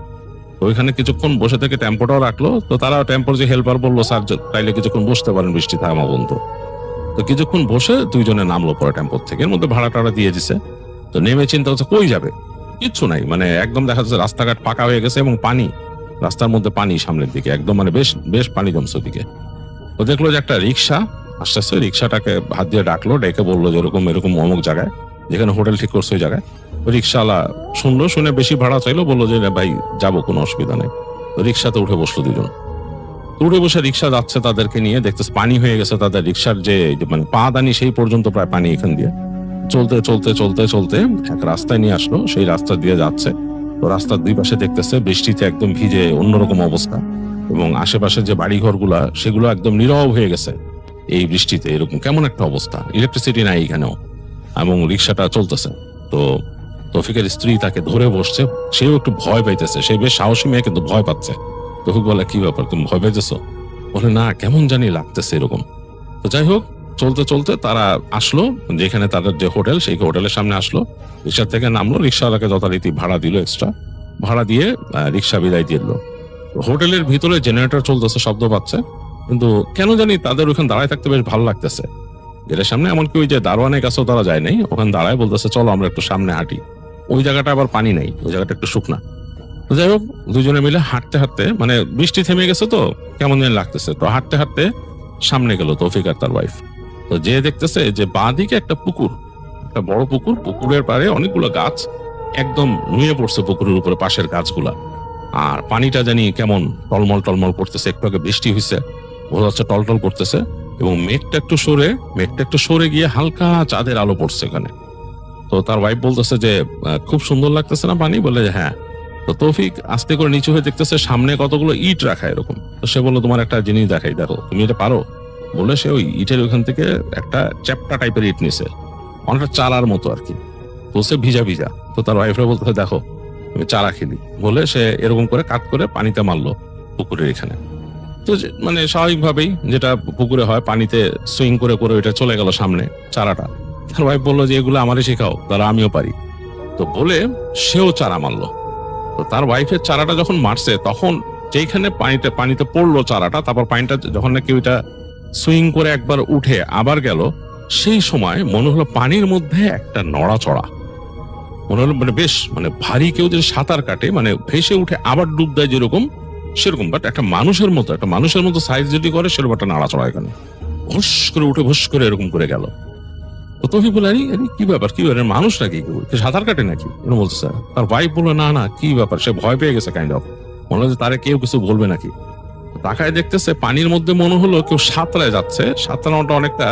[SPEAKER 4] তো ওইখানে কিছুক্ষণ বসে থেকে টেম্পোটাও রাখলো। তো তারা টেম্পোর যে হেল্পার বললো স্যার তাইলে কিছুক্ষণ বসতে পারেন, বৃষ্টি থামা বন্ধ। তো কিছুক্ষণ বসে দুইজনে নামলো পরে টেম্পোর থেকে, এর মধ্যে ভাড়া টাড়া দিয়ে দিছে। তো নেমে চিন্তা হচ্ছে কই যাবে, কিচ্ছু নাই, মানে একদম দেখা যাচ্ছে রাস্তাঘাট ফাঁকা হয়ে গেছে, এবং পানি, রাস্তার মধ্যে পানি সামনের দিকে একদম, মানে বেশ বেশ পানি জমছে ওদিকে। তো দেখলো যে একটা রিক্সা আসতেছে, রিক্সাটাকে হাত দিয়ে ডাকলো, ডেকে বললো যে এরকম এরকম অমুক জায়গায়, যেখানে হোটেল ঠিক করছে ওই জায়গায়। রিক্সাওয়ালা শুনলো, শুনে বেশি ভাড়া চাইলো, বললো যে ভাই যাবো, কোনো অসুবিধা নেই। তো রিক্সাতে উঠে বসলো দুজন। উঠে বসে রিক্সা যাচ্ছে তাদেরকে নিয়ে, দেখতেছে পানি হয়ে গেছে তাদের রিক্সার যে মানে পা দানি সেই পর্যন্ত প্রায় পানি এখান দিয়ে। চলতে চলতে চলতে চলতে এক রাস্তায় নিয়ে আসলো, সেই রাস্তা দিয়ে যাচ্ছে। তো রাস্তার দুই পাশে দেখতেছে বৃষ্টিতে একদম ভিজে অন্যরকম অবস্থা, এবং আশেপাশে যে বাড়ি ঘরগুলা সেগুলো একদম নীরব হয়ে গেছে এই বৃষ্টিতে, এরকম কেমন একটা অবস্থা, ইলেকট্রিসিটি নাই এখানেও, এবং রিক্সাটা চলতেছে। তো তৌফিকের স্ত্রী তাকে ধরে বসছে, সেও একটু ভয় পাইতেছে, সে বেশ সাহসী মেয়ে কিন্তু ভয় পাচ্ছে। তৌফিক বলে কি ব্যাপার, তুমি ভয় পাইতেছো? বলে না, কেমন জানি লাগতেছে এরকম। তো যাই হোক, চলতে চলতে তারা আসলো যেখানে তাদের যে হোটেল, সেই হোটেলের সামনে আসলো, রিক্সা থেকে নামলো, রিক্সাওয়ালাকে যথারীতি ভাড়া দিল, এক্সট্রা ভাড়া দিয়ে রিক্সা বিদায় দিয়ে দিল। হোটেলের ভিতরে জেনারেটর চলতেছে, শব্দ পাচ্ছে, কিন্তু কেন জানি তাদের ওখানে দাঁড়ায় থাকতে বেশ ভালো লাগতেছে। গেটের সামনে এমনকি ওই যে দারোয়ানের কাছেও তারা যায় নাই, ওখানে দাঁড়ায় বলতেছে চলো আমরা একটু সামনে হাঁটি। ওই জায়গাটা আবার পানি নাই, ওই জায়গাটা একটু শুকনা। তো যাই হোক, দুজনে মিলে হাঁটতে হাঁটতে, মানে বৃষ্টি থেমে গেছে তো কেমন যেন লাগতেছে, তো হাঁটতে হাঁটতে সামনে গেল তৌফিক আর তার ওয়াইফ। তো যে দেখতেছে যে বাঁ দিকে একটা পুকুর, একটা বড় পুকুর, পুকুরের পাড়ে অনেকগুলো গাছ একদম নুয়ে পড়ছে পুকুরের উপরে, পাশের গাছগুলা। আর পানিটা জানি কেমন টলমল টলমল করতেছে, একটু আগে বৃষ্টি হয়েছে, বোঝা যাচ্ছে টলটল করতেছে। এবং মেঘটা একটু সরে গিয়ে হালকা চাঁদের আলো পড়ছে এখানে। তো তার ওয়াইফ বলতেছে যে খুব সুন্দর লাগতেছে না পানি? বলে হ্যাঁ। তো তৌফিক আস্তে করে নিচু হয়ে দেখতেছে সামনে কতগুলো ইট রাখা এরকম। তো সে বললো, তোমার একটা জিনিস দেখাই, দেখো তুমি এটা পারো? বলে সে ওই ইটের ওখান থেকে একটা চ্যাপ্টা টাইপের ইট নিছে, অনেকটা চারার মতো আর কি। তো সে ভিজা ভিজা। তো তার ওয়াইফরা বলতেছে, দেখো আমি চারা খেলি। বলে সে এরকম করে কাট করে পানিতে মারলো পুকুরের এখানে। তো মানে স্বাভাবিকভাবেই যেটা পুকুরে হয়, পানিতে সুইং করে করে ওইটা চলে গেল সামনে চারাটা। তার ওয়াইফ বললো যে এগুলো আমারই শেখাও, তারা আমিও পারি। তো বলে সেও চারা মারলো। তো তার ওয়াইফের চারাটা যখন মারছে, তখন যেখানে পানিতে পড়লো চারাটা, তারপর পানিটা যখন নাকি ওইটা সুইং করে একবার উঠে আবার গেল, সেই সময় মনে হলো পানির মধ্যে একটা নড়াচড়া। মনে হলো মানে বেশ মানে ভারী কেউ যদি সাঁতার কাটে, মানে ভেসে উঠে আবার ডুব দেয় যেরকম, সেরকম। বাট একটা মানুষের মতো সাইজ যদি করে সেরকম একটা নাড়াচড়া এখানে ভুস করে উঠে ভুস করে এরকম করে গেল। তো তৌফিক বলে, আরে কি ব্যাপার, কি ব্যাপার, মানুষ নাকি, সাঁতার কাটে নাকি, এরকম বলতেছে। তার ওয়াইফ বললো, না না কি ব্যাপার, সে ভয় পেয়ে গেছে কাইন্ড অফ, মনে হচ্ছে তারে কেউ কিছু বলবে নাকি। তাকায় দেখতেছে পানির মধ্যে মনে হলো কেউ সাঁতরায় যাচ্ছে। সাঁতরানোটা অনেকটা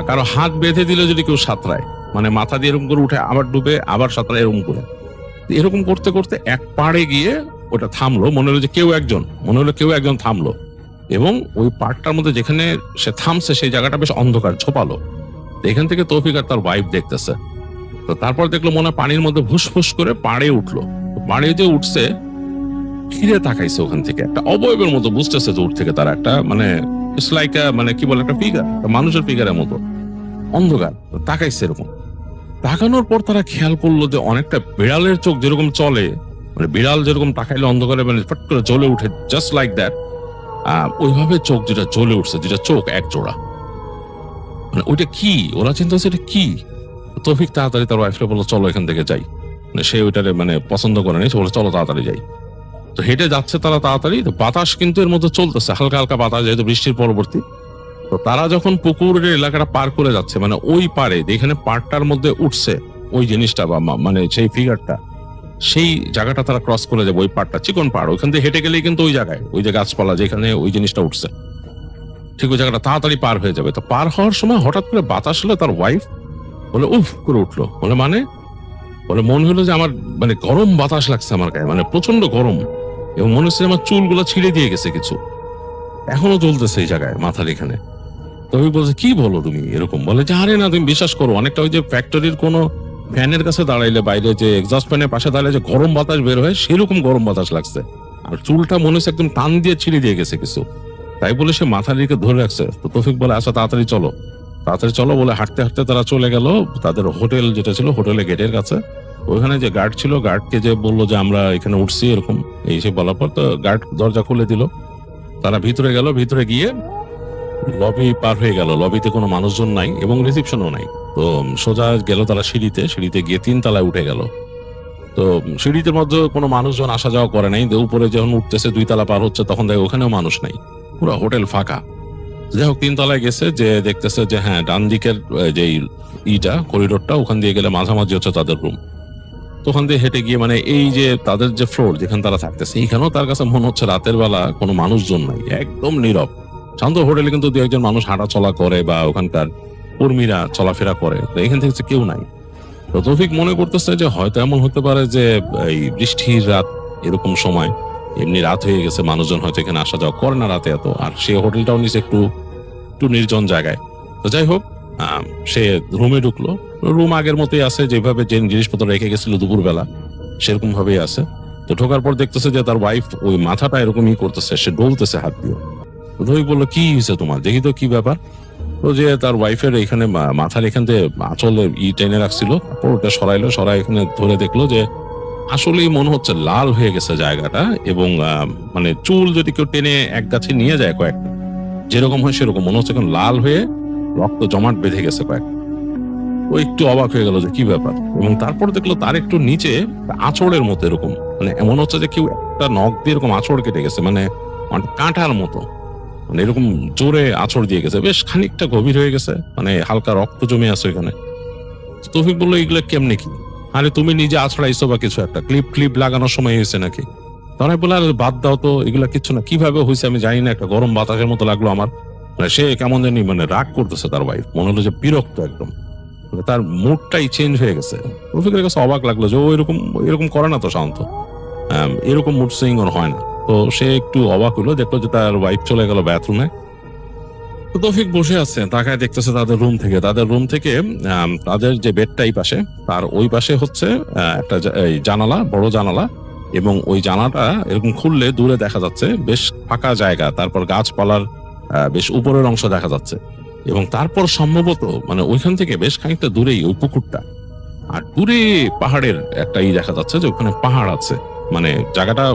[SPEAKER 4] কারো হাত বেঁধে দিলে যদি কেউ সাঁতরায়, মানে মাথা দিয়ে এরকম করে উঠে আবার ডুবে আবার সাঁতরায়, এরকম করে। এরকম করতে করতে এক পাড়ে গিয়ে ওটা থামলো। মনে হলো কেউ একজন থামলো, এবং ওই পাড়টার মধ্যে যেখানে সে থামছে সেই জায়গাটা বেশ অন্ধকার, ঝোপালো। এখান থেকে তৌফিক আর তার ওয়াইফ দেখতেছে। তো তারপর দেখলো মনে হয় পানির মধ্যে ভুসফুস করে পাড়ে উঠলো। পাড়ে যে উঠছে, ফিরে তাকাইছে ওখান থেকে একটা অবয়বের মতো, বুঝতেছে দূর থেকে তারা একটা মানে মানে কি বলে একটা ফিগার, মানুষের ফিগারের মতো, অন্ধকার। তাকাইছে এরকম। তাকানোর পর তারা খেয়াল করলো যে অনেকটা বিড়ালের চোখ যেরকম চলে, মানে বিড়াল যেরকম তাকাইলে অন্ধকারে মানে ফট করে জ্বলে উঠে, জাস্ট লাইক দ্যাট, ওইভাবে চোখ যেটা জ্বলে উঠছে, যেটা চোখ এক জোড়া। মানে ওইটা কি, ওরা চিন্তা হচ্ছে এটা কি। তৌফিক তাড়াতাড়ি তার ওয়াইফকে বললো, চলো এখান থেকে যাই। মানে সে ওইটারে মানে পছন্দ করে নি, সে বলে চলো তাড়াতাড়ি যাই। তো হেঁটে যাচ্ছে তারা তাড়াতাড়ি। তো বাতাস কিন্তু এর মধ্যে চলতেছে, হালকা হালকা বাতাস, যেহেতু বৃষ্টির পরবর্তী। তো তারা যখন পুকুরের এলাকাটা পার করে যাচ্ছে, মানে ওই পারে যেখানে পাড়টার মধ্যে উঠছে ওই জিনিসটা, বা মানে সেই ফিগারটা, সেই জায়গাটা তারা ক্রস করে যাবে। ওই পাড়টা চিকন পাড়, ওইখান থেকে হেঁটে গেলেই কিন্তু ওই জায়গায়, ওই যে গাছপালা যেখানে ওই জিনিসটা উঠছে, ঠিক ওই জায়গাটা তাড়াতাড়ি পার হয়ে যাবে। তো পার হওয়ার সময় হঠাৎ করে বাতাস হলো, তার ওয়াইফ বলে উফ করে উঠলো। বলে মনে হলো যে আমার মানে গরম বাতাস লাগছে আমার গায়ে, মানে প্রচন্ড গরম, এবং মনে হচ্ছে আমার চুলগুলো ছিঁড়ে দিয়ে গেছে কিছু, এখনো চলতেছে এই জায়গায় মাথার এখানে। তবে বলছে, কি বলো তুমি এরকম? বলে যে আরে না, তুমি বিশ্বাস করো, অনেকটা ওই যে ফ্যাক্টরির কোনো ফ্যানের কাছে দাঁড়াইলে, বাইরে যে এক্সস্ট ফ্যানের পাশে দাঁড়াইলে যে গরম বাতাস বের হয়, সেরকম গরম বাতাস লাগছে। আর চুলটা মনে হচ্ছে একদম টান দিয়ে ছিঁড়ে দিয়ে গেছে কিছু। তাই বলে সে মাথার দিকে ধরে রাখছে। তো তৌফিক বলে, আচ্ছা তাড়াতাড়ি চলো বলে হাঁটতে হাঁটতে তারা চলে গেল তাদের হোটেল যেটা ছিল, হোটেলের গেটের কাছে। ওইখানে যে গার্ড ছিল, গার্ডকে যে বললো যে আমরা এখানে উঠছি এরকম, এই সে বলার পর তো গার্ড দরজা খুলে দিল। তারা ভিতরে গেল, ভিতরে গিয়ে লবি পার হয়ে গেল। লবিতে কোনো মানুষজন নাই এবং রিসিপশনও নাই। তো সোজা গেল তারা সিঁড়িতে গিয়ে 3 তলায় উঠে গেল। তো সিঁড়িতে মধ্যে কোনো মানুষজন আসা যাওয়া করে নাই। উপরে যখন উঠতেছে 2 তলা পার হচ্ছে, তখন দেখে ওখানেও মানুষ নাই, পুরো হোটেল ফাঁকা। যাই হোক 3 তলায় গেছে, যে দেখতেছে যে হ্যাঁ ডান দিকের যে করিডোরটা, ওখান দিয়ে গেলে মাঝামাঝি হচ্ছে তাদের রুম। তো ওখান দিয়ে হেঁটে গিয়ে মানে এই যে তাদের যে ফ্লোর যেখানে তারা থাকতেছে, এইখানেও তার কাছে মনে হচ্ছে রাতের বেলা কোনো মানুষজন নাই, একদম নীরব শান্ত। হোটেলে কিন্তু 2-1 মানুষ হাঁটা চলা করে বা ওখানকার কর্মীরা চলাফেরা করে, তো এখান থেকে কেউ নাই। তো তৌফিক মনে করতেছে যে হয়তো এমন হতে পারে যে এই বৃষ্টির রাত, এরকম সময় এমনি রাত হয়ে গেছে, মানুষজন হয়তো এখানে আসা যাওয়া করে না রাতে এত। আর সে হোটেলটাও নিচে একটু নির্জন জায়গায়। তো যাই হোক সে রুমে ঢুকলো। রুম আগের মতোই আছে, যেভাবে যে জিনিসপত্র রেখে গেছিল দুপুরবেলা সেরকম ভাবেই আছে। তো ঢোকার পর দেখতেছে যে তার ওয়াইফ ওই মাথাটা এরকমই করতেছে, সে ডলতেছে হাত দিয়ে। তো ধৈক বললো, কি হয়েছে তোমার, দেখি তো কি ব্যাপার। তো যে তার ওয়াইফের এখানে মাথার এখান থেকে আঁচলে টেনে রাখছিল, ওটা সরাই এখানে ধরে দেখলো যে আসলেই মনে হচ্ছে লাল হয়ে গেছে জায়গাটা। এবং মানে চুল যদি কেউ টেনে এক গাছে নিয়ে যায় কয়েকটা, যেরকম হয় সেরকম মনে হচ্ছে এখন লাল হয়ে রক্ত জমাট বেঁধে গেছে কয়েকটা। ও একটু অবাক হয়ে গেল যে কি ব্যাপার, এবং তারপর দেখলো তার একটু নিচে আঁচড়ের মতো এরকম, মানে এমন হচ্ছে যে কেউ একটা নখ দিয়ে এরকম আঁচড় কেটে গেছে, মানে কাঁটার মতো, মানে এরকম জোরে আঁচড় দিয়ে গেছে, বেশ খানিকটা গভীর হয়ে গেছে, মানে হালকা রক্ত জমে আছে ওইখানে। তৌফিক বললো এগুলো কেমনে কি? আরে তুমি নিজে আছড়াইছো বা কিছু একটা, ক্লিপ লাগানোর সময় হয়েছে নাকি? তখন বলে আরে বাদ দাও তো, এগুলা কিচ্ছু না, কিভাবে হয়েছে আমি জানি না, একটা গরম বাতাসের মতো লাগলো আমার। মানে সে কেমন জানি মানে রাগ করতেছে তার ওয়াইফ, মনে হলো যে বিরক্ত একদম, মানে তার মুডটাই চেঞ্জ হয়ে গেছে। রফিকের কাছে অবাক লাগলো যে ও এরকম করে না তো সাধারণত, এরকম মুড সুইং ওর হয় না। তো সে একটু অবাক হলো, দেখলো যে তার ওয়াইফ চলে গেল বাথরুমে। তো তৌফিক বসে আছে, তাকায় দেখতেছে তাদের রুম থেকে তাদের যে বেডটাই পাশে, তার ওই পাশে হচ্ছে একটা জানালা, বড় জানালা, এবং ওই জানালাটা এরকম খুললে দূরে দেখা যাচ্ছে বেশ ফাঁকা জায়গা, তারপর গাছপালার বেশ উপরের অংশ দেখা যাচ্ছে, এবং তারপর সম্ভবত মানে ওইখান থেকে বেশ খানিকটা দূরেই ওই পুকুরটা, আর দূরে পাহাড়ের একটা দেখা যাচ্ছে যে ওখানে পাহাড় আছে, মানে জায়গাটা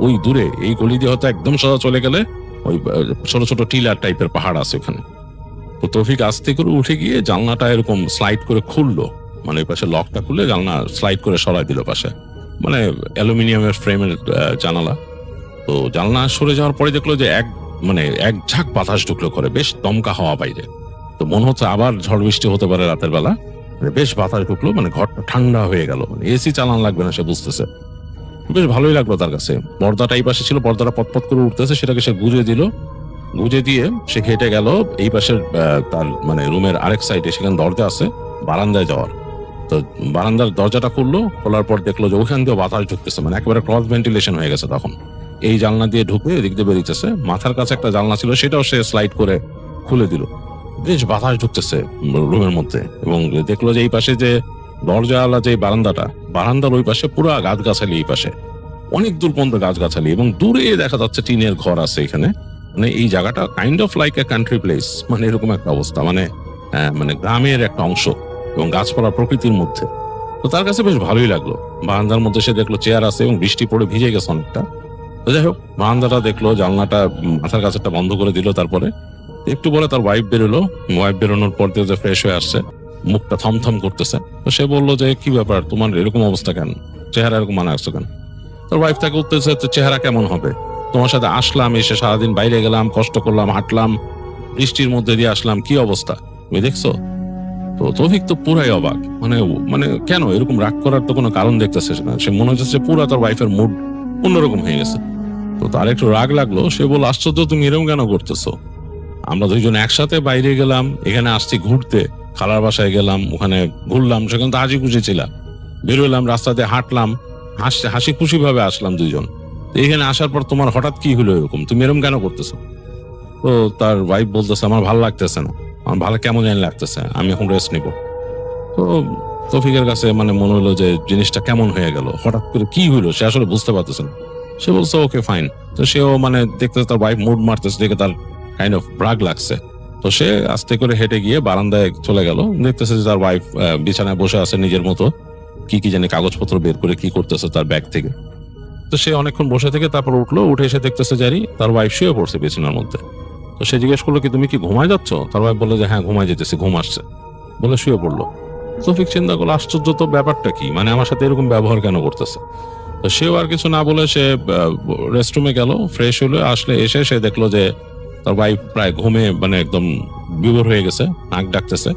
[SPEAKER 4] ওই দূরে এই গলি দিয়ে হয়তো একদম সোজা চলে গেলে ওই ছোট ছোট টিলার টাইপের পাহাড় আছে ওখানে। তো তৌফিক আস্তে করে উঠে গিয়ে জানলাটা এরকম স্লাইড করে খুললো, মানে ওই পাশে লকটা খুলে জানলা স্লাইড করে সরাই দিল পাশে, মানে অ্যালুমিনিয়ামের ফ্রেমের জানালা। তো জানলা সরে যাওয়ার পরে দেখলো যে এক ঝাঁক বাতাস ঢুকলো করে, বেশ দমকা হাওয়া বাইরে। তো মনে হচ্ছে আবার ঝড় বৃষ্টি হতে পারে রাতের বেলা, মানে বেশ বাতাস ঢুকলো, মানে ঘরটা ঠান্ডা হয়ে গেল, মানে এসি চালান লাগবে না সে বুঝতেছে। বেশ ভালোই লাগলো তার কাছে। পর্দাটা এই পাশে ছিল, পর্দাটা পটপট করে উঠতেছে, সেটাকে সে গুজে দিয়ে সে হেঁটে গেল এই পাশের তার মানে রুমের আরেক সাইডে, সেখানে দরজা আছে বারান্দায় যাওয়ার। তো বারান্দার দরজাটা খুললো, খোলার পর দেখলো যে ওখান দিয়ে বাতাস ঢুকতেছে, মানে একেবারে ক্রস ভেন্টিলেশন হয়ে গেছে। তখন এই জানলা দিয়ে ঢুকে এদিক দিয়ে বেরিয়েছে, মাথার কাছে একটা জানলা ছিল সেটাও সে স্লাইড করে খুলে দিল, বেশ বাতাস ঢুকতেছে রুমের মধ্যে। এবং দেখলো যে এই পাশে যে দরজাওয়ালা যে বারান্দার ওই পাশে পুরো গাছগাছালি, এই পাশে অনেক দূর পর্যন্ত গাছগাছালি, এবং দূরে দেখা যাচ্ছে টিনের ঘর আছে এখানে। মানে এই জায়গাটা kind of like a country place, মানে এরকম একটা অবস্থা, মানে গ্রামের একটা অংশ এবং গাছপালা প্রকৃতির মধ্যে। তো তার কাছে বেশ ভালোই লাগলো। বারান্দার মধ্যে সে দেখলো চেয়ার আছে এবং বৃষ্টি পড়ে ভিজে গেছে অনেকটা। তো যাই হোক, বারান্দাটা দেখলো, জানলাটা মাথার কাছেটা বন্ধ করে দিল। তারপরে একটু পরে তার ওয়াইফ বেরোলো, ওয়াইফ বেরোনোর পর দিয়ে যে ফ্রেশ হয়ে আসছে, মুখটা থমথম করতেছে। তো সে বললো যে কি ব্যাপার, তোমার এরকম অবস্থা কেন, চেহারা এরকম মানে আসছো কেন? তোর ওয়াইফ তাকে উঠতেছে, চেহারা কেমন হবে, তোমার সাথে আসলাম, এসে সারাদিন বাইরে গেলাম, কষ্ট করলাম, হাঁটলাম, বৃষ্টির মধ্যে দিয়ে আসলাম, কি অবস্থা তুমি দেখছো? তো তৌফিক তো পুরাই অবাক, মানে কেন এরকম রাগ করার তো কোনো কারণ দেখতেছে না। সে মনে হচ্ছে পুরা তার ওয়াইফের মুড অন্যরকম হয়ে গেছে। তো তার একটু রাগ লাগলো, সে বলল আশ্চর্য, তুমি এরকম কেন করতেছো? আমরা দুইজন একসাথে বাইরে গেলাম, এখানে আসছি ঘুরতে, খালার বাসায় গেলাম, ওখানে ঘুরলাম, সেখানে তো হাসি খুশি ছিলাম, বেরোলাম রাস্তাতে, হাঁটলাম, হাসি খুশি ভাবে আসলাম দুইজন। এখানে আসার পর তোমার হঠাৎ কি হলো এরকম, তুমি এরকম কেন করতেছো? তো তার ওয়াইফ বলতেছে আমার ভালো লাগতেছে না, আমার ভালো কেমন জানি লাগতেছে, আমি এখন রেস্ট নিব। তো তৌফিকের কাছে মানে মনে হলো যে জিনিসটা কেমন হয়ে গেল, হঠাৎ করে কি হইলো সে আসলে বুঝতে পারতেছে না। সে বলছে ওকে ফাইন। তো সেও মানে দেখতেছে তার ওয়াইফ মুড মারতেছে, দেখে তার কাইন্ড অফ রাগ লাগছে। তো সে আস্তে করে হেঁটে গিয়ে বারান্দায় চলে গেল, দেখতেছে যে তার ওয়াইফ বিছানায় বসে আছে নিজের মতো, কি জানি কাগজপত্র বের করে কি করতেছে তার ব্যাগ থেকে। তো সে অনেকক্ষণ বসে থেকে তারপর উঠলো, উঠে এসে দেখতেছে জারি তার ওয়াইফ শুয়ে পড়ছে বিছানার মধ্যে। তো সে জিজ্ঞেস করলো কি তুমি কি ঘুমায় যাচ্ছ? তার ওয়াইফ বললো যে হ্যাঁ ঘুমায় যেতেছি, ঘুম আসছে, বলে শুয়ে পড়লো। তৌফিক চিন্তা করলো আশ্চর্য তো, ব্যাপারটা কি, মানে আমার সাথে এরকম ব্যবহার কেন করতেছে? তো সেও আর কিছু না বলে সে রেস্টরুমে গেল, ফ্রেশ হলো, আসলে এসে সে দেখলো যে তার ওয়াইফ প্রায় ঘুমে মানে একদম বিভোর হয়ে গেছে, নাক ডাকতেছে।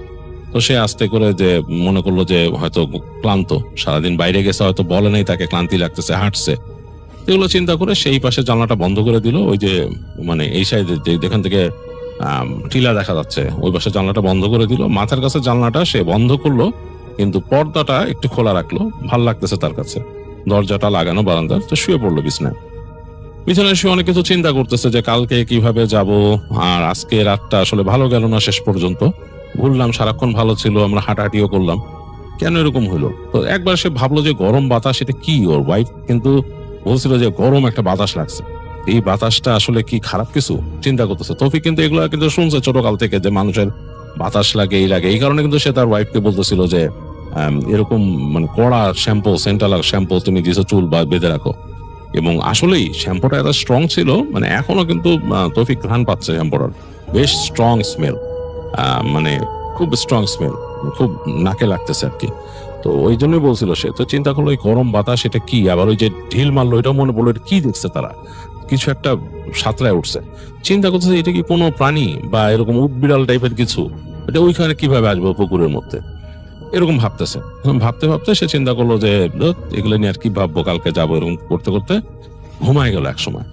[SPEAKER 4] তো সে আস্তে করে যে মনে করলো যে হয়তো ক্লান্ত, সারাদিন বাইরে গেছে, হয়তো বলে নাই তাকে ক্লান্তি লাগতেছে, হাঁটছে, এগুলো চিন্তা করে সেই পাশে জানলাটা বন্ধ করে দিল। ওই যে মানে এই সাইডে যেখান থেকে টিলা দেখা যাচ্ছে ওই পাশে জানলাটা বন্ধ করে দিল। মাথার কাছে জানলাটা সে বন্ধ করলো, কিন্তু পর্দাটা একটু খোলা রাখলো, ভাল লাগতেছে তার কাছে, দরজাটা লাগানো বারান্দার। তো শুয়ে পড়লো বিছানায় শুয়ে অনেক কিছু চিন্তা করতেছে যে কালকে কিভাবে যাব, আর আজকে রাতটা আসলে ভালো গেল না, শেষ পর্যন্ত ঘুরলাম, সারাক্ষণ ভালো ছিল, আমরা হাঁটাহাঁটিও করলাম, কেন এরকম হলো? তো একবার সে ভাবলো যে গরম বাতাস, এটা কি? ওর ওয়াইফ কিন্তু বলছিল যে গরম একটা বাতাস লাগছে, এই বাতাসটা আসলে কি খারাপ কিছু? চিন্তা করতেছে তৌফিক, কিন্তু এগুলো কিন্তু শুনছে ছোটকাল থেকে যে মানুষের বাতাস লাগে, এই লাগে, এই কারণে কিন্তু সে তার ওয়াইফকে বলতেছিল যে এরকম মানে কড়া শ্যাম্পু, সেন্টাল শ্যাম্পু তুমি দিয়েছো চুল বা বেঁধে রাখো। এবং আসলেই শ্যাম্পুটা এত স্ট্রং ছিল, মানে এখনো কিন্তু তৌফিক ঘ্রাণ পাচ্ছে শ্যাম্পুটার, বেশ স্ট্রং স্মেল, মানে খুব স্ট্রং স্মেল। খুব নাকে লাগতেছে আর কি। তো ওই জন্যই বলছিল সে, তো চিন্তা করলো ওই গরম বাতাস এটা কি, আবার ওই যে ঢিল মারলো এটাও মনে পড়লো এটা কি দেখছে তারা, কিছু একটা সাঁতরায় উঠছে। চিন্তা করতেছে এটা কি কোনো প্রাণী বা এরকম উটবিড়াল টাইপের কিছু, এটা ওইখানে কিভাবে আসবো পুকুরের মধ্যে, এরকম ভাবতেছে। ভাবতে ভাবতে সে চিন্তা করলো যে এগুলো নিয়ে আর কি ভাববো, কালকে যাবো, এরকম করতে করতে ঘুমায় গেল এক সময়।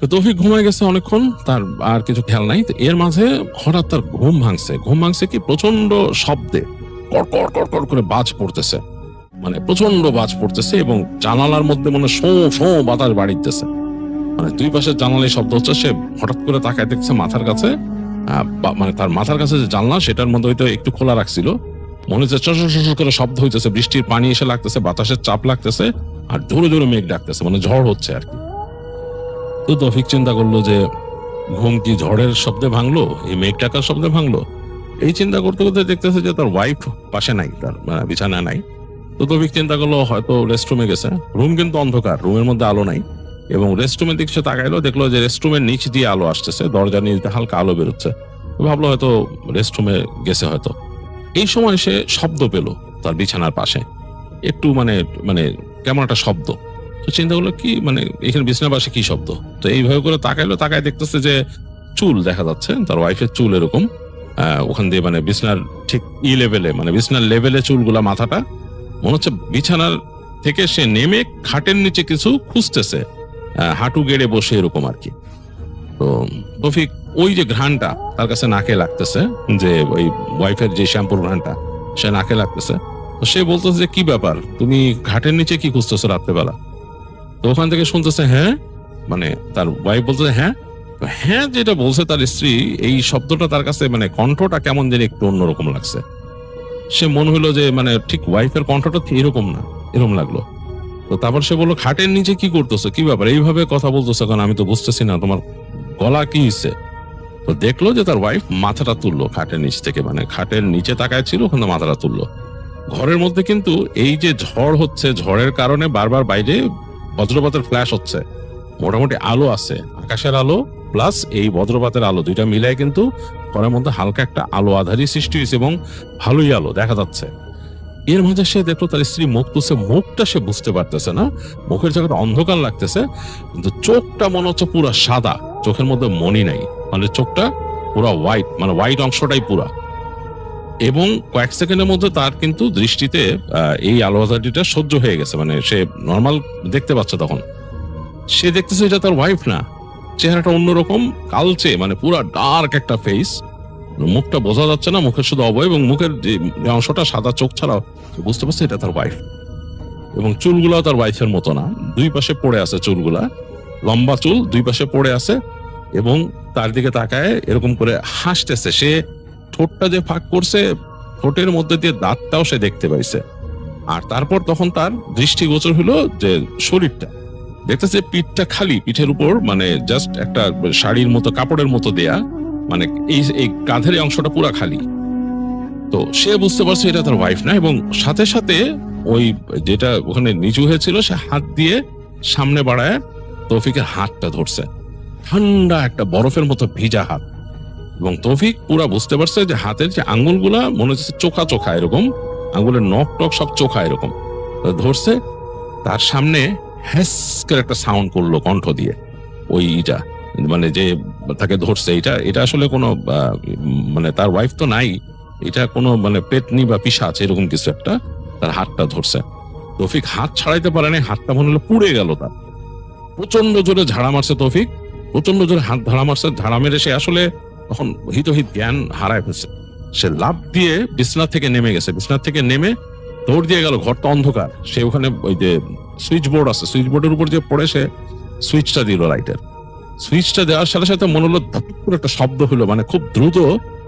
[SPEAKER 4] তো তৌফিক ঘুমায় গেছে অনেকক্ষণ, তার আর কিছু খেয়াল নাই। তো এর মাঝে হঠাৎ তার ঘুম ভাঙছে কি প্রচন্ড শব্দে, কড়কড় কড়কড় করে বাজ পড়তেছে, মানে প্রচন্ড বাজ পড়তেছে এবং জানালার মধ্যে মনে শো শো বাতাস বাড়িতেছে, মানে দুই পাশের জানালায় শব্দ হচ্ছে। সে হঠাৎ করে তাকায় দেখছে মাথার কাছে, মানে তার মাথার কাছে যে জানলা সেটার মধ্যে হয়তো একটু খোলা রাখছিল, মনে হচ্ছে চশ করে শব্দ হইতেছে, বৃষ্টির পানি এসে লাগতেছে, বাতাসের চাপ লাগতেছে, আর জোরে জোরে মেঘ ডাকতেছে, মানে ঝড় হচ্ছে আর কি। তো তৌফিক চিন্তা করলো যে ঘুম কি ঝড়ের শব্দে ভাঙলো, এই মেঘ ডাকার শব্দে ভাঙলো। এই চিন্তা করতে করতে দেখতেছে যে তার ওয়াইফ পাশে নাই, তার বিছানা নাই। তো তৌফিক চিন্তা করলো হয়তো রেস্টরুমে গেছে। রুম কিন্তু অন্ধকার, রুমের মধ্যে আলো নাই, এবং রেস্টরুমের দিকে সে তাকাইলো, দেখলো যে রেস্টরুমের নিচ দিয়ে আলো আসতেছে, দরজার নিচ দিয়ে হালকা আলো বেরোচ্ছে। ভাবলো হয়তো রেস্টরুমে গেছে হয়তো। এই সময় সে শব্দ পেল তার বিছানার পাশে, একটু মানে মানে কেমন একটা শব্দ। তো চিন্তা করলো কি, মানে এখানে বিছানার পাশে কি শব্দ। তো এইভাবে করে তাকায় দেখতেছে যে চুল দেখা যাচ্ছে, তার ওয়াইফের চুল এরকম ওখান দিয়ে, মানে বিছানার ঠিক লেভেলে, মানে বিছানার লেভেলে চুলগুলা, মাথাটা মনে হচ্ছে বিছানার থেকে সে নেমে খাটের নিচে কিছু খুঁজতেছে, হাঁটু গেড়ে বসে এরকম আর কি। তো তৌফিক ওই যে ঘ্রাণটা তার কাছে নাকে লাগতেছে, যে ওই ওয়াইফের যে শ্যাম্পুর ঘ্রাণটা সে নাকে লাগতেছে। তো সে বলতেছে যে কি ব্যাপার, তুমি ঘাটের নিচে কি খুঁজতেছো রাত্রেবেলা? তো ওখান থেকে শুনতেছে হ্যাঁ, মানে তার ওয়াইফ বলতেছে হ্যাঁ। হ্যাঁ যেটা বলছে তার স্ত্রী, এই শব্দটা তার কাছে মানে কণ্ঠটা কেমন যেন একটু অন্যরকম লাগছে। সে মনে হলো যে মানে ঠিক ওয়াইফের কণ্ঠটা এরকম না, এরকম লাগলো। তো তারপর সে বললো খাটের নিচে কি করতেছো, কি ব্যাপার এইভাবে কথা বলতেছো, কারণ আমি তো বুঝতেছি না তোমার গলা কি হচ্ছে। তো দেখলো যে তার ওয়াইফ মাথাটা তুললো খাটের নিচ থেকে, মানে খাটের নিচে তাকায় ছিল, ওখানে মাথাটা তুললো। ঘরের মধ্যে কিন্তু এই যে ঝড় হচ্ছে, ঝড়ের কারণে বারবার বাইরে বজ্রপাতের ফ্ল্যাশ হচ্ছে, মোটামুটি আলো আছে, আকাশের আলো প্লাস এই বজ্রপাতের আলো, দুইটা মিলায় কিন্তু ঘরের মধ্যে হালকা একটা আলো আধারি সৃষ্টি হয়েছে এবং ভালোই আলো দেখা যাচ্ছে। এর মাঝে সে দেখলো তার স্ত্রী মুখ তুলছে, মুখটা সে বুঝতে পারতেছে না, মুখের জায়গাটা অন্ধকার লাগতেছে, কিন্তু চোখটা মনে হচ্ছে পুরা সাদা, চোখের মধ্যে মনি নাই, মানে চোখটা পুরা হোয়াইট, মানে হোয়াইট অংশটাই পুরা। এবং কয়েক সেকেন্ডের মধ্যে তার কিন্তু দৃষ্টিতে এই আলো আধারিটা সহ্য হয়ে গেছে, মানে সে নর্মাল দেখতে পাচ্ছে। তখন সে দেখতেছে এটা তার ওয়াইফ না, চেহারাটা অন্যরকম, কালচে, মানে পুরা ডার্ক একটা ফেস, মুখটা বোঝা যাচ্ছে না, মুখের শুধু অবয়ব এবং মুখের যে অংশটা সাদা, চোখ ছাড়াও বুঝতে পারছে এটা তার ওয়াইফ। এবং চুলগুলাও তার ওয়াইফের মতো না, দুই পাশে পড়ে আছে চুলগুলা, লম্বা চুল দুই পাশে পড়ে আছে, এবং তার দিকে তাকায় এরকম করে হাসতেছে। সে ঠোঁটটা যে ফাঁক করছে, ঠোঁটের মধ্যে দিয়ে দাঁতটাও সে দেখতে পাইছে। আর তারপর তখন তার দৃষ্টিগোচর হলো যে শরীরটা, দেখতেছে পিঠটা খালি, পিঠের উপর মানে জাস্ট একটা শাড়ির মতো কাপড়ের মতো দেয়া, মানে এই কাঁধের অংশটা পুরা খালি। তো সে বুঝতে পারছে এটা তার ওয়াইফ না, এবং সাথে সাথে ওই যেটা ওখানে নিচু হয়েছিল সে হাত দিয়ে সামনে বাড়ায় তৌফিকের হাতটা ধরছে, ঠান্ডা একটা বরফের মতো ভিজা হাত। এবং তৌফিক পুরা বুঝতে পারছে যে হাতের যে আঙ্গুলগুলা মনে হচ্ছে চোখা চোখা, এরকম আঙ্গুলের নখ টক সব চোখা এরকম ধরছে। তার সামনে হ্যাস করে একটা সাউন্ড করলো কণ্ঠ দিয়ে, ওইটা মানে যে তাকে ধরছে, এটা আসলে কোনো মানে তার ওয়াইফ তো নাই, এটা কোনো মানে পেটনি বা পিশাচ এরকম কিছু একটা তার হাতটা ধরছে। তৌফিক হাত ছাড়াইতে পারে না, হাতটা মনে হলো পুড়ে গেল তার। প্রচন্ড জোরে ঝাড়া মারছে তৌফিক, প্রচন্ড জোরে হাত ঝাড়া মারছে। ঝাড়া মেরে সে আসলে তখন হিতহিত জ্ঞান হারায় ফেলছে। সে লাফ দিয়ে বিছনা থেকে নেমে গেছে, বিছনা থেকে নেমে দৌড় দিয়ে গেল, ঘরটা অন্ধকার। সে ওখানে ওই যে সুইচ বোর্ড আছে, সুইচ বোর্ডের উপর যে পড়ে সে সুইচটা দিল, লাইটের সুইচটা দেওয়ার সাথে সাথে মনে হলো ধপ করে একটা শব্দ হলো, মানে খুব দ্রুত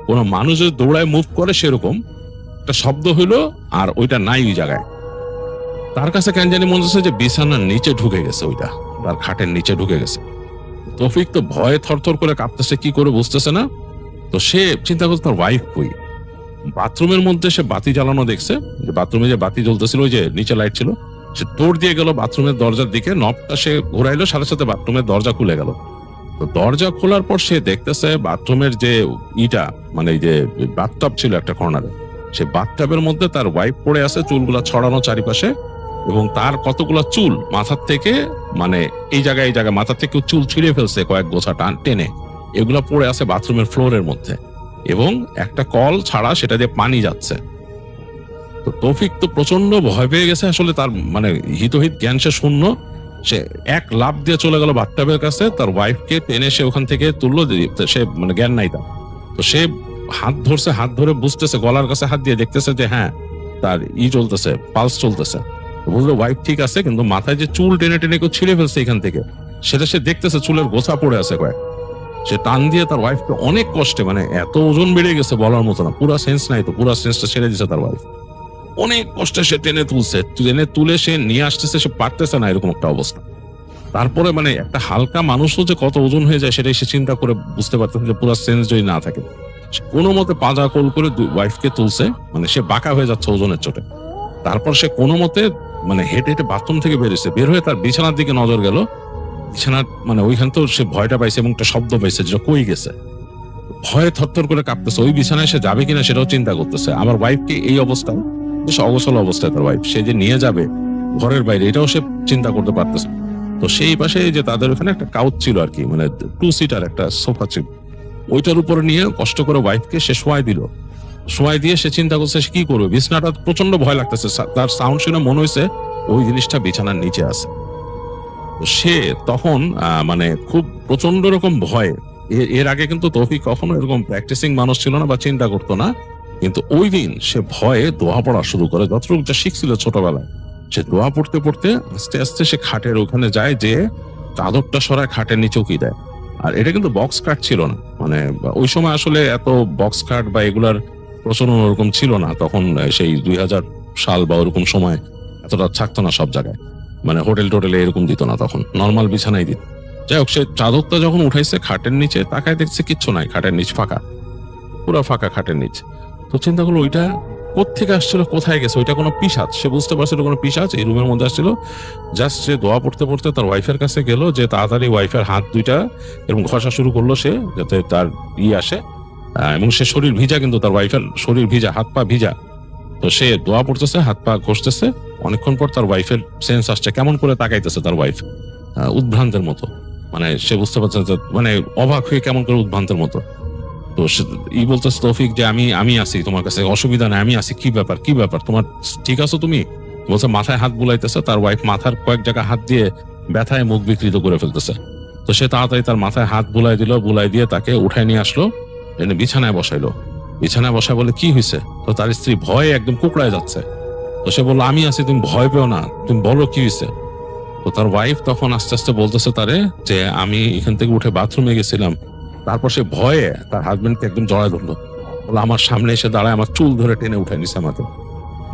[SPEAKER 4] কোনো মানুষ যদি দৌড়ায় মুভ করে সেরকম একটা শব্দ হইলো, আর ওইটা নাই ওই জায়গায়। তার কাছে কেন জানি মনে হচ্ছে যে বিছানার নিচে ঢুকে গেছে, ওইটা তার খাটের নিচে ঢুকে গেছে। তৌফিক তো ভয়ে থরথর করে কাঁপতেছে, কি করে বুঝতেছে না। তো সে চিন্তা করছে তার ওয়াইফ কই। বাথরুমের মধ্যে সে বাতি জ্বালানো দেখছে, যে বাথরুমে যে বাতি জ্বলতেছিল, ওই যে নিচে লাইট ছিল, সে দৌড় দিয়ে গেল বাথরুমের দরজার দিকে, নবটা সে ঘুরাইলো, সাথে সাথে বাথরুমের দরজা খুলে গেল। তো দরজা খোলার পর সে দেখতেছে বাথরুমের যে ইটা, মানে এই যে বাথটাব ছিল একটা কর্নারে, সে বাথটাবের মধ্যে তার ওয়াইফ পড়ে আছে, চুলগুলা ছড়ানো চারিপাশে, এবং তার কতগুলা চুল মাথার থেকে, মানে এই জায়গায় মাথার থেকে চুল ছিঁড়ে ফেলছে কয়েক গোছা টেনে, এগুলা পড়ে আছে বাথরুমের ফ্লোরের মধ্যে, এবং একটা কল ছাড়া সেটা দিয়ে পানি যাচ্ছে। তো তৌফিক তো প্রচন্ড ভয় পেয়ে গেছে, আসলে তার মানে হিতহিত জ্ঞান সে শূন্য। সে এক লাফ দিয়ে চলে গেল বাথটাবের কাছে, তার ওয়াইফকে টেনে সে ওখান থেকে তুললো, সে মানে জ্ঞান নাই তার। তো সে হাত ধরছে, হাত ধরে বুঝতেছে, গলার কাছে হাত দিয়ে দেখতেছে যে হ্যাঁ তার চলতেছে, পালস চলতেছে। বুঝলো ওয়াইফ ঠিক আছে, কিন্তু মাথায় যে চুল টেনে টেনে কেউ ছিঁড়ে ফেলছে এখান থেকে, সেটা সে দেখতেছে, চুলের গোছা পড়ে আছে কয়েক। সে টান দিয়ে তার ওয়াইফকে অনেক কষ্টে, মানে এত ওজন বেড়ে গেছে বলার মতো না, পুরা সেন্স নাই, তো পুরা সেন্সটা ছেড়ে দিচ্ছে তার ওয়াইফ। অনেক কষ্টে সে টেনে তুলে সে নিয়ে আসতেছে, সে পারতেছে না, এরকম একটা অবস্থা। তারপরে মানে একটা হালকা মানুষও যে কত ওজন হয়ে যায় সেটাই সে চিন্তা করে বুঝতে পারতেছে যে পুরো সেন্স যদি না থাকে। কোনো মতে পাজা কোল করে ওয়াইফকে তুলছে, মানে সে বাঁকা হয়ে যাচ্ছে ওজনের চোটে। তারপর সে কোনো মতে মানে হেঁটে হেঁটে বাথরুম থেকে বেরিয়েছে, বের হয়ে তার বিছানার দিকে নজর গেল। বিছানার মানে ওইখান তো সে ভয়টা পাইছে এবং একটা শব্দ পাইছে যেটা কই গেছে, ভয়ে থরথর করে কাঁপতেছে। ওই বিছানায় সে যাবে কিনা সেটাও চিন্তা করতেছে। আমার ওয়াইফকে এই অবস্থায়, বেশ অগোছল অবস্থায় তার ওয়াইফ, সে যে নিয়ে যাবে ঘরের বাইরে এটাও সে চিন্তা করতে পারতেছে। তো সেই পাশে যে তাদের ওখানে একটা কাউচ ছিল আর কি, মানে 2 সিটার একটা সোফা ছিল, ওইটার উপরে নিয়ে কষ্ট করে ওয়াইফকে সে শোয়াই দিল। শোয়াই দিয়ে সে চিন্তা করছে সে কি করবে, বিছানাটা প্রচন্ড ভয় লাগতেছে, তার সাউন্ড শুনে মনে হয়েছে ওই জিনিসটা বিছানার নিচে আছে। সে তখন মানে খুব প্রচন্ড রকম ভয়, এর আগে কিন্তু তৌফিক কখনো এরকম প্র্যাকটিসিং মানুষ ছিল না বা চিন্তা করতো না, কিন্তু ওই দিন সে ভয়ে দোয়া পড়া শুরু করে। যতটুকু যা শিখছিল ছোটবেলায়, সে দোয়া পড়তে পড়তে আস্তে আস্তে সে খাটের ওখানে যায়, যে চাদরটা সরায় খাটের নিচে উকি দেয়। আর এটা কিন্তু বক্স কাট ছিল না, মানে ওই সময় আসলে এত বক্স কাট বা এগুলার প্রচলন ওরকম ছিল না তখন, সেই 2000 সাল বা ওরকম সময় এতটা থাকতো না সব জায়গায়, মানে হোটেল টোটেলে এরকম দিত না, তখন নর্মাল বিছানাই দিত। যাই হোক, সে চাদরটা যখন উঠাইছে খাটের নিচে তাকায় দেখছে কিচ্ছু নাই, খাটের নিচ ফাঁকা, পুরো ফাঁকা খাটের নিচ। তো চিন্তা করলো ওইটা কোত্থেকে আসছিল, কোথায় গেছে, ওইটা কোনো পিশাচ, সে বুঝতে পারছিল কোনো পিশাচ এই রুমের মধ্যে আসছিল। জাস্ট সে দোয়া পড়তে পড়তে তার ওয়াইফের কাছে গেল, যে তাড়াতাড়ি ওয়াইফের হাত দুইটা এরকম ঘষা শুরু করলো সে, যাতে তার আসে, এবং সে শরীর ভিজা, কিন্তু তার ওয়াইফের শরীর ভিজা, হাত পা ভিজা। তো সে দোয়া পড়তেছে, হাত পা ঘষতেছে। অনেকক্ষণ পর তার ওয়াইফের সেন্স আসছে, কেমন করে তাকাইতেছে তার ওয়াইফ উদ্ভ্রান্তের মতো, মানে সে বুঝতে পারছে মানে অবাক হয়ে কেমন করে উদ্ভ্রান্তের মতো। তো বলতেছে তৌফিক যে আমি আসি তোমার কাছে, অসুবিধা নাই, আমি আসি, কি ব্যাপার তোমার, ঠিক আছো তুমি? বলছে মাথায় হাত বুলাইতেছে, তার ওয়াইফ মাথার কয়েক জায়গা হাত দিয়ে ব্যথায় মুখ বিকৃত করে ফেলতেছে। তো সে তাড়াতাড়ি তার মাথায় হাত বুলাই দিল, বুলাই দিয়ে তাকে উঠায় নিয়ে আসলো, এনে বিছানায় বসাইলো। বিছানায় বসায় বলে কি হয়েছে? তো তার স্ত্রী ভয়ে একদম কুকড়ায় যাচ্ছে। তো সে বললো আমি আছি, তুমি ভয় পেও না, তুমি বলো কি হয়েছে। তো তার ওয়াইফ তখন আস্তে আস্তে বলতেছে তারে যে আমি এখান থেকে উঠে বাথরুমে গেছিলাম। তারপর সে ভয়ে তার হাজবেন্ডকে একদম জড়ায় ধরলো, বলে আমার সামনে এসে দাঁড়ায়, আমার চুল ধরে টেনে উঠে নিছে আমাকে।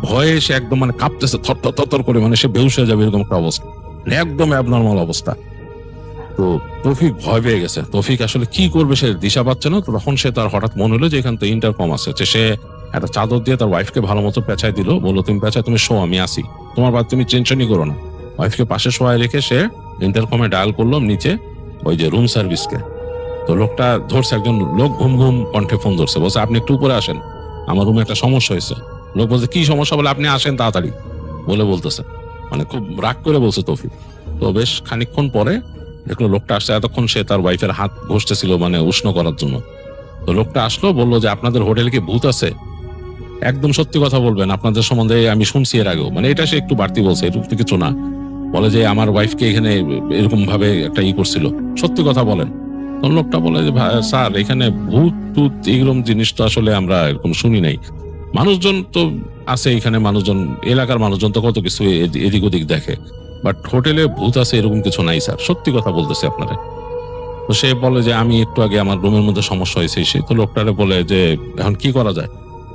[SPEAKER 4] ভয়ে সে একদম মানে কাঁপতেছে, থর করে, মানে সে বেহুশ হয়ে যাবে এরকম একটা অবস্থা, একদম অ্যাবনর্মাল অবস্থা। তো তৌফিক ভয় পেয়ে গেছে, তৌফিক আসলে কি করবে সে দিশা পাচ্ছে না। তো তখন সে তার হঠাৎ মনে হলো যে এখান তো ইন্টারকম আছে, সে একটা চাদর দিয়ে তার ওয়াইফকে ভালো মতো পেঁচাই দিল, বললো তুমি পেঁচাই, তুমি শো, আমি আসি, তোমার বাদ তুমি টেনশনই করো না। ওয়াইফকে পাশে শোয়ায় রেখে সে ইন্টারকমে ডায়াল করলো নিচে ওই যে রুম সার্ভিসকে। তো লোকটা ধরছে, একজন লোক ঘুম ঘুম কণ্ঠে ফোন ধরছে, বলছে আপনি একটু উপরে আসেন, আমার রুমে একটা সমস্যা হয়েছে। লোক বলছে কি সমস্যা? বলে আপনি আসেন তাড়াতাড়ি বলতেছে, মানে খুব রাগ করে বলছে তৌফিক। তো বেশ খানিকক্ষণ পরে দেখলো লোকটা আসছে, এতক্ষণ সে তার ওয়াইফের হাত ঘষতেছিল মানে উষ্ণ করার জন্য। তো লোকটা আসলো, বললো যে আপনাদের হোটেলে কি ভূত আছে? একদম সত্যি কথা বলবেন, আপনাদের সম্বন্ধে আমি শুনছি এর আগেও, মানে এটা সে একটু বাড়তি বলছে, এটুকু কিছু না। বলে যে আমার ওয়াইফকে এখানে এরকম ভাবে একটা করছিল, সত্যি কথা বলেন। তখন লোকটা বলে যে স্যার এখানে ভূত টুত এরকম জিনিস তো আসলে আমরা এরকম শুনি নাই, মানুষজন তো আছে এখানে, মানুষজন এলাকার মানুষজন তো কত কিছু এদিক ওদিক দেখে, বাট হোটেলে ভূত আছে এরকম কিছু নাই স্যার, সত্যি কথা বলতেছে আপনারা। তো সে বলে যে আমি একটু আগে আমার রুমের মধ্যে সমস্যা হয়েছে। সে তো লোকটারে বলে যে এখন কি করা যায়?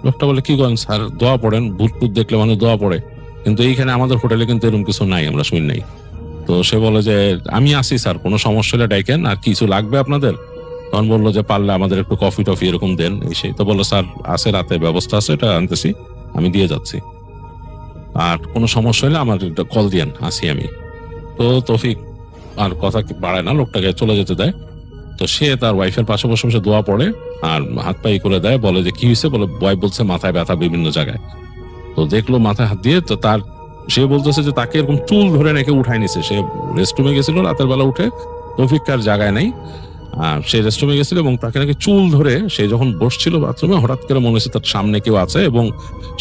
[SPEAKER 4] লোকটা বলে কি করেন স্যার, দোয়া পড়েন, ভূত টুত দেখলে মানুষ দোয়া পড়ে, কিন্তু এইখানে আমাদের হোটেলে কিন্তু এরকম কিছু নাই, আমরা শুনি নাই। তো সে বলে যে আমি আসি স্যার, কোনো সমস্যা হলে ডাইকেন, আর কিছু লাগবে আপনাদের? তখন বললো যে পারলে আমাদের একটু কফি টফি এরকম দেন এই সেই। তো বললো স্যার আছে, রাতে ব্যবস্থা আছে, এটা আনতেছি, আমি দিয়ে যাচ্ছি, আর কোনো সমস্যা হলে আমার কল দিয়েন, আসি আমি। তো তৌফিক আর কথা বাড়ায় না, লোকটাকে চলে যেতে দেয়। তো সে তার ওয়াইফের পাশে বসে বসে দোয়া পড়ে আর হাত পাই করে দেয়, বলে যে কি হয়েছে, বলে ওয়াইফ বলছে মাথায় ব্যথা বিভিন্ন জায়গায়। তো দেখলো মাথায় হাত দিয়ে, তো তার সে বলতেছে যে তাকে এরকম চুল ধরে নাকি উঠায় নিছে। সে রেস্টরুমে গেছিল রাতের বেলা, উঠে তৌফিক কার জায়গায় নাই, সে রেস্টরুমে গেছিল এবং তাকে নাকি চুল ধরে, সে যখন বসছিল বাথরুমে হঠাৎ করে মনে হচ্ছে তার সামনে কেউ আছে এবং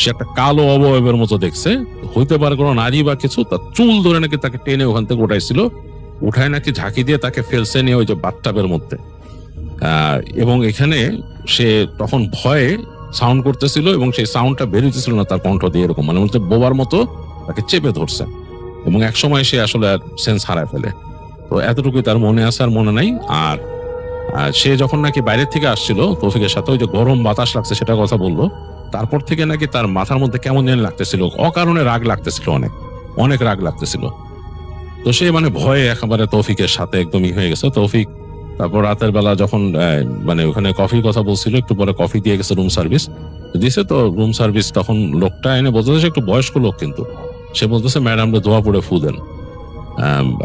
[SPEAKER 4] সে একটা কালো অবয়বের মতো দেখছে, হইতে পারে কোনো নারী বা কিছু, তার চুল ধরে নাকি তাকে টেনে ওখান থেকে উঠাইছিল, উঠায় নাকি ঝাঁকি দিয়ে তাকে ফেলছে নিয়ে ওই যে বাথটাবের মধ্যে। এবং এখানে সে তখন ভয়ে সাউন্ড করতেছিল এবং সেই সাউন্ডটা বেরোতেছিল না তার কণ্ঠ দিয়ে, এরকম মানে বলতে বোবার মতো তাকে চেপে ধরছে এবং এক সময় সে আসলে সেন্স হারায় ফেলে। তো এতটুকুই তার মনে আছে, আর মনে নাই। আর সে যখন নাকি বাইরের থেকে আসছিল তৌফিকের সাথে, ওই যে গরম বাতাস লাগছে সেটা কথা বললো, তারপর থেকে নাকি তার মাথার মধ্যে কেমন যেন লাগতেছিল, অকারণে রাগ লাগতেছিল, অনেক অনেক রাগ লাগতেছিল। তো সে মানে ভয়ে একেবারে তৌফিকের সাথে একদমই হয়ে গেছে। তৌফিক তারপর রাতের বেলা যখন মানে ওখানে কফির কথা বলছিল, একটু পরে কফি দিয়ে গেছে, রুম সার্ভিস দিছে। তো রুম সার্ভিস তখন লোকটা এনে বলতেছে, একটু বয়স্ক লোক কিন্তু, সে বলতেছে ম্যাডামরা দোয়া পড়ে ফু দেন,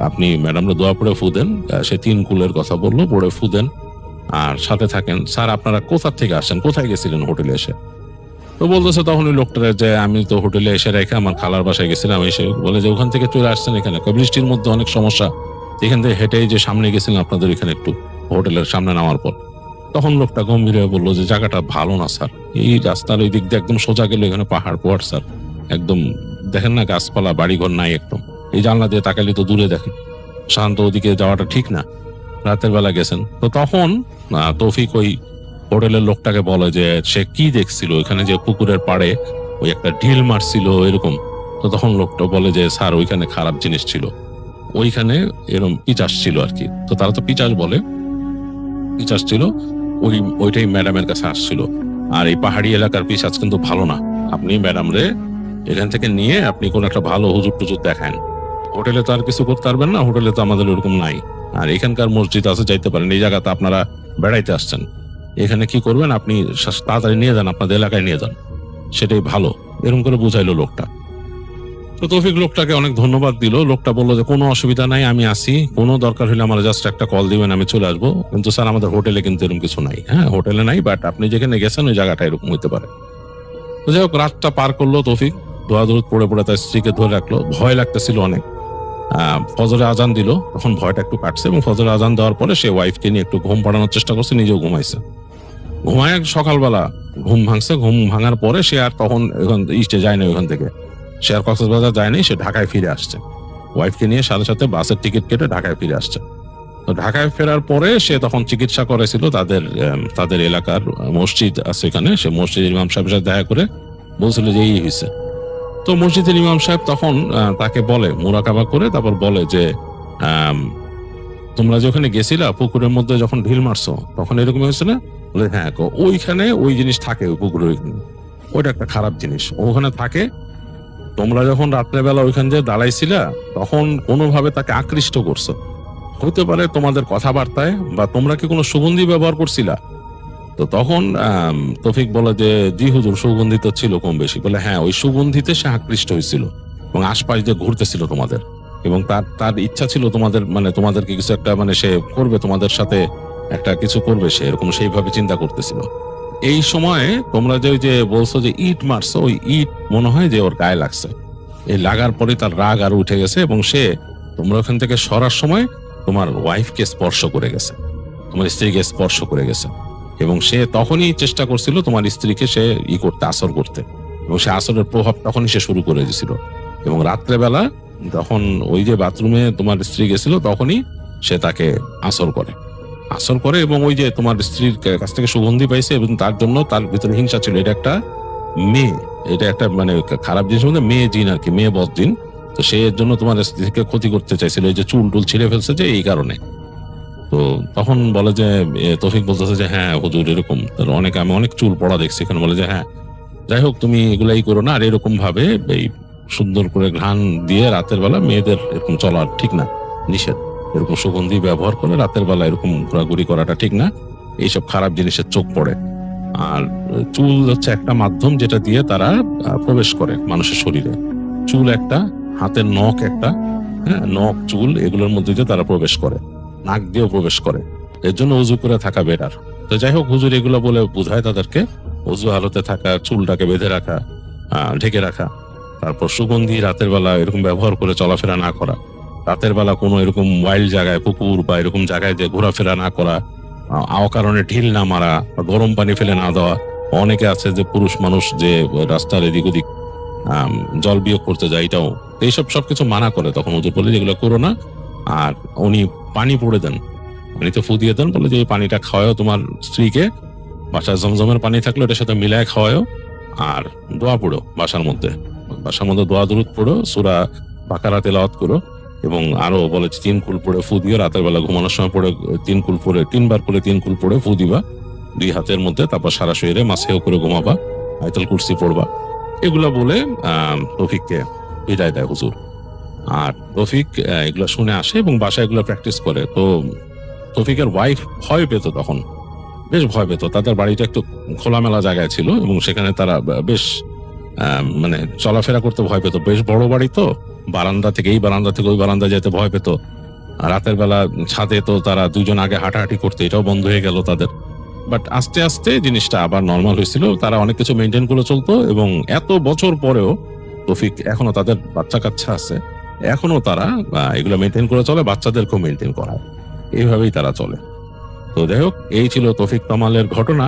[SPEAKER 4] আপনি ম্যাডামরা দোয়া পড়ে ফু দেন। সে 3 কুলের কথা বললো, পড়ে ফু দেন আর সাথে থাকেন। স্যার আপনারা কোথা থেকে আসছেন, কোথায় গেছিলেন হোটেলে এসে? তো বলতেছে তখন ওই লোকটা যে আমি তো হোটেলে এসে রেখে আমার খালার বাসায় গেছিলাম। এসে বলে যে ওখান থেকে চলে আসছেন এখানে, বৃষ্টির মধ্যে অনেক সমস্যা, এখান থেকে হেঁটেই যে সামনে গেছিলেন আপনাদের এখানে একটু হোটেলের সামনে নামার পর। তখন লোকটা গম্ভীর হয়ে বললো যে জায়গাটা ভালো না স্যার, এই রাস্তার ওই দিক দিয়ে একদম সোজা গেলে এখানে পাহাড় স্যার, একদম দেখেন না গাছপালা বাড়িঘর নাই, একদম এই জানলা দিয়ে তাকালে তো দূরে দেখেন, শান্ত ওদিকে যাওয়াটা ঠিক না, রাতের বেলা গেছেন। তো তখন তৌফিক ওই হোটেলের লোকটাকে বলে যে সে কি দেখছিল ওইখানে, যে পুকুরের পাড়ে ওই একটা ঢিল মারছিল এরকম। তো তখন লোকটা বলে যে স্যার ওইখানে খারাপ জিনিস ছিল, ওইখানে এরকম পিচাস ছিল আর কি। তো তারা তো পিচাস বলে, পিচাস ছিল, ওইটাই ম্যাডামের কাছে আসছিল। আর এই পাহাড়ি এলাকার পিচাস কিন্তু ভালো না, আপনি ম্যাডাম রে এখান থেকে নিয়ে আপনি কোন একটা ভালো হুজুর টুজুর দেখান। হোটেলে তো আর কিছু করতে পারবেন না, হোটেলে তো আমাদের ওরকম নাই। আর এখানকার মসজিদ আছে, যাইতে পারেন, এই জায়গাতে আপনারা বেড়াইতে আসছেন, এখানে কি করবেন, আপনি তাড়াতাড়ি নিয়ে যান, আপনাদের এলাকায় নিয়ে যান, সেটাই ভালো, এরকম করে বুঝাইলো লোকটা। তো তৌফিক লোকটাকে অনেক ধন্যবাদ দিল। লোকটা বললো যে কোনো অসুবিধা নাই, আমি আসি, কোনো দরকার হলে আমার জাস্ট একটা কল দিবেন, আমি চলে আসবো, কিন্তু স্যার আমাদের হোটেলে কিন্তু এরকম কিছু নাই। হ্যাঁ হোটেলে নাই, বাট আপনি যেখানে গেছেন ওই জায়গাটা এরকম হইতে পারে। তো যাই হোক রাতটা পার করলো তৌফিক, দোয়াদুরুদ পড়ে পড়ে তার স্ত্রীকে ধরে রাখলো। ভয় লাগতেছিল অনেক। ফজরে আজান দিল, তখন ভয়টা একটু কাটছে এবং ফজরে আজান দেওয়ার পরে সে ওয়াইফকে নিয়ে একটু ঘুম পাড়ানোর চেষ্টা করছে, নিজেও ঘুমাইছে। ঘুমায় সকালবেলা ঘুম ভাঙছে, ঘুম ভাঙার পরে সে আর তখন ইস্টে যায় না, ওখান থেকে সে আর কক্সবাজার যায়নি, সে ঢাকায় ফিরে আসছে ওয়াইফকে নিয়ে, সাথে সাথে বাসের টিকিট কেটে ঢাকায় ফিরে আসছে। তো ঢাকায় ফেরার পরে সে তখন চিকিৎসা করেছিল তাদের এলাকার মসজিদ আছে এখানে, সে মসজিদের ইমাম সাহেবের সাথে দেখা করে বলছিল যে এই হয়েছে। তো মসজিদের ইমাম সাহেব তখন তাকে বলে, মুরাকাবা করে তারপর বলে যে তোমরা যে ওখানে গেছিলা পুকুরের মধ্যে যখন ঢিল মারছো তখন এরকম হয়েছে না? বলে হ্যাঁ, ওইখানে ওই জিনিস থাকে, ওই পুকুরের ওইখানে, ওইটা একটা খারাপ জিনিস ওখানে থাকে। তোমরা যখন রাত্রেবেলা ওইখান দিয়ে দাঁড়াইছিলা তখন কোনোভাবে তাকে আকৃষ্ট করছো, হতে পারে তোমাদের কথাবার্তায়, বা তোমরা কি কোনো সুগন্ধি ব্যবহার করছিলা? তো তখন তৌফিক বলে যে জি হুজুর, সুগন্ধি তো ছিল কম বেশি। বলে হ্যাঁ, ওই সুগন্ধিতে সে আকৃষ্ট হয়েছিল এবং আশপাশ দিয়ে ঘুরতেছিল তোমাদের, এবং তার ইচ্ছা ছিল তোমাদের মানে তোমাদেরকে কিছু একটা মানে সে করবে, তোমাদের সাথে একটা কিছু করবে সে, এরকম সেইভাবে চিন্তা করতেছিল। এই সময়ে তোমরা যে ওই যে বলছো যে ইট মারছো, ওই ইট মনে হয় যে ওর গায়ে লাগছে, এই লাগার পরে তার রাগ আরো উঠে গেছে এবং সে তোমরা ওখান থেকে সরার সময় তোমার ওয়াইফকে স্পর্শ করে গেছে, তোমার স্ত্রীকে স্পর্শ করে গেছে, এবং সে তখনই চেষ্টা করছিল তোমার স্ত্রীকে সে করতে, আসর করতে, এবং সে আসরের প্রভাব তখনই সে শুরু করে দিয়েছিল। এবং রাত্রেবেলা যখন ওই যে বাথরুমে তোমার স্ত্রী গেছিল তখনই সে তাকে আসর করে এবং ওই যে তোমার স্ত্রীর কাছ থেকে সুগন্ধি পাইছে এবং তার জন্য তার ভিতরে হিংসা ছিল। এটা একটা মেয়ে, এটা একটা মানে খারাপ জিনিসের মধ্যে মেয়ে জিন আর কি, মেয়ে বদ জিন। তো সে এর জন্য তোমার স্ত্রীকে ক্ষতি করতে চাইছিল, এই যে চুল টুল ছিঁড়ে ফেলছে যে এই কারণে। তো তখন বলে যে তৌফিক বলতেছে যে হ্যাঁ হুজুর এরকম, আমি অনেক চুল পড়া দেখছি এখানে। বলে যে হ্যাঁ যাই হোক, তুমি এগুলাই করো না, আর এরকম ভাবে এই সুন্দর করে ঘ্রাণ দিয়ে রাতের বেলা মেয়েদের এরকম চলা ঠিক না, নিষেধ। এরকম সুগন্ধি ব্যবহার করে রাতের বেলা এরকম ঘোরাঘুরি করাটা ঠিক না, এইসব খারাপ জিনিসের চোখ পড়ে। আর চুল হচ্ছে একটা মাধ্যম যেটা দিয়ে তারা প্রবেশ করে মানুষের শরীরে। চুল একটা, হাতের নখ একটা, হ্যাঁ নখ চুল, এগুলোর মধ্যে দিয়ে তারা প্রবেশ করে, নাক দিয়েও প্রবেশ করে। এর জন্য উজু করে থাকা বেটার। তো যাই হোক, হুজুর এগুলো বলে বোঝায় তাদেরকে উজু হালতে থাকা, চুলটাকে বেঁধে রাখা, ঢেকে রাখা, তারপর সুগন্ধি রাতের বেলা এরকম ব্যবহার করে চলাফেরা না করা, রাতের বেলা কোনো এরকম ওয়াইল্ড জায়গায়, পুকুর বা এরকম জায়গায় যে ঘোরাফেরা না করা, অকারণে ঢিল না মারা বা গরম পানি ফেলে না দেওয়া। অনেকে আছে যে পুরুষ মানুষ যে রাস্তার এদিক ওদিক জল বিয়োগ করতে যায়, এটাও এইসব সবকিছু মানা করে। তখন হুজুর বলে যেগুলো করো না। আর উনি পানি পড়ে দেন, পানিতে ফু দিয়ে দেন, বলে যে এই পানিটা খাওয়াও তোমার স্ত্রীকে, বাসায় জমজমের পানি থাকলে ওটার সাথে মিলায় খাওয়াও, আর দোয়া পড়ো বাসার মধ্যে দোয়া দুরুদ পড়ো, সূরা বাকারা তেলাওয়াত করো, এবং আরো বলে 3 কুল পড়ে ফু দিও, রাতের বেলা ঘুমানোর সময় পড়ে 3 কুল পড়ে 3বার করে 3 কুল পড়ে ফু দিবা 2 হাতের মধ্যে, তারপর সারা শরীরে মাসেও করে ঘুমাবা, আয়াতুল কুরসি পড়বা। এগুলা বলে রফিককে বিদায় দেয় হুজুর। আর রফিক এগুলা শুনে আসে এবং বাসায় এগুলো প্র্যাকটিস করে। তো রফিকের ওয়াইফ ভয় পেত, তখন বেশ ভয় পেত। তাদের বাড়িটা একটু খোলামেলা জায়গায় ছিল এবং সেখানে তারা বেশ মানে চলাফেরা করতে ভয় পেত। বেশ বড় বাড়ি তো, বারান্দা থেকে এই বারান্দা থেকে ওই বারান্দা যেতে ভয় পেত। রাতের বেলা ছাদে তো তারা দুজন আগে হাঁটাহাঁটি করতে, এটাও বন্ধ হয়ে গেল তাদের। বাট আস্তে আস্তে জিনিসটা আবার নর্মাল হয়েছিল, তারা অনেক কিছু মেনটেন করে চলতো। এবং এত বছর পরেও রফিক এখনো, তাদের বাচ্চা কাচ্চা আছে, এখনো তারা এগুলো মেনটেন করে চলে, বাচ্চাদেরকেও মেনটেন করায়, এইভাবেই তারা চলে। তো যাই হোক, এই ছিল তৌফিক কামালের ঘটনা।